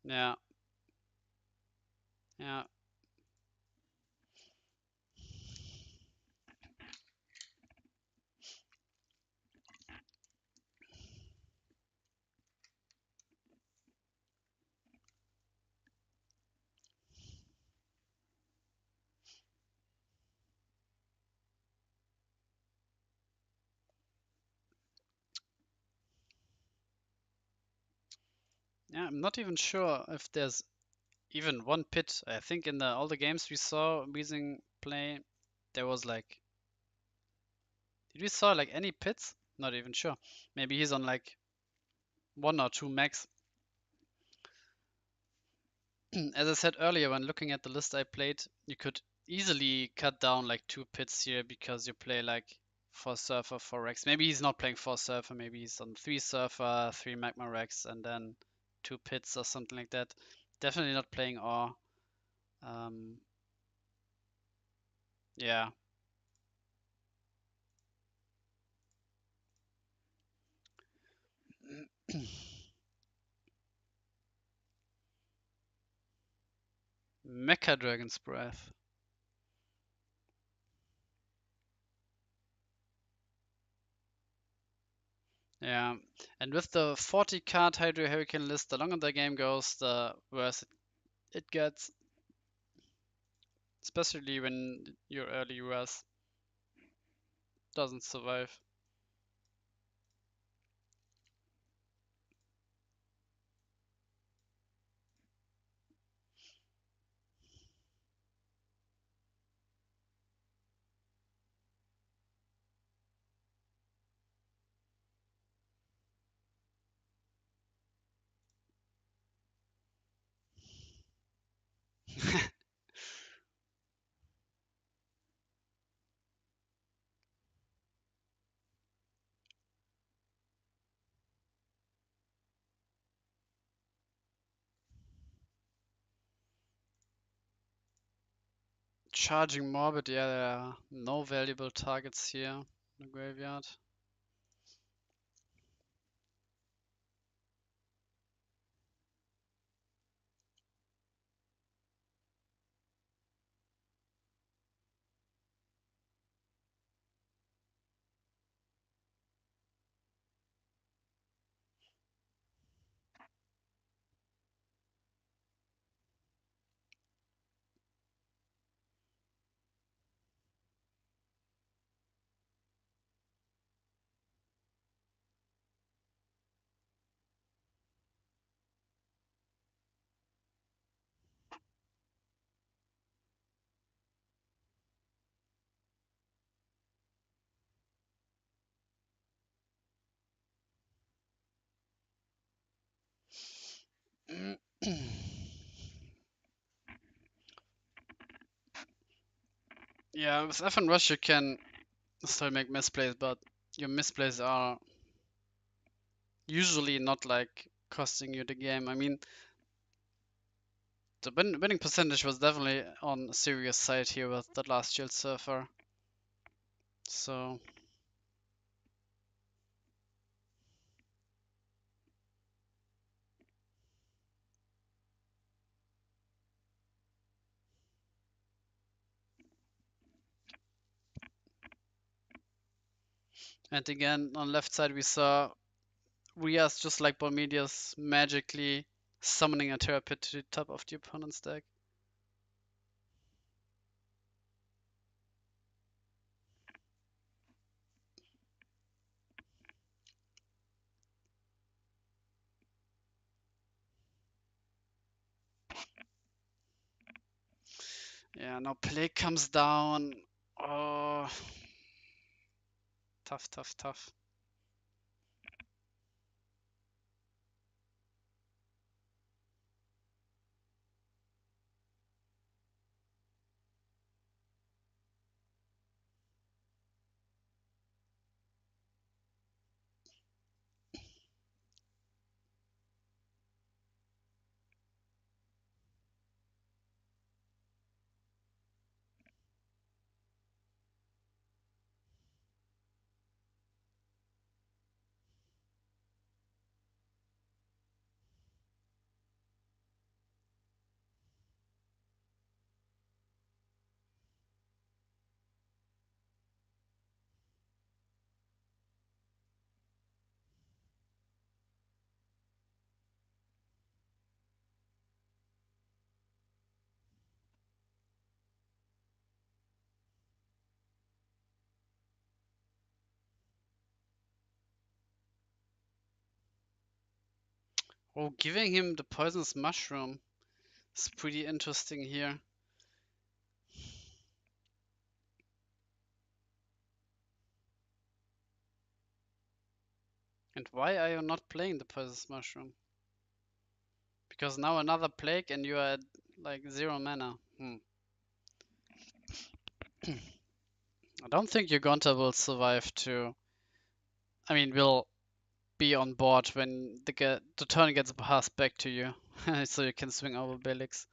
[SPEAKER 1] Yeah, yeah. Yeah, I'm not even sure if there's even one pit. I think in all the games we saw Weezing play, there was like, did we saw like any pits? Not even sure. Maybe he's on like 1 or 2 max. As I said earlier, when looking at the list I played, you could easily cut down like 2 pits here because you play like 4 Surfer, 4 Rex. Maybe he's not playing 4 Surfer, maybe he's on 3 Surfer, 3 Magma Rex, and then 2 pits or something like that. Definitely not playing Awe. Um, yeah. Mecha Dragon's Breath. Yeah, and with the 40 card Hydro Hurricane list, the longer the game goes, the worse it gets. Especially when your early US doesn't survive. Charging Morbid, yeah, there are no valuable targets here in the graveyard. Yeah, with F1 Rush you can still make misplays, but your misplays are usually not like costing you the game. I mean, the winning percentage was definitely on serious side here with the last shield surfer. So and again on left side we saw Rias just like Bormedius magically summoning a Terra Pit to the top of the opponent's deck. Yeah, now play comes down. Oh, tough, tough, tough. Oh, giving him the poisonous mushroom is pretty interesting here. And why are you not playing the poisonous mushroom? Because now another plague and you are at like 0 mana. I don't think Uganda will survive to. I mean, will be on board when the turn gets passed back to you, so you can swing over Belix.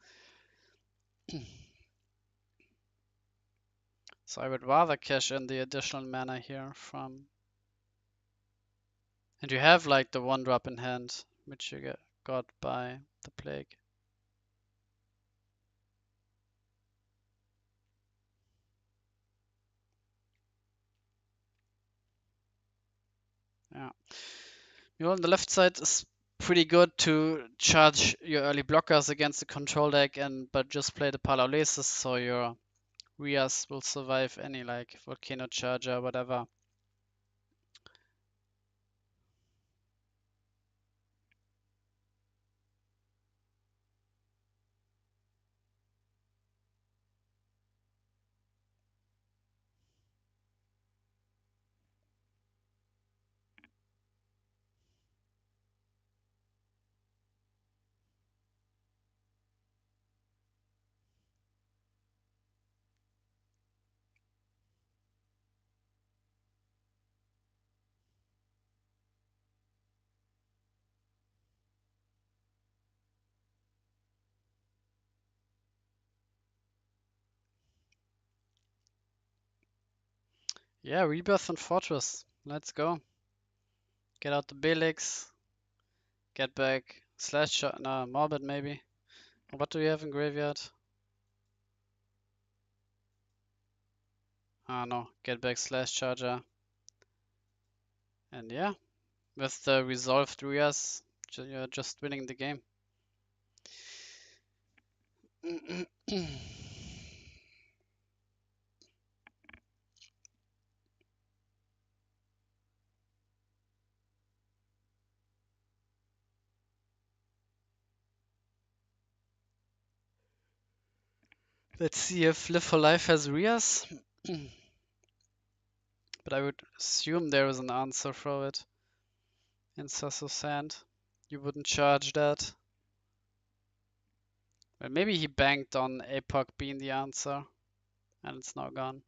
[SPEAKER 1] So I would rather cash in the additional mana here from. And you have like the 1-drop in hand, which you got by the plague. Yeah. On the left side is pretty good to charge your early blockers against the control deck, but just play the Paralolesis so your Rias will survive any like Volcano Charger, whatever. Yeah, Rebirth and Fortress. Let's go. Get out the Belix. Get back Slash Shot. No, Morbid maybe. What do we have in graveyard? Ah no, get back Slash Charger. And yeah, with the resolved Rias, you're just winning the game. Let's see if Live for Life has Rias. But I would assume there is an answer for it in Sasso Sand. You wouldn't charge that. Well, maybe he banked on APOC being the answer. and it's now gone.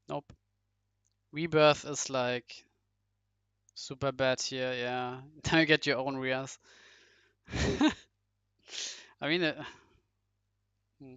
[SPEAKER 1] Nope. Rebirth is like super bad here, yeah. Now you get your own rears. I mean, hmm.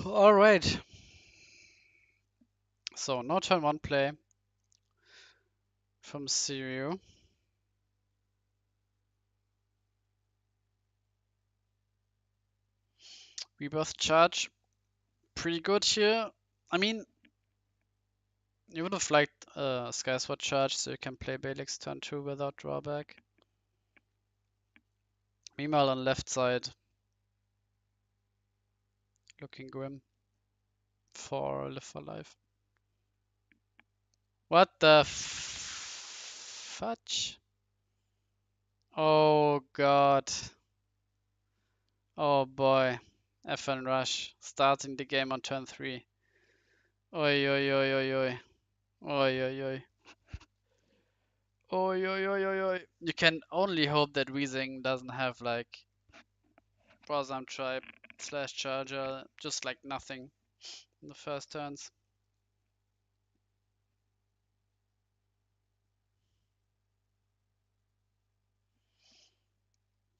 [SPEAKER 1] All right. So no turn one play from Sirio. Rebirth charge, pretty good here. I mean, you would have liked Skysword charge so you can play Balix turn 2 without drawback. Meanwhile on left side, looking grim for Live for Life. What the fudge? Oh god. Oh boy. FN Rush starting the game on turn 3. Oi oi oi oi oi. Oi oi oi. Oi oi oi oi oi. You can only hope that Weezing doesn't have like Browsam Tribe slash Charger, just like nothing in the first turns.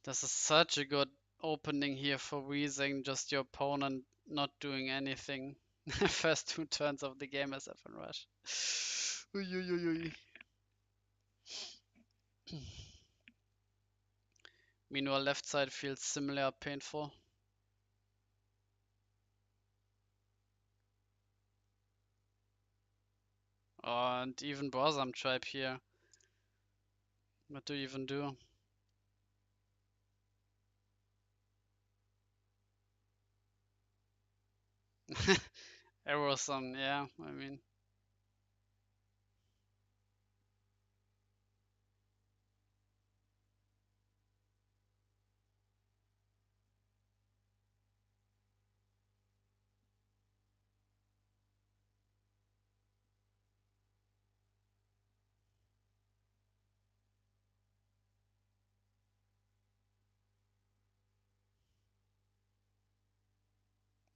[SPEAKER 1] This is such a good opening here for Weezing, just your opponent not doing anything. First 2 turns of the game as FN Rush. Ui, ui, ui, ui. Meanwhile, left side feels similar painful. Oh, and even Browsam Tribe here. What do you even do? Arrowsome, yeah, I mean.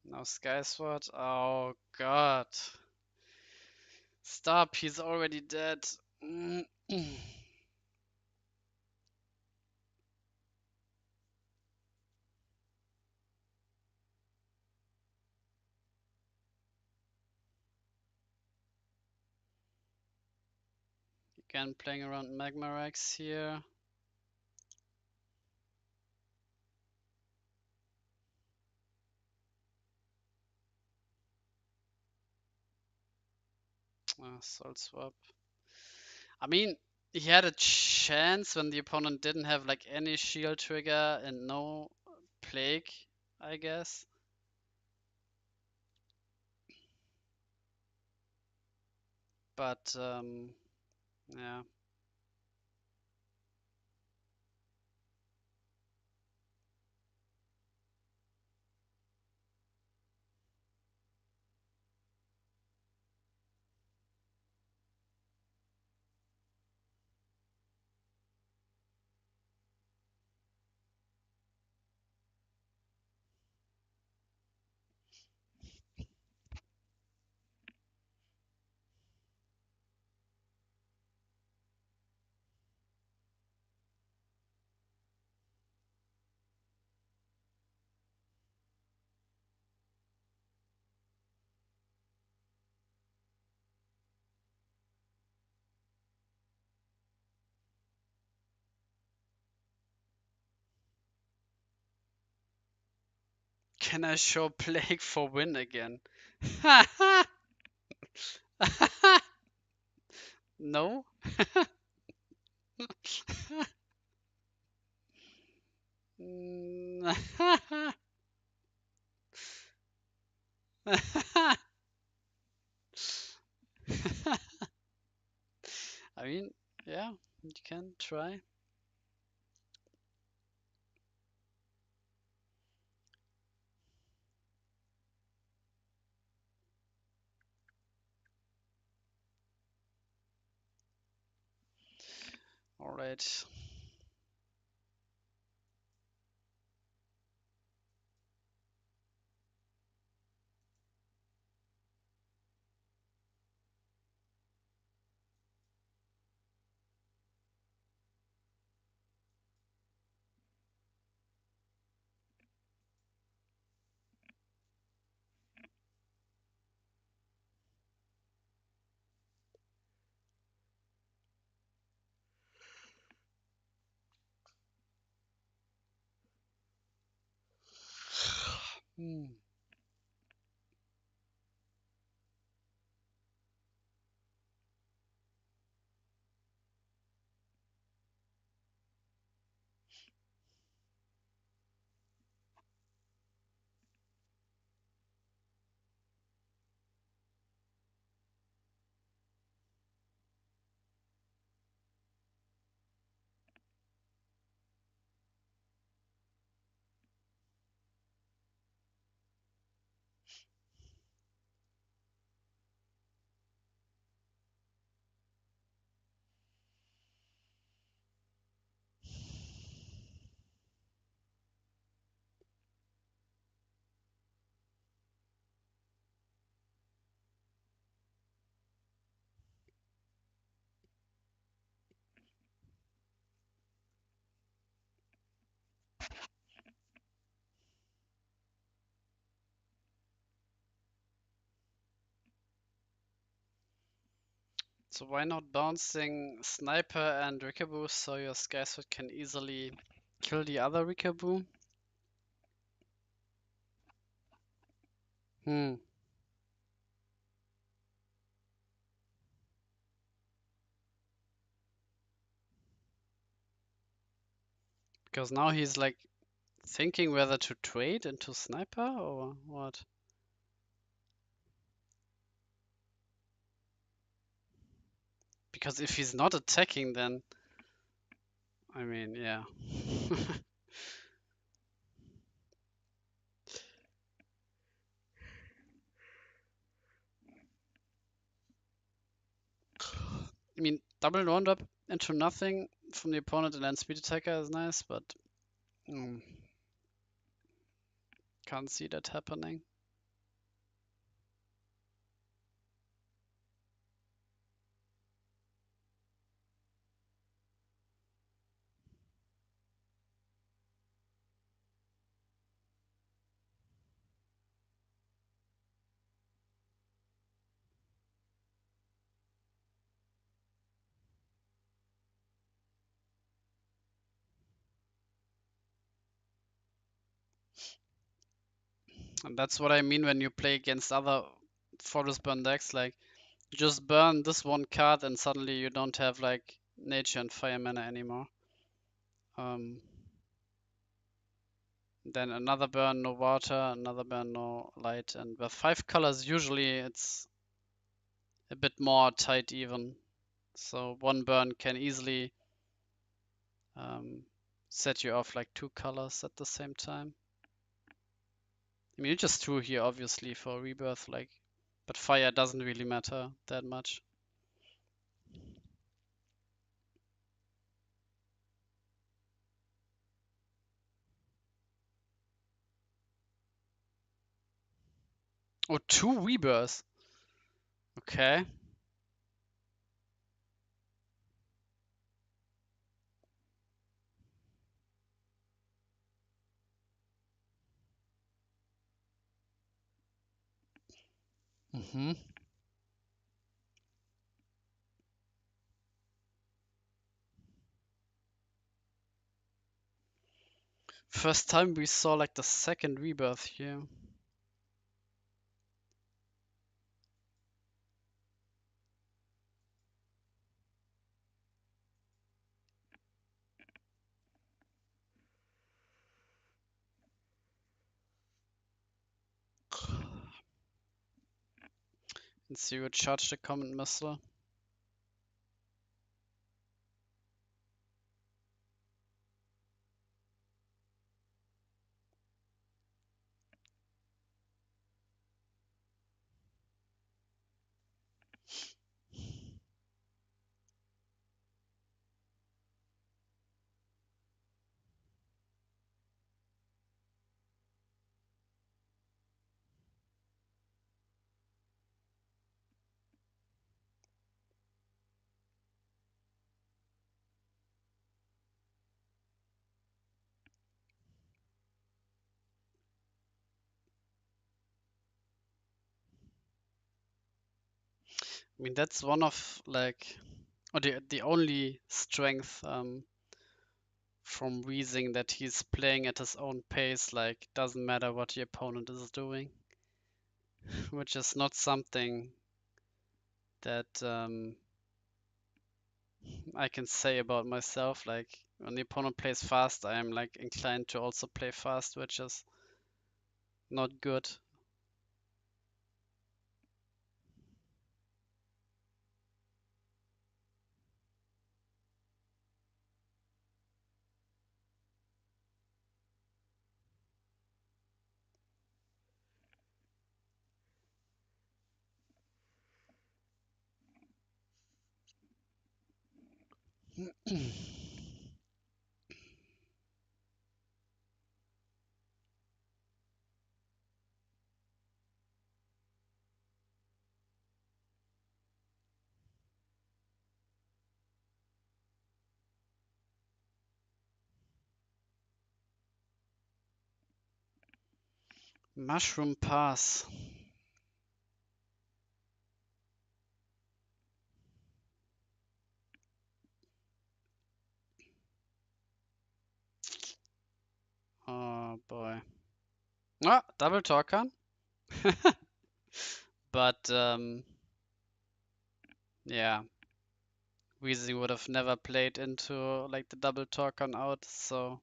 [SPEAKER 1] Now Skysword. Oh god. Stop, he's already dead. You Again, playing around Magmarex here. Soul Swap. I mean, he had a chance when the opponent didn't have like any shield trigger and no plague, I guess. But yeah. Can I show Plague for win again? No? Mm. I mean, yeah, you can try. All right. Hmm. So why not bouncing Sniper and Rickaboo so your Skysuit can easily kill the other Rickaboo? Hmm. Because now he's like thinking whether to trade into Sniper or what? Because if he's not attacking, then I mean, yeah. I mean, double roundup into nothing from the opponent and then speed attacker is nice, but mm, can't see that happening. And that's what I mean when you play against other Forest Burn decks. Like, you just burn this one card and suddenly you don't have like nature and fire mana anymore. Um, then another burn, no water, another burn, no light. And with 5 colors, usually it's a bit more tight even. So one burn can easily um, set you off like 2 colors at the same time. I mean, you just drew here obviously for rebirth, like, but fire doesn't really matter that much. Oh, 2 rebirths. Okay. Mm-hmm. First time we saw like the second rebirth here. And zero charge the command missile. I mean, that's one of like, or the only strength from Weezing, that he's playing at his own pace. Like, doesn't matter what the opponent is doing, which is not something that I can say about myself. Like, when the opponent plays fast, I am like inclined to also play fast, which is not good. Mushroom pass. Oh boy. Ah, double Torkan. But yeah, Weezy would have never played into like the double Torkan out, so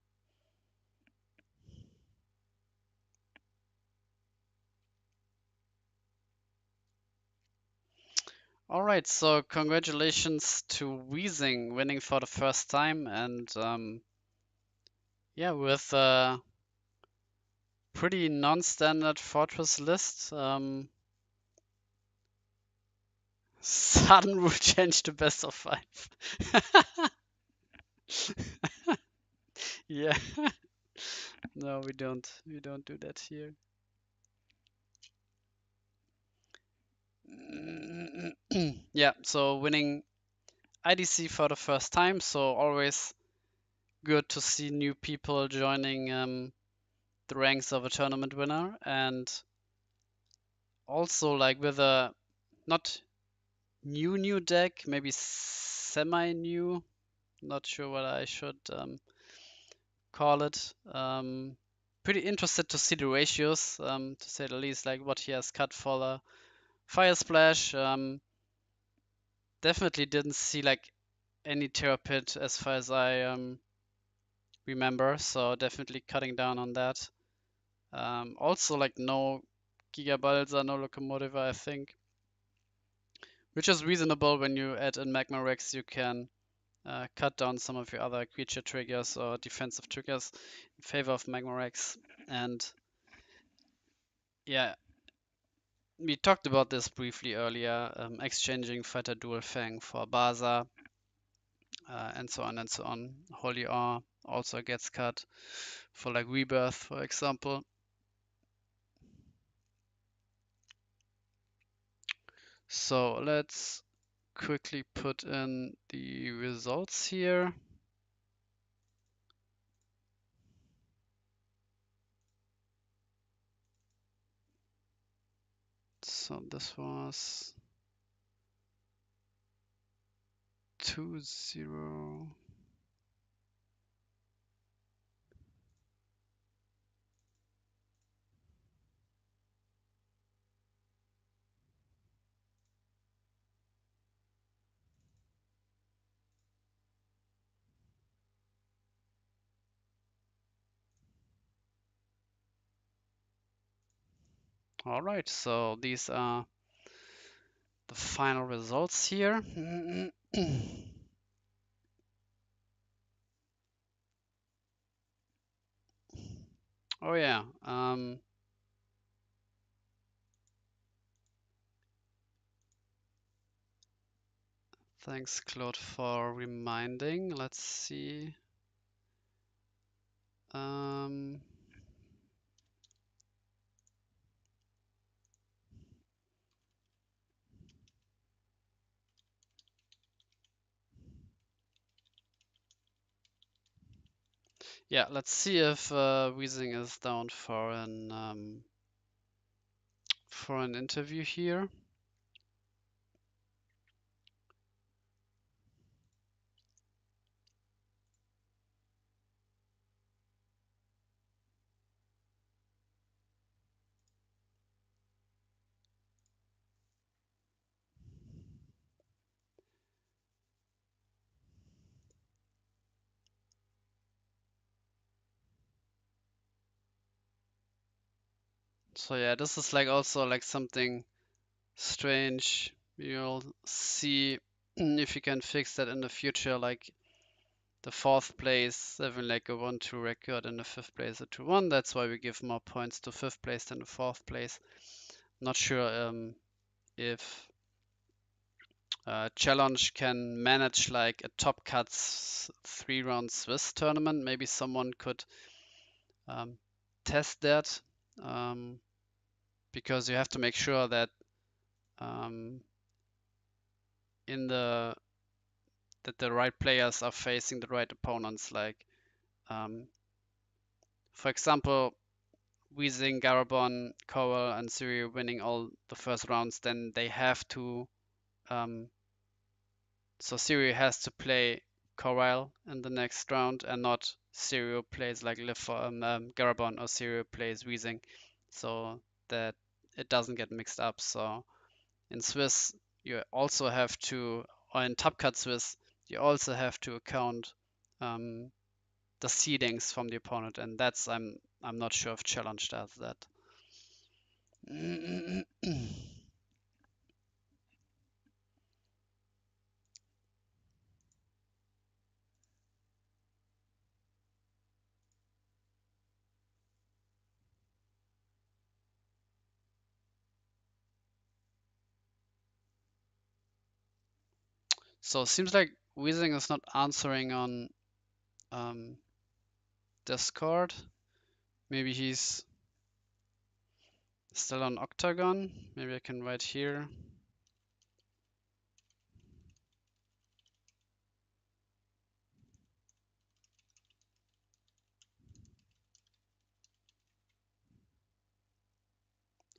[SPEAKER 1] alright, so congratulations to Weezing winning for the first time, and yeah, with a pretty non-standard Fortress list, Sudden will change to best of 5. Yeah. No, we don't. We don't do that here. Yeah, so winning IDC for the first time, so always good to see new people joining the ranks of a tournament winner, and also like with a not new deck, maybe semi-new, not sure what I should call it. Pretty interested to see the ratios, to say the least, like what he has cut for the Fire Splash. Definitely didn't see like any Terra Pit as far as I remember, so definitely cutting down on that. Also, like no Gigabalza, no Locomotive, I think, which is reasonable. When you add in Magma Rex, you can cut down some of your other creature triggers or defensive triggers in favor of Magma Rex. And yeah, we talked about this briefly earlier, exchanging Fighter Dual Fang for Baza, and so on and so on. Holy Awe also gets cut for like Rebirth, for example. So let's quickly put in the results here. So this was 2-0. All right, so these are the final results here. Oh yeah. Thanks, Claude, for reminding. Let's see. Um, yeah, let's see if Weezing is down for an interview here. So yeah, this is like also like something strange. You'll see if you can fix that in the future, like the fourth place having like a 1-2 record and the fifth place a 2-1. That's why we give more points to fifth place than the fourth place. Not sure if Challenge can manage like a top cuts 3-round Swiss tournament. Maybe someone could test that because you have to make sure that um, in the right players are facing the right opponents. Like for example, Weezing, Garabon, Cowell, and Siri winning all the first rounds, then they have to. So Siri has to play Corral in the next round, and not Sirio plays like Garabon or Sirio plays Weezing, so that it doesn't get mixed up. So in Swiss, you also have to, or in Top Cut Swiss, you also have to account um, the seedings from the opponent, and that's I'm not sure if Challenge does that. So it seems like Weezing is not answering on um, Discord. Maybe he's still on Octagon. Maybe I can write here.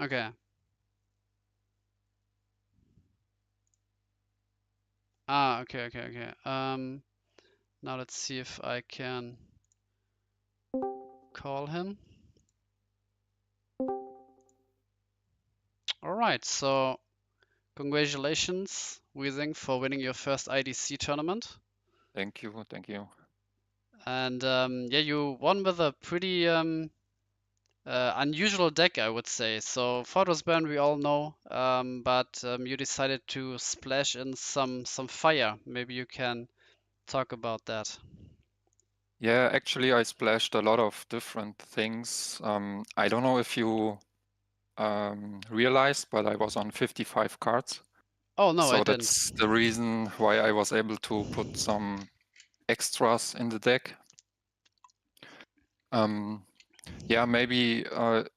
[SPEAKER 1] Okay. Ah, okay. Now let's see if I can call him. All right, so congratulations, Weezing, for winning your first IDC tournament.
[SPEAKER 2] Thank you, thank you.
[SPEAKER 1] And yeah, you won with a pretty unusual deck, I would say. So Fortress Burn we all know, but you decided to splash in some fire. Maybe you can talk about that.
[SPEAKER 2] Yeah, actually, I splashed a lot of different things. I don't know if you realized, but I was on 55 cards.
[SPEAKER 1] Oh no, I
[SPEAKER 2] So
[SPEAKER 1] didn't.
[SPEAKER 2] that's the reason why I was able to put some extras in the deck. Yeah, maybe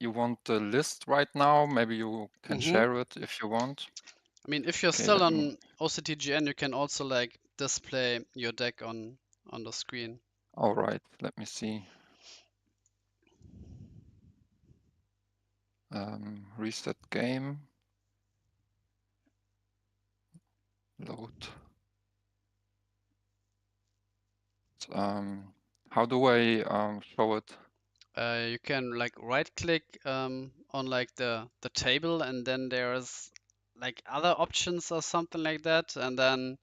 [SPEAKER 2] you want the list right now. Maybe you can share it if you want.
[SPEAKER 1] I mean, if you're
[SPEAKER 2] Okay,
[SPEAKER 1] still
[SPEAKER 2] let me.
[SPEAKER 1] on OCTGN, you can also like display your deck on the screen.
[SPEAKER 2] All right, let me see. Reset game. Load. How do I show it?
[SPEAKER 1] You can like right click on like the table, and then there's like other options or something like that, and then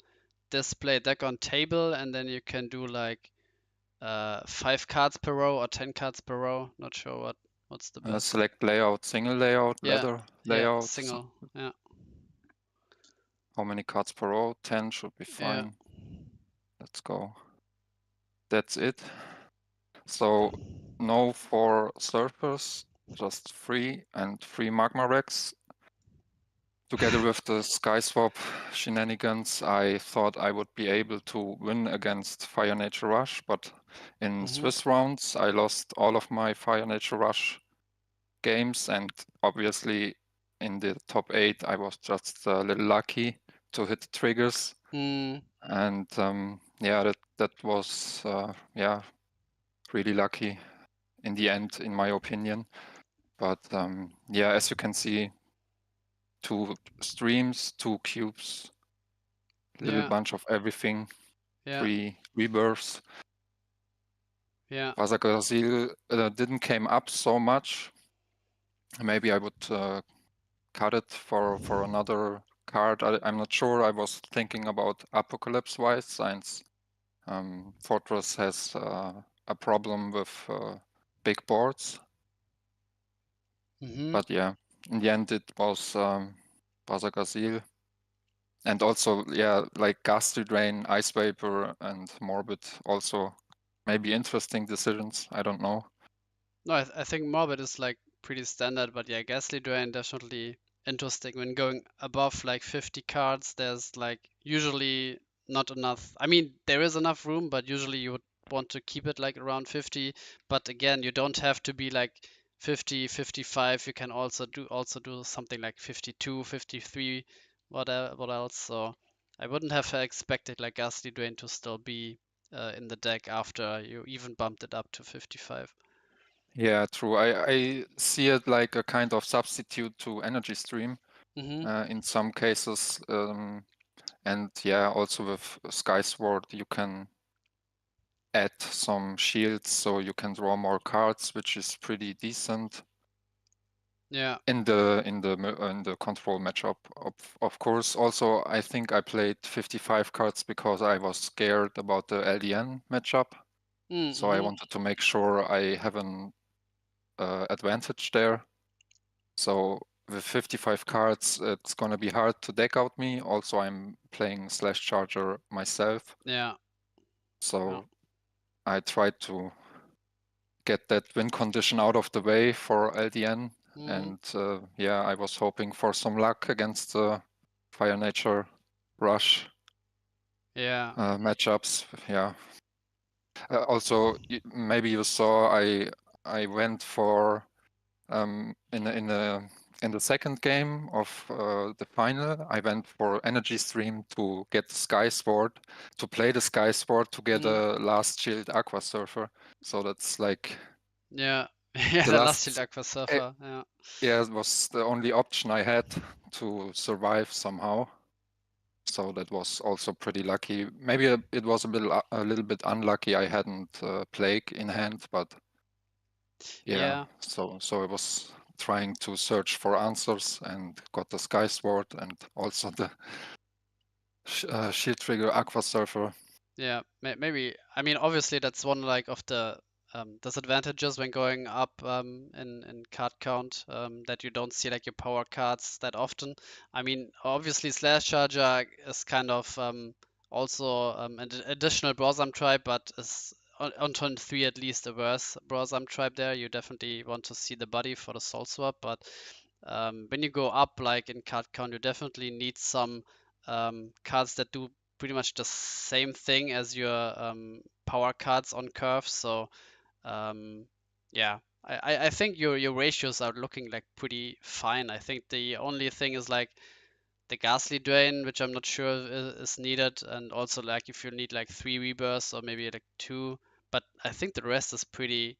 [SPEAKER 1] display deck on table, and then you can do like 5 cards per row or 10 cards per row. Not sure What's the best?
[SPEAKER 2] Select layout, single layout,
[SPEAKER 1] Yeah,
[SPEAKER 2] ladder
[SPEAKER 1] yeah,
[SPEAKER 2] layout.
[SPEAKER 1] single. Yeah,
[SPEAKER 2] How many cards per row? 10 should be
[SPEAKER 1] yeah.
[SPEAKER 2] fine. Let's go. That's it. So no 4 surfers, just 3 and 3 magma wrecks. Together with the sky swap shenanigans, I thought I would be able to win against Fire Nature Rush, but in Swiss rounds I lost all of my Fire Nature Rush games, and obviously in the top 8 I was just a little lucky to hit the triggers.
[SPEAKER 1] Mm,
[SPEAKER 2] And yeah, that was yeah, really lucky in the end, in my opinion. But yeah, as you can see, 2 streams, 2 cubes, little
[SPEAKER 1] yeah,
[SPEAKER 2] bunch of everything,
[SPEAKER 1] yeah,
[SPEAKER 2] 3 rebirths.
[SPEAKER 1] yeah.
[SPEAKER 2] Vasagrasil didn't came up so much. Maybe I would cut it for another card. I'm not sure. I was thinking about Apocalypse Wise, since Fortress has a problem with big boards.
[SPEAKER 1] Mm-hmm.
[SPEAKER 2] But yeah, in the end it was Vasagrasil. And also, yeah, like Ghastly Drain, Ice Vapor, and Morbid also maybe interesting decisions. I don't know.
[SPEAKER 1] No, I think Morbid is like pretty standard, but yeah, Ghastly Drain definitely interesting. When going above like 50 cards, there's like usually not enough. I mean, there is enough room, but usually you would want to keep it like around 50. But again, you don't have to be like 50, 55. You can also do something like 52, 53, what else. So I wouldn't have expected like Ghastly Drain to still be in the deck after you even bumped it up to 55.
[SPEAKER 2] Yeah, true. I see it like a kind of substitute to Energy Stream
[SPEAKER 1] Mm-hmm.
[SPEAKER 2] in some cases. And yeah, also with Sky Sword, you can add some shields so you can draw more cards, which is pretty decent
[SPEAKER 1] Yeah.
[SPEAKER 2] in the control matchup. Of course, also I think I played 55 cards because I was scared about the LDN matchup. So I
[SPEAKER 1] Mm-hmm.
[SPEAKER 2] wanted to make sure I have an advantage there. So with 55 cards, it's gonna be hard to deck out me. Also, I'm playing Slash Charger myself,
[SPEAKER 1] Yeah. Yeah.
[SPEAKER 2] so I tried to get that win condition out of the way for LDN.
[SPEAKER 1] Mm.
[SPEAKER 2] And yeah, I was hoping for some luck against the Fire Nature Rush
[SPEAKER 1] Yeah.
[SPEAKER 2] matchups. Yeah. Also, maybe you saw I went for in the second game of the final, I went for Energy Stream to get the Sky Sword, to play the Sky Sword to get
[SPEAKER 1] Mm.
[SPEAKER 2] a last shield Aqua Surfer. So that's like
[SPEAKER 1] Yeah. Yeah,
[SPEAKER 2] the
[SPEAKER 1] the last shield
[SPEAKER 2] last,
[SPEAKER 1] Aqua
[SPEAKER 2] eh,
[SPEAKER 1] Surfer. Yeah.
[SPEAKER 2] yeah, it was the only option I had to survive somehow. So that was also pretty lucky. Maybe it was a little bit unlucky I hadn't Plague in hand, but yeah,
[SPEAKER 1] Yeah.
[SPEAKER 2] so I was trying to search for answers and got the Sky Sword and also the Shield Trigger Aqua Surfer.
[SPEAKER 1] Yeah. Maybe. I mean, obviously, that's one like of the disadvantages when going up in card count, that you don't see like your power cards that often. I mean, obviously, Slash Charger is kind of also an additional Browsam tribe, but is on turn 3 at least a worse Browsam tribe there. You definitely want to see the body for the Soul Swap, but when you go up like in card count, you definitely need some cards that do pretty much the same thing as your power cards on curve. So um, yeah, I think your ratios are looking like pretty fine. I think the only thing is like the ghastly drain, which I'm not sure is needed, and also like if you need like 3 rebirths or maybe like 2. But I think the rest is pretty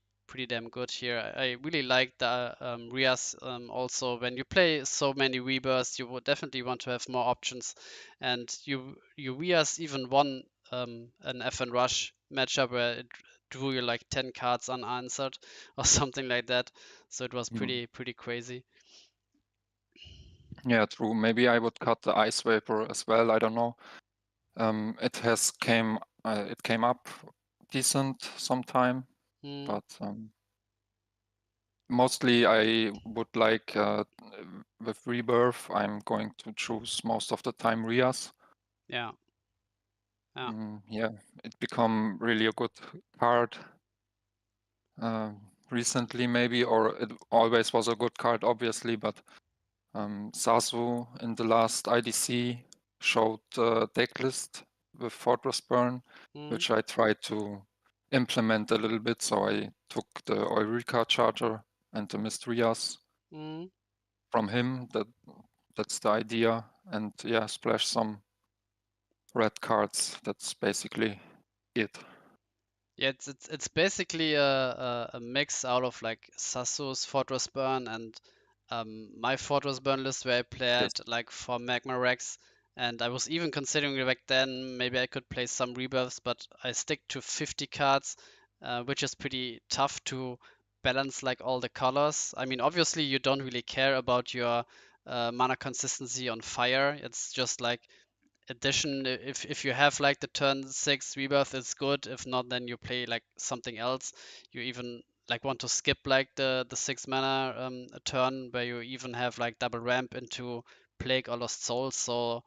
[SPEAKER 1] damn good here. I really like the Rias also. When you play so many rebirths, you would definitely want to have more options, and you Rias even won an FN Rush matchup where it drew you like 10 cards unanswered or something like that. So it was
[SPEAKER 2] Mm.
[SPEAKER 1] pretty crazy.
[SPEAKER 2] Yeah, true. Maybe I would cut the Ice Vapor as well. I don't know. It came up decent sometime,
[SPEAKER 1] Mm,
[SPEAKER 2] but mostly I would like with Rebirth, I'm going to choose most of the time Rias.
[SPEAKER 1] Yeah. Yeah.
[SPEAKER 2] Yeah, it become really a good card recently maybe, or it always was a good card, obviously, but Sasu in the last IDC showed a deck list with Fortress Burn,
[SPEAKER 1] Mm,
[SPEAKER 2] which I tried to implement a little bit. So I took the Eureka Charger and the Mystrias
[SPEAKER 1] mm.
[SPEAKER 2] from him. That's the idea. And yeah, splash some red cards. That's basically it.
[SPEAKER 1] Yeah, it's basically a mix out of like Sasu's Fortress Burn and my Fortress Burn list where I
[SPEAKER 2] Yes.
[SPEAKER 1] played like for Magma Rex, and I was even considering back then maybe I could play some rebirths, but I stick to 50 cards, which is pretty tough to balance like all the colors. I mean, obviously you don't really care about your mana consistency on fire. It's just like addition. If you have like the turn 6 rebirth, it's good. If not, then you play like something else. You even like want to skip like the 6 mana a turn where you even have like double ramp into Plague or Lost Souls. So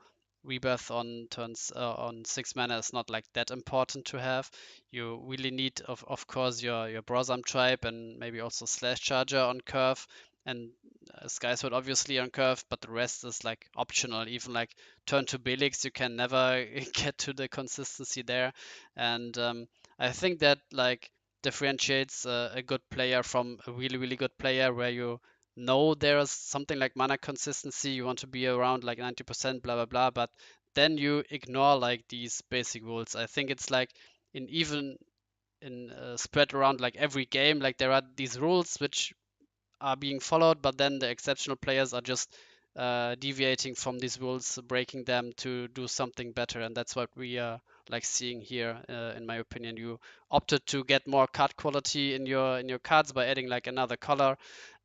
[SPEAKER 1] rebirth on turns on 6 mana is not like that important to have. You really need of course your Brosam tribe and maybe also Slash Charger on curve, and Sky Sword obviously on curve, but the rest is like optional. Even like turn to Belix, you can never get to the consistency there. And I think that like differentiates a good player from a really, really good player where you know there's something like mana consistency, you want to be around like 90%, blah, blah, blah, but then you ignore like these basic rules. I think it's like in even in spread around like every game, like there are these rules which are being followed, but then the exceptional players are just deviating from these rules, breaking them to do something better, and that's what we are like seeing here. In my opinion, you opted to get more card quality in your cards by adding like another color,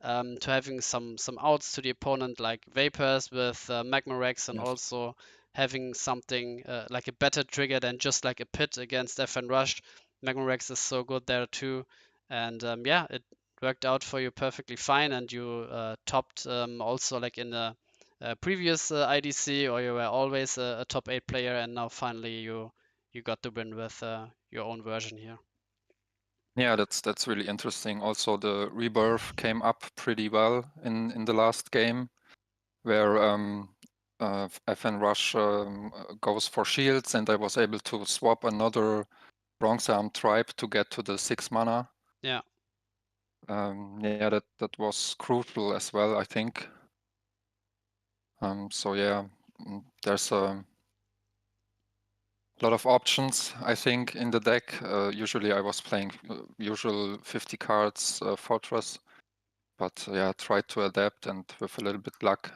[SPEAKER 1] to having some outs to the opponent, like Vapors with Magma Rex, and
[SPEAKER 2] Yes.
[SPEAKER 1] also having something like a better trigger than just like a pit against FN Rush. Magma Rex is so good there too. And yeah, it worked out for you perfectly fine, and you topped also like in the previous IDC, or you were always a top 8 player, and now finally you got the win with your own version here.
[SPEAKER 2] Yeah, that's really interesting. Also, the Rebirth came up pretty well in the last game, where FN Rush goes for shields, and I was able to swap another Bronze Arm tribe to get to the 6 mana.
[SPEAKER 1] Yeah.
[SPEAKER 2] Yeah, that was crucial as well, I think. So yeah, there's a lot of options, I think, in the deck. Usually I was playing usual 50 cards Fortress, but yeah, tried to adapt, and with a little bit luck,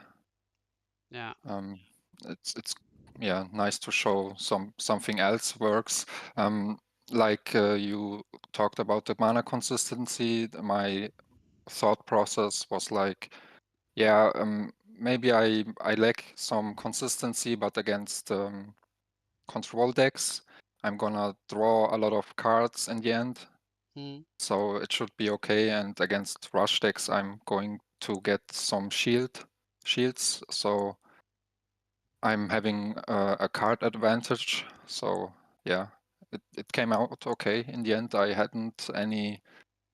[SPEAKER 1] Yeah.
[SPEAKER 2] um, it's yeah, nice to show something else works. Like you talked about the mana consistency, my thought process was like, yeah, maybe I lack some consistency, but against control decks, I'm gonna draw a lot of cards in the end,
[SPEAKER 1] Mm,
[SPEAKER 2] so it should be okay. And against rush decks, I'm going to get some shields, so I'm having a card advantage. So yeah, it came out okay in the end. I hadn't any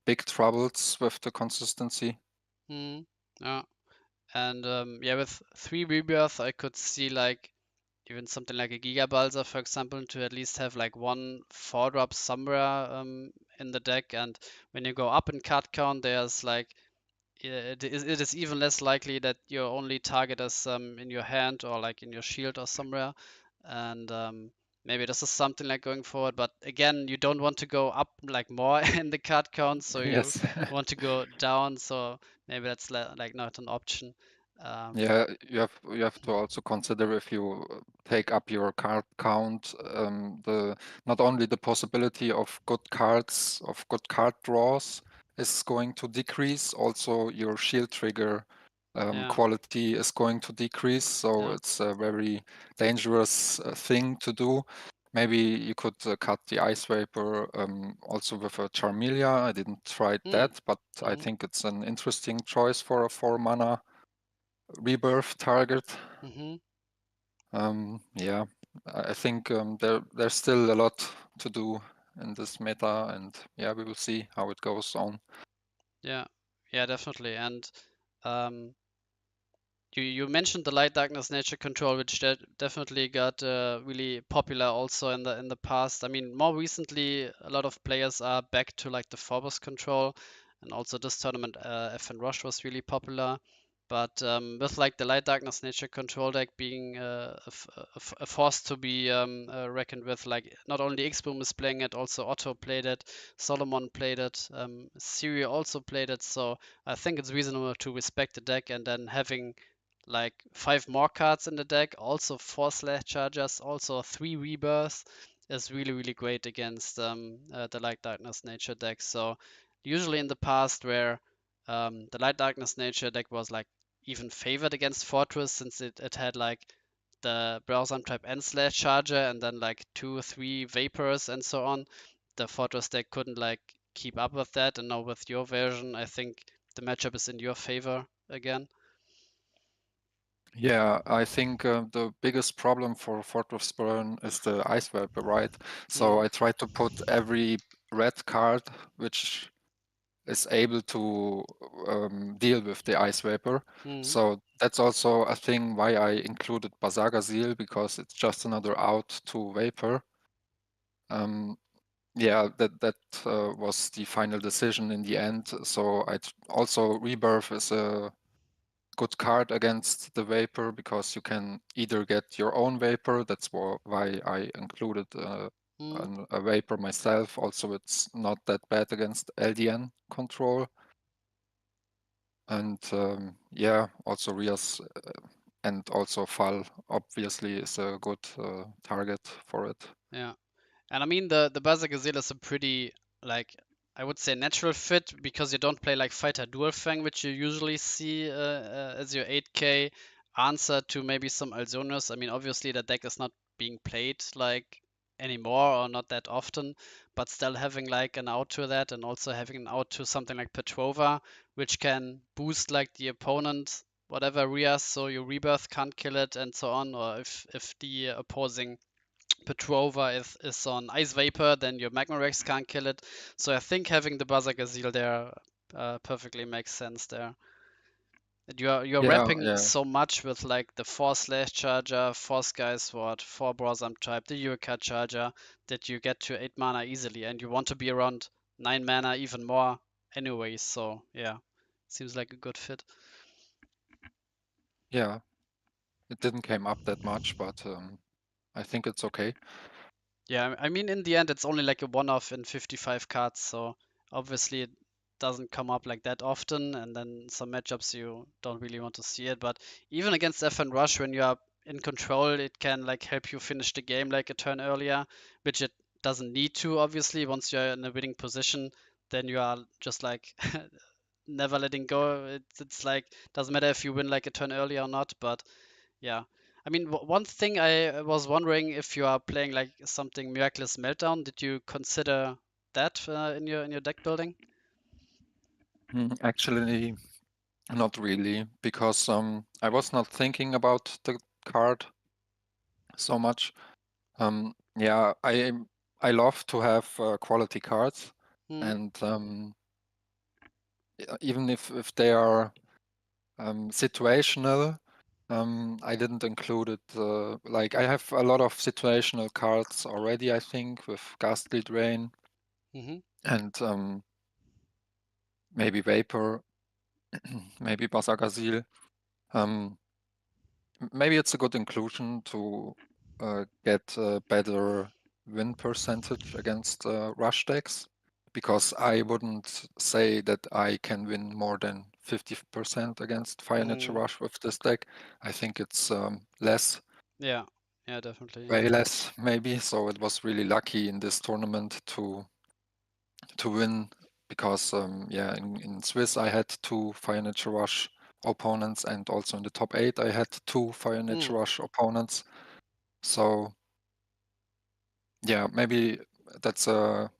[SPEAKER 2] big troubles with the consistency.
[SPEAKER 1] mm, yeah. And yeah, with 3 rebirth, I could see like even something like a Giga Balsa, for example, to at least have like one 4-drop somewhere in the deck. And when you go up in card count, there's like it is even less likely that your only target is in your hand or like in your shield or somewhere. And maybe this is something like going forward. But again, you don't want to go up like more in the card count, so you
[SPEAKER 2] Yes.
[SPEAKER 1] want to go down. So maybe that's like not an option.
[SPEAKER 2] Yeah, you have to also consider if you take up your card count, the not only the possibility of good cards, of good card draws is going to decrease, also your shield trigger
[SPEAKER 1] Yeah,
[SPEAKER 2] quality is going to decrease. So
[SPEAKER 1] yeah,
[SPEAKER 2] it's a very dangerous thing to do. maybe you could cut the Ice Vapor also with a Charmelia. I didn't try
[SPEAKER 1] Mm.
[SPEAKER 2] that, but I
[SPEAKER 1] Mm-hmm.
[SPEAKER 2] think it's an interesting choice for a 4-mana rebirth target.
[SPEAKER 1] Mm-hmm.
[SPEAKER 2] Yeah, I think there's still a lot to do in this meta, and yeah, we will see how it goes on.
[SPEAKER 1] Yeah. Yeah, definitely. And um, you mentioned the light darkness nature control, which definitely got really popular also in the past. I mean, more recently, a lot of players are back to like the Phobos control, and also this tournament, FN Rush was really popular. But with like the light darkness nature control deck being a force to be reckoned with, like not only Xboom is playing it, also Otto played it, Solomon played it, Siri also played it. So I think it's reasonable to respect the deck, and then having like 5 more cards in the deck, also 4 slash chargers, also 3 rebirths is really, really great against the Light Darkness Nature deck. So usually in the past where the Light Darkness Nature deck was like even favored against Fortress since it had like the Browser type and slash charger and then like 2 or 3 vapors and so on. The Fortress deck couldn't like keep up with that, and now with your version, I think the matchup is in your favor again.
[SPEAKER 2] Yeah, I think the biggest problem for Fortress Burn is the Ice Vapor, right? So
[SPEAKER 1] Mm.
[SPEAKER 2] I try to put every red card which is able to deal with the Ice Vapor.
[SPEAKER 1] Mm.
[SPEAKER 2] So that's also a thing why I included Bazagazil, because it's just another out to Vapor. Yeah, that was the final decision in the end. So also Rebirth is a good card against the Vapor, because you can either get your own Vapor. That's why I included
[SPEAKER 1] Mm.
[SPEAKER 2] a Vapor myself. Also, it's not that bad against LDN control. And yeah, also Rias and also Fall obviously is a good target for it.
[SPEAKER 1] Yeah. And I mean the Buzzer Gazelle is a pretty like I would say natural fit because you don't play like Fighter Dual Fang, which you usually see as your 8K answer to maybe some Alzonius. I mean, obviously the deck is not being played like anymore or not that often, but still having like an out to that and also having an out to something like Petrova, which can boost like the opponent whatever Rias, so your rebirth can't kill it and so on, or if the opposing Petrova is on Ice Vapor, then your Magma Rex can't kill it. So I think having the Buzzer Gazelle there perfectly makes sense there. And you're
[SPEAKER 2] Yeah,
[SPEAKER 1] ramping
[SPEAKER 2] yeah,
[SPEAKER 1] so much with like the 4 slash charger, 4 Sky Sword, 4 Brosam type, the Eureka charger that you get to 8 mana easily, and you want to be around 9 mana even more anyway. So yeah, seems like a good fit.
[SPEAKER 2] yeah. It didn't came up that much, but I think it's okay.
[SPEAKER 1] Yeah, I mean, in the end, it's only like a one-off in 55 cards, so obviously it doesn't come up like that often, and then some matchups you don't really want to see it. But even against FN Rush, when you are in control, it can like help you finish the game like a turn earlier, which it doesn't need to, obviously. Once you're in a winning position, then you are just like never letting go. It's like doesn't matter if you win like a turn early or not, but yeah. I mean, one thing I was wondering if you are playing like something Miraculous Meltdown, did you consider that in your deck building?
[SPEAKER 2] Actually, not really, because I was not thinking about the card so much. Yeah, I love to have quality cards,
[SPEAKER 1] Hmm.
[SPEAKER 2] and even if they are situational, I didn't include it. Like I have a lot of situational cards already, I think, with Ghastly Drain
[SPEAKER 1] Mm-hmm.
[SPEAKER 2] and maybe Vapor, maybe Basagazil. Um, Maybe it's a good inclusion to get a better win percentage against rush decks, because I wouldn't say that I can win more than 50% against Fire Nature
[SPEAKER 1] Mm.
[SPEAKER 2] Rush with this deck. I think it's less,
[SPEAKER 1] Yeah. Yeah, definitely. Yeah.
[SPEAKER 2] way less maybe. So it was really lucky in this tournament to win, because yeah, in Swiss I had 2 Fire Nature Rush opponents, and also in the top 8 I had 2 Fire Nature
[SPEAKER 1] Mm.
[SPEAKER 2] Rush opponents. So, Yeah, maybe it's a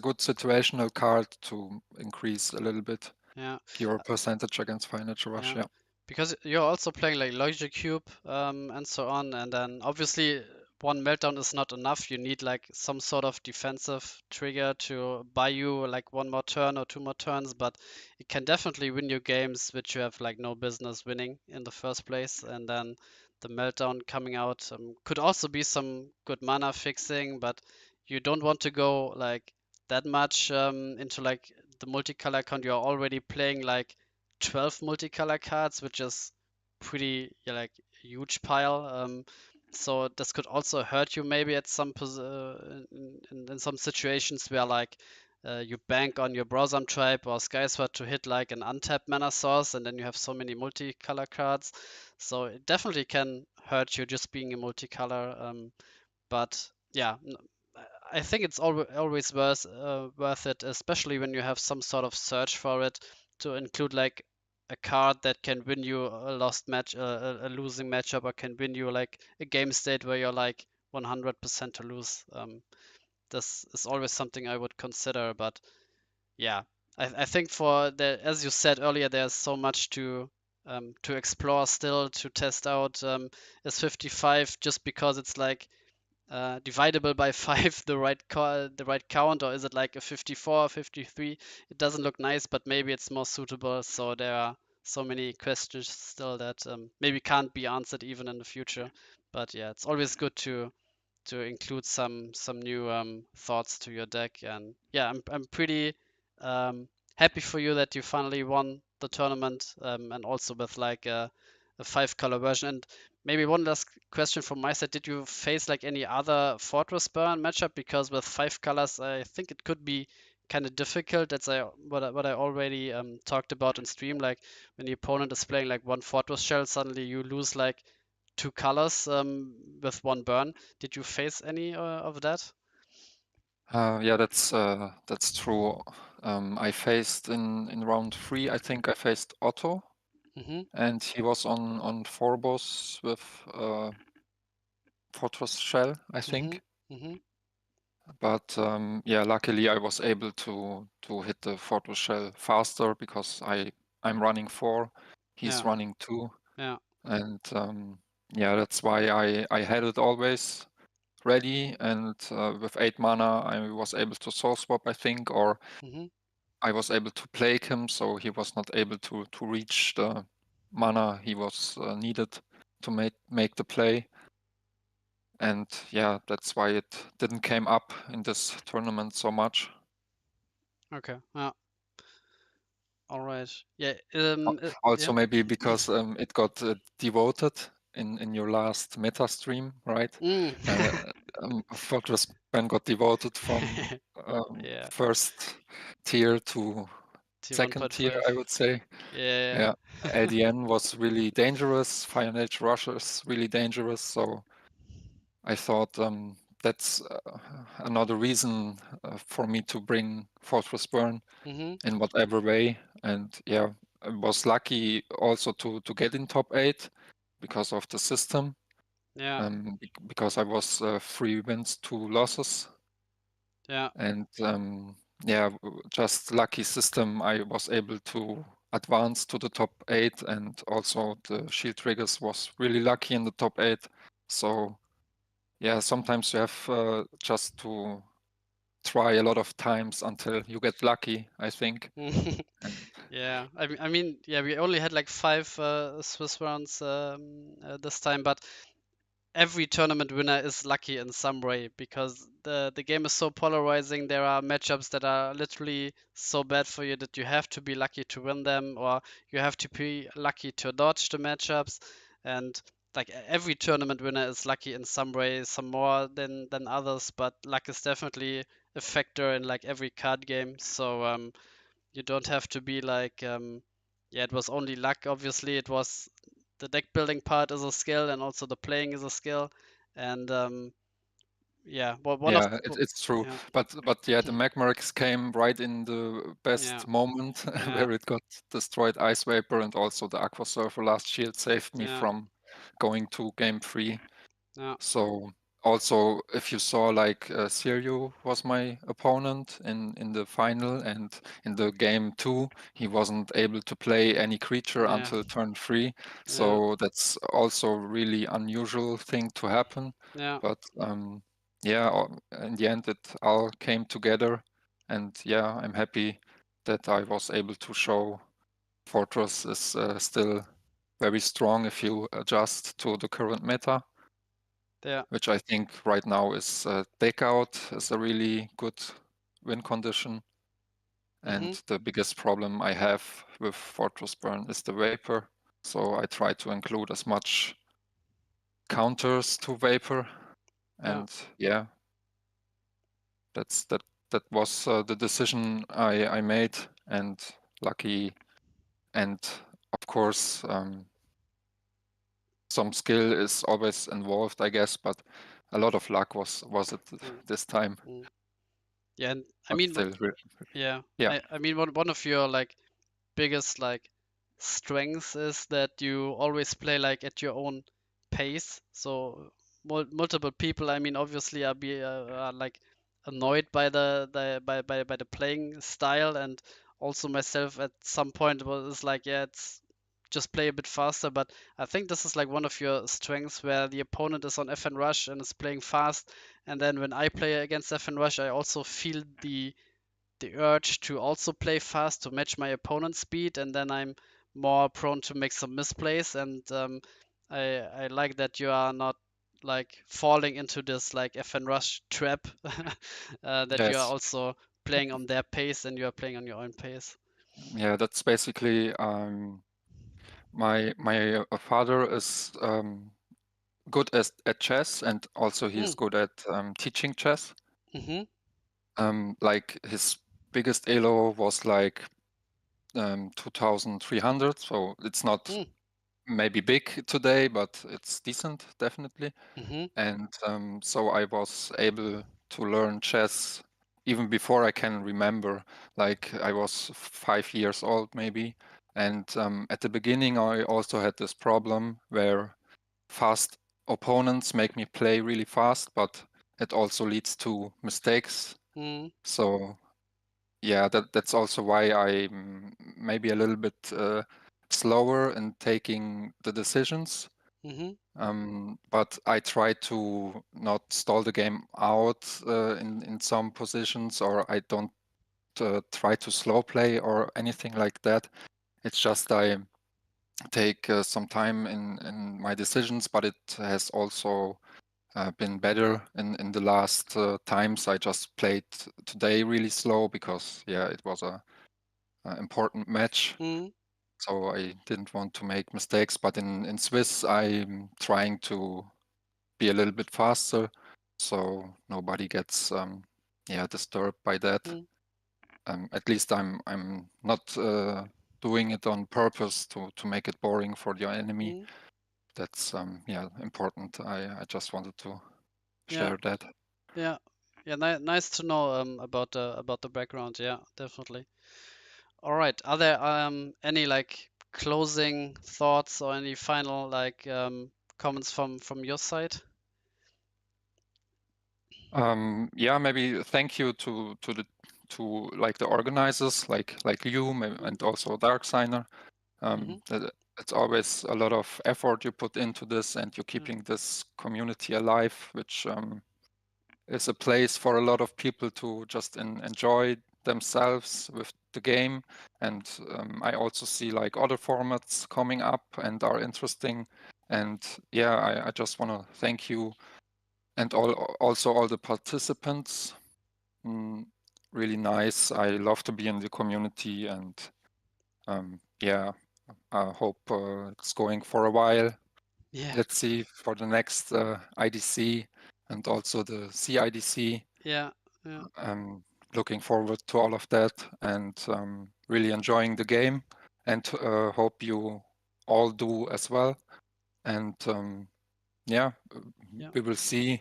[SPEAKER 2] good situational card to increase a little bit
[SPEAKER 1] Yeah.
[SPEAKER 2] your percentage against Financial Rush.
[SPEAKER 1] Yeah,
[SPEAKER 2] Yeah.
[SPEAKER 1] because you're also playing like Logic Cube and so on, and then obviously one meltdown is not enough. You need like some sort of defensive trigger to buy you like one more turn or two more turns, but it can definitely win you games which you have like no business winning in the first place. And then the meltdown coming out could also be some good mana fixing, but you don't want to go like that much into like the multicolor account. You're already playing like 12 multicolor cards, which is pretty yeah, like huge pile. So this could also hurt you maybe at some in some situations where like you bank on your Browsum Tribe or Skysword to hit like an untapped mana source, and then you have so many multicolor cards. So it definitely can hurt you just being a multicolor. But yeah, I think it's always worth it, especially when you have some sort of search for it, to include like a card that can win you a lost match, a losing matchup, or can win you like a game state where you're like 100% to lose. This is always something I would consider, but yeah, I think for the, as you said earlier, there's so much to explore still, to test out. Is 55 just because it's like dividable by 5 the right count, or is it like a 54, 53? It doesn't look nice, but maybe it's more suitable. So there are so many questions still that maybe can't be answered even in the future. But yeah, it's always good to include some new thoughts to your deck. And yeah, I'm pretty happy for you that you finally won the tournament, and also with like a 5 color version. And maybe one last question from my side: did you face like any other Fortress Burn matchup? Because with 5 colors, I think it could be kind of difficult. That's what I already talked about in stream. Like when the opponent is playing like one Fortress Shell, suddenly you lose like 2 colors with one burn. Did you face any of that?
[SPEAKER 2] Yeah, that's true. I faced in round 3, I think I faced Otto,
[SPEAKER 1] Mm-hmm.
[SPEAKER 2] and he was on Phobos with Fortress Shell, I
[SPEAKER 1] Mm-hmm.
[SPEAKER 2] think.
[SPEAKER 1] Mm-hmm.
[SPEAKER 2] But yeah, luckily I was able to hit the Fortress Shell faster because I'm running 4, he's
[SPEAKER 1] Yeah.
[SPEAKER 2] running 2,
[SPEAKER 1] Yeah.
[SPEAKER 2] and yeah, that's why I had it always ready. And with 8 mana, I was able to soul swap, I think, or
[SPEAKER 1] Mm-hmm.
[SPEAKER 2] I was able to plague him, so he was not able to reach the mana he was needed to make the play. And yeah, that's why it didn't came up in this tournament so much.
[SPEAKER 1] Okay. Yeah. All right. Yeah.
[SPEAKER 2] Also,
[SPEAKER 1] Yeah.
[SPEAKER 2] maybe because it got devoted in your last meta stream, right?
[SPEAKER 1] Mm.
[SPEAKER 2] Uh, Fortress Ban got devoted from
[SPEAKER 1] Yeah.
[SPEAKER 2] first tier to
[SPEAKER 1] T
[SPEAKER 2] second tier,
[SPEAKER 1] 1.5.
[SPEAKER 2] I would say.
[SPEAKER 1] Yeah.
[SPEAKER 2] Yeah, LDN was really dangerous. Fire Age Russia is really dangerous. So I thought that's another reason for me to bring Fortress Burn
[SPEAKER 1] Mm-hmm.
[SPEAKER 2] in whatever way. And yeah, I was lucky also to get in top 8 because of the system.
[SPEAKER 1] Yeah.
[SPEAKER 2] Because I was 3 wins, 2 losses.
[SPEAKER 1] Yeah.
[SPEAKER 2] And yeah, just lucky system. I was able to advance to the top 8, and also the shield triggers was really lucky in the top 8. So yeah, sometimes you have just to try a lot of times until you get lucky, I think. And
[SPEAKER 1] Yeah. I mean, yeah, we only had like 5 Swiss rounds this time, but every tournament winner is lucky in some way because the game is so polarizing. There are matchups that are literally so bad for you that you have to be lucky to win them, or you have to be lucky to dodge the matchups. And like every tournament winner is lucky in some way, some more than others, but luck is definitely a factor in like every card game. So you don't have to be like yeah, it was only luck. Obviously it was the deck building part is a skill, and also the playing is a skill. And yeah, well, one of
[SPEAKER 2] yeah, it's true.
[SPEAKER 1] yeah.
[SPEAKER 2] But yeah, the Magmarix came right in the
[SPEAKER 1] Yeah.
[SPEAKER 2] best moment
[SPEAKER 1] Yeah.
[SPEAKER 2] where it got destroyed. Ice Vapor, and also the Aqua Surfer last shield saved me
[SPEAKER 1] Yeah.
[SPEAKER 2] from going to game 3.
[SPEAKER 1] Yeah.
[SPEAKER 2] So also, if you saw like Siryu was my opponent in the final, and in the game 2, he wasn't able to play any creature
[SPEAKER 1] Yeah.
[SPEAKER 2] until turn 3.
[SPEAKER 1] Yeah.
[SPEAKER 2] So that's also really unusual thing to happen.
[SPEAKER 1] Yeah.
[SPEAKER 2] But yeah, in the end, it all came together, and yeah, I'm happy that I was able to show Fortress is still very strong if you adjust to the current meta,
[SPEAKER 1] Yeah.
[SPEAKER 2] which I think right now is deck out is a really good win condition. And
[SPEAKER 1] Mhm.
[SPEAKER 2] the biggest problem I have with Fortress Burn is the Vapor. So I try to include as much counters to Vapor.
[SPEAKER 1] Yeah.
[SPEAKER 2] And yeah, that was the decision I made, and lucky. And of course, some skill is always involved, I guess, but a lot of luck was it
[SPEAKER 1] Mm.
[SPEAKER 2] this time.
[SPEAKER 1] Mm. Yeah, and I
[SPEAKER 2] But
[SPEAKER 1] mean,
[SPEAKER 2] still,
[SPEAKER 1] yeah,
[SPEAKER 2] yeah,
[SPEAKER 1] I mean, one of your like biggest like strengths is that you always play like at your own pace. So multiple people, I mean, obviously are like annoyed by by the playing style, and also myself at some point was like, yeah, it's just play a bit faster. But I think this is like one of your strengths where the opponent is on FN Rush and is playing fast, and then when I play against FN Rush, I also feel the urge to also play fast to match my opponent's speed, and then I'm more prone to make some misplays. And I like that you are not like falling into this like FN Rush trap, that you are
[SPEAKER 2] yes,
[SPEAKER 1] also playing on their pace and you are playing on your own pace.
[SPEAKER 2] yeah. That's basically my father is good at chess, and also
[SPEAKER 1] Mm,
[SPEAKER 2] he's good at teaching chess.
[SPEAKER 1] mm-hmm,
[SPEAKER 2] Like his biggest elo was like 2,300, so it's not
[SPEAKER 1] mm,
[SPEAKER 2] maybe big today, but it's decent, definitely.
[SPEAKER 1] mm-hmm,
[SPEAKER 2] And so I was able to learn chess even before I can remember. Like I was 5 years old, maybe. And at the beginning, I also had this problem where fast opponents make me play really fast, but it also leads to mistakes.
[SPEAKER 1] mm,
[SPEAKER 2] So yeah, that's also why I'm maybe a little bit slower in taking the decisions.
[SPEAKER 1] mm-hmm,
[SPEAKER 2] But I try to not stall the game out in some positions, or I don't try to slow play or anything like that. It's just I take some time in my decisions, but it has also been better in the last times. I just played today really slow because yeah, it was a important match.
[SPEAKER 1] mm,
[SPEAKER 2] So I didn't want to make mistakes. But in Swiss, I'm trying to be a little bit faster, so nobody gets yeah, disturbed by that.
[SPEAKER 1] mm,
[SPEAKER 2] At least I'm not doing it on purpose to make it boring for the enemy.
[SPEAKER 1] mm.
[SPEAKER 2] That's yeah, important. I just wanted to
[SPEAKER 1] Yeah,
[SPEAKER 2] share that.
[SPEAKER 1] yeah, yeah. Nice to know about the background. Yeah, definitely. All right. Are there any like closing thoughts or any final like comments from your side?
[SPEAKER 2] Yeah, maybe thank you to the to like the organizers, like you
[SPEAKER 1] Mm,
[SPEAKER 2] and also Darksigner.
[SPEAKER 1] mm-hmm.
[SPEAKER 2] It's always a lot of effort you put into this, and you're
[SPEAKER 1] Yeah.
[SPEAKER 2] keeping this community alive, which is a place for a lot of people to just enjoy themselves with the game. And I also see like other formats coming up and are interesting. And yeah, I just want to thank you and also all the participants. Mm, really nice. I love to be in the community, and yeah, I hope it's going for a while.
[SPEAKER 1] Yeah.
[SPEAKER 2] Let's see for the next IDC and also the CIDC.
[SPEAKER 1] Yeah. Yeah.
[SPEAKER 2] I'm looking forward to all of that, and really enjoying the game, and hope you all do as well. And yeah,
[SPEAKER 1] Yeah.
[SPEAKER 2] we will see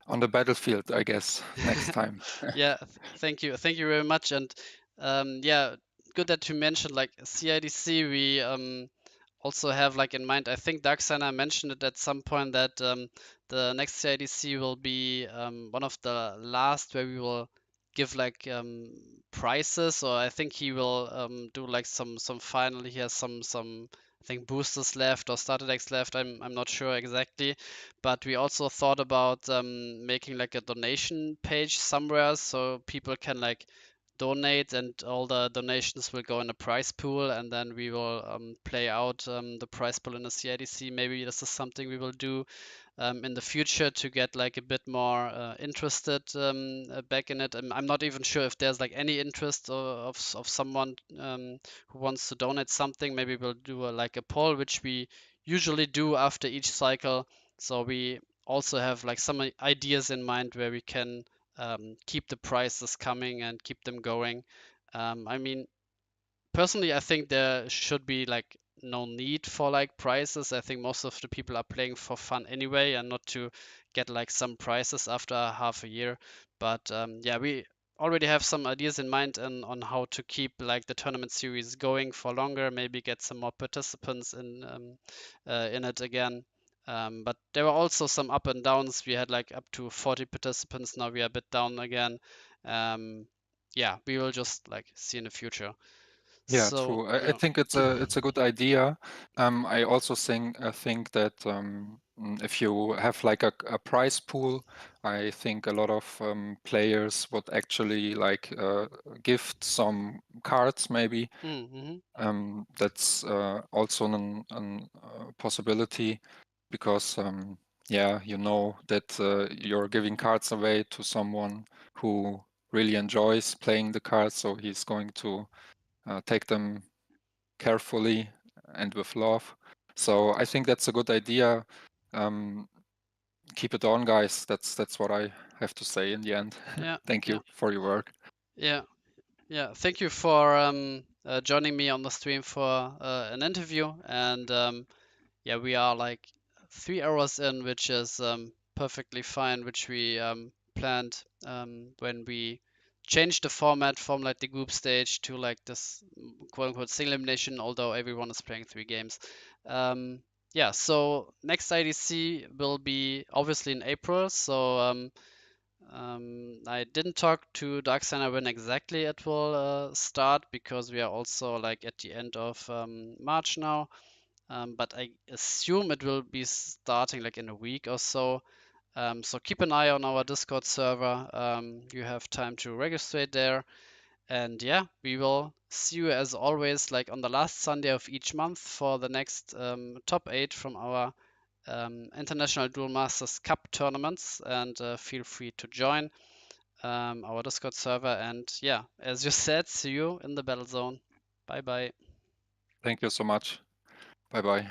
[SPEAKER 2] on the battlefield, I guess, next time.
[SPEAKER 1] Yeah. Thank you very much. And yeah, good that you mentioned like CIDC. We also have like in mind, I think Darksana mentioned it at some point that the next IDC will be one of the last where we will give like prizes, or I think he will do like some final. He has some I think boosters left or starter decks left. I'm not sure exactly, but we also thought about making like a donation page somewhere so people can like donate, and all the donations will go in a prize pool, and then we will play out the prize pool in the CIDC. Maybe this is something we will do in the future to get like a bit more interested back in it. I'm not even sure if there's like any interest of someone who wants to donate something. Maybe we'll do like a poll, which we usually do after each cycle. So we also have like some ideas in mind where we can keep the prices coming and keep them going. I mean, personally, I think there should be like no need for like prizes. I think most of the people are playing for fun anyway, and not to get like some prizes after half a year. But yeah, we already have some ideas in mind and on how to keep like the tournament series going for longer. Maybe get some more participants in it again. But there were also some up and downs. We had like up to 40 participants. Now we are a bit down again. Um, yeah, we will just like see in the future.
[SPEAKER 2] Yeah,
[SPEAKER 1] So
[SPEAKER 2] true. I
[SPEAKER 1] yeah.
[SPEAKER 2] think it's a good idea. I also think that if you have like a prize pool, I think a lot of players would actually like gift some cards maybe.
[SPEAKER 1] Mm-hmm.
[SPEAKER 2] That's also possibility because yeah, you know that you're giving cards away to someone who really enjoys playing the cards, so he's going to take them carefully and with love. So I think that's a good idea. Keep it on, guys. That's what I have to say in the end.
[SPEAKER 1] Yeah,
[SPEAKER 2] Thank
[SPEAKER 1] yeah,
[SPEAKER 2] you for your work.
[SPEAKER 1] yeah, yeah. Thank you for joining me on the stream for an interview. And yeah, we are like 3 hours in, which is perfectly fine, which we planned when we changed the format from like the group stage to like this quote unquote single elimination, although everyone is playing 3 games. Yeah, so next IDC will be obviously in April. So I didn't talk to Darkseid when exactly it will start, because we are also like at the end of March now. But I assume it will be starting like in a week or so. So keep an eye on our Discord server. You have time to register there. And yeah, we will see you as always like on the last Sunday of each month for the next top 8 from our International Duel Masters Cup tournaments. And feel free to join our Discord server. And yeah, as you said, see you in the battle zone. Bye bye.
[SPEAKER 2] Thank you so much. Bye bye.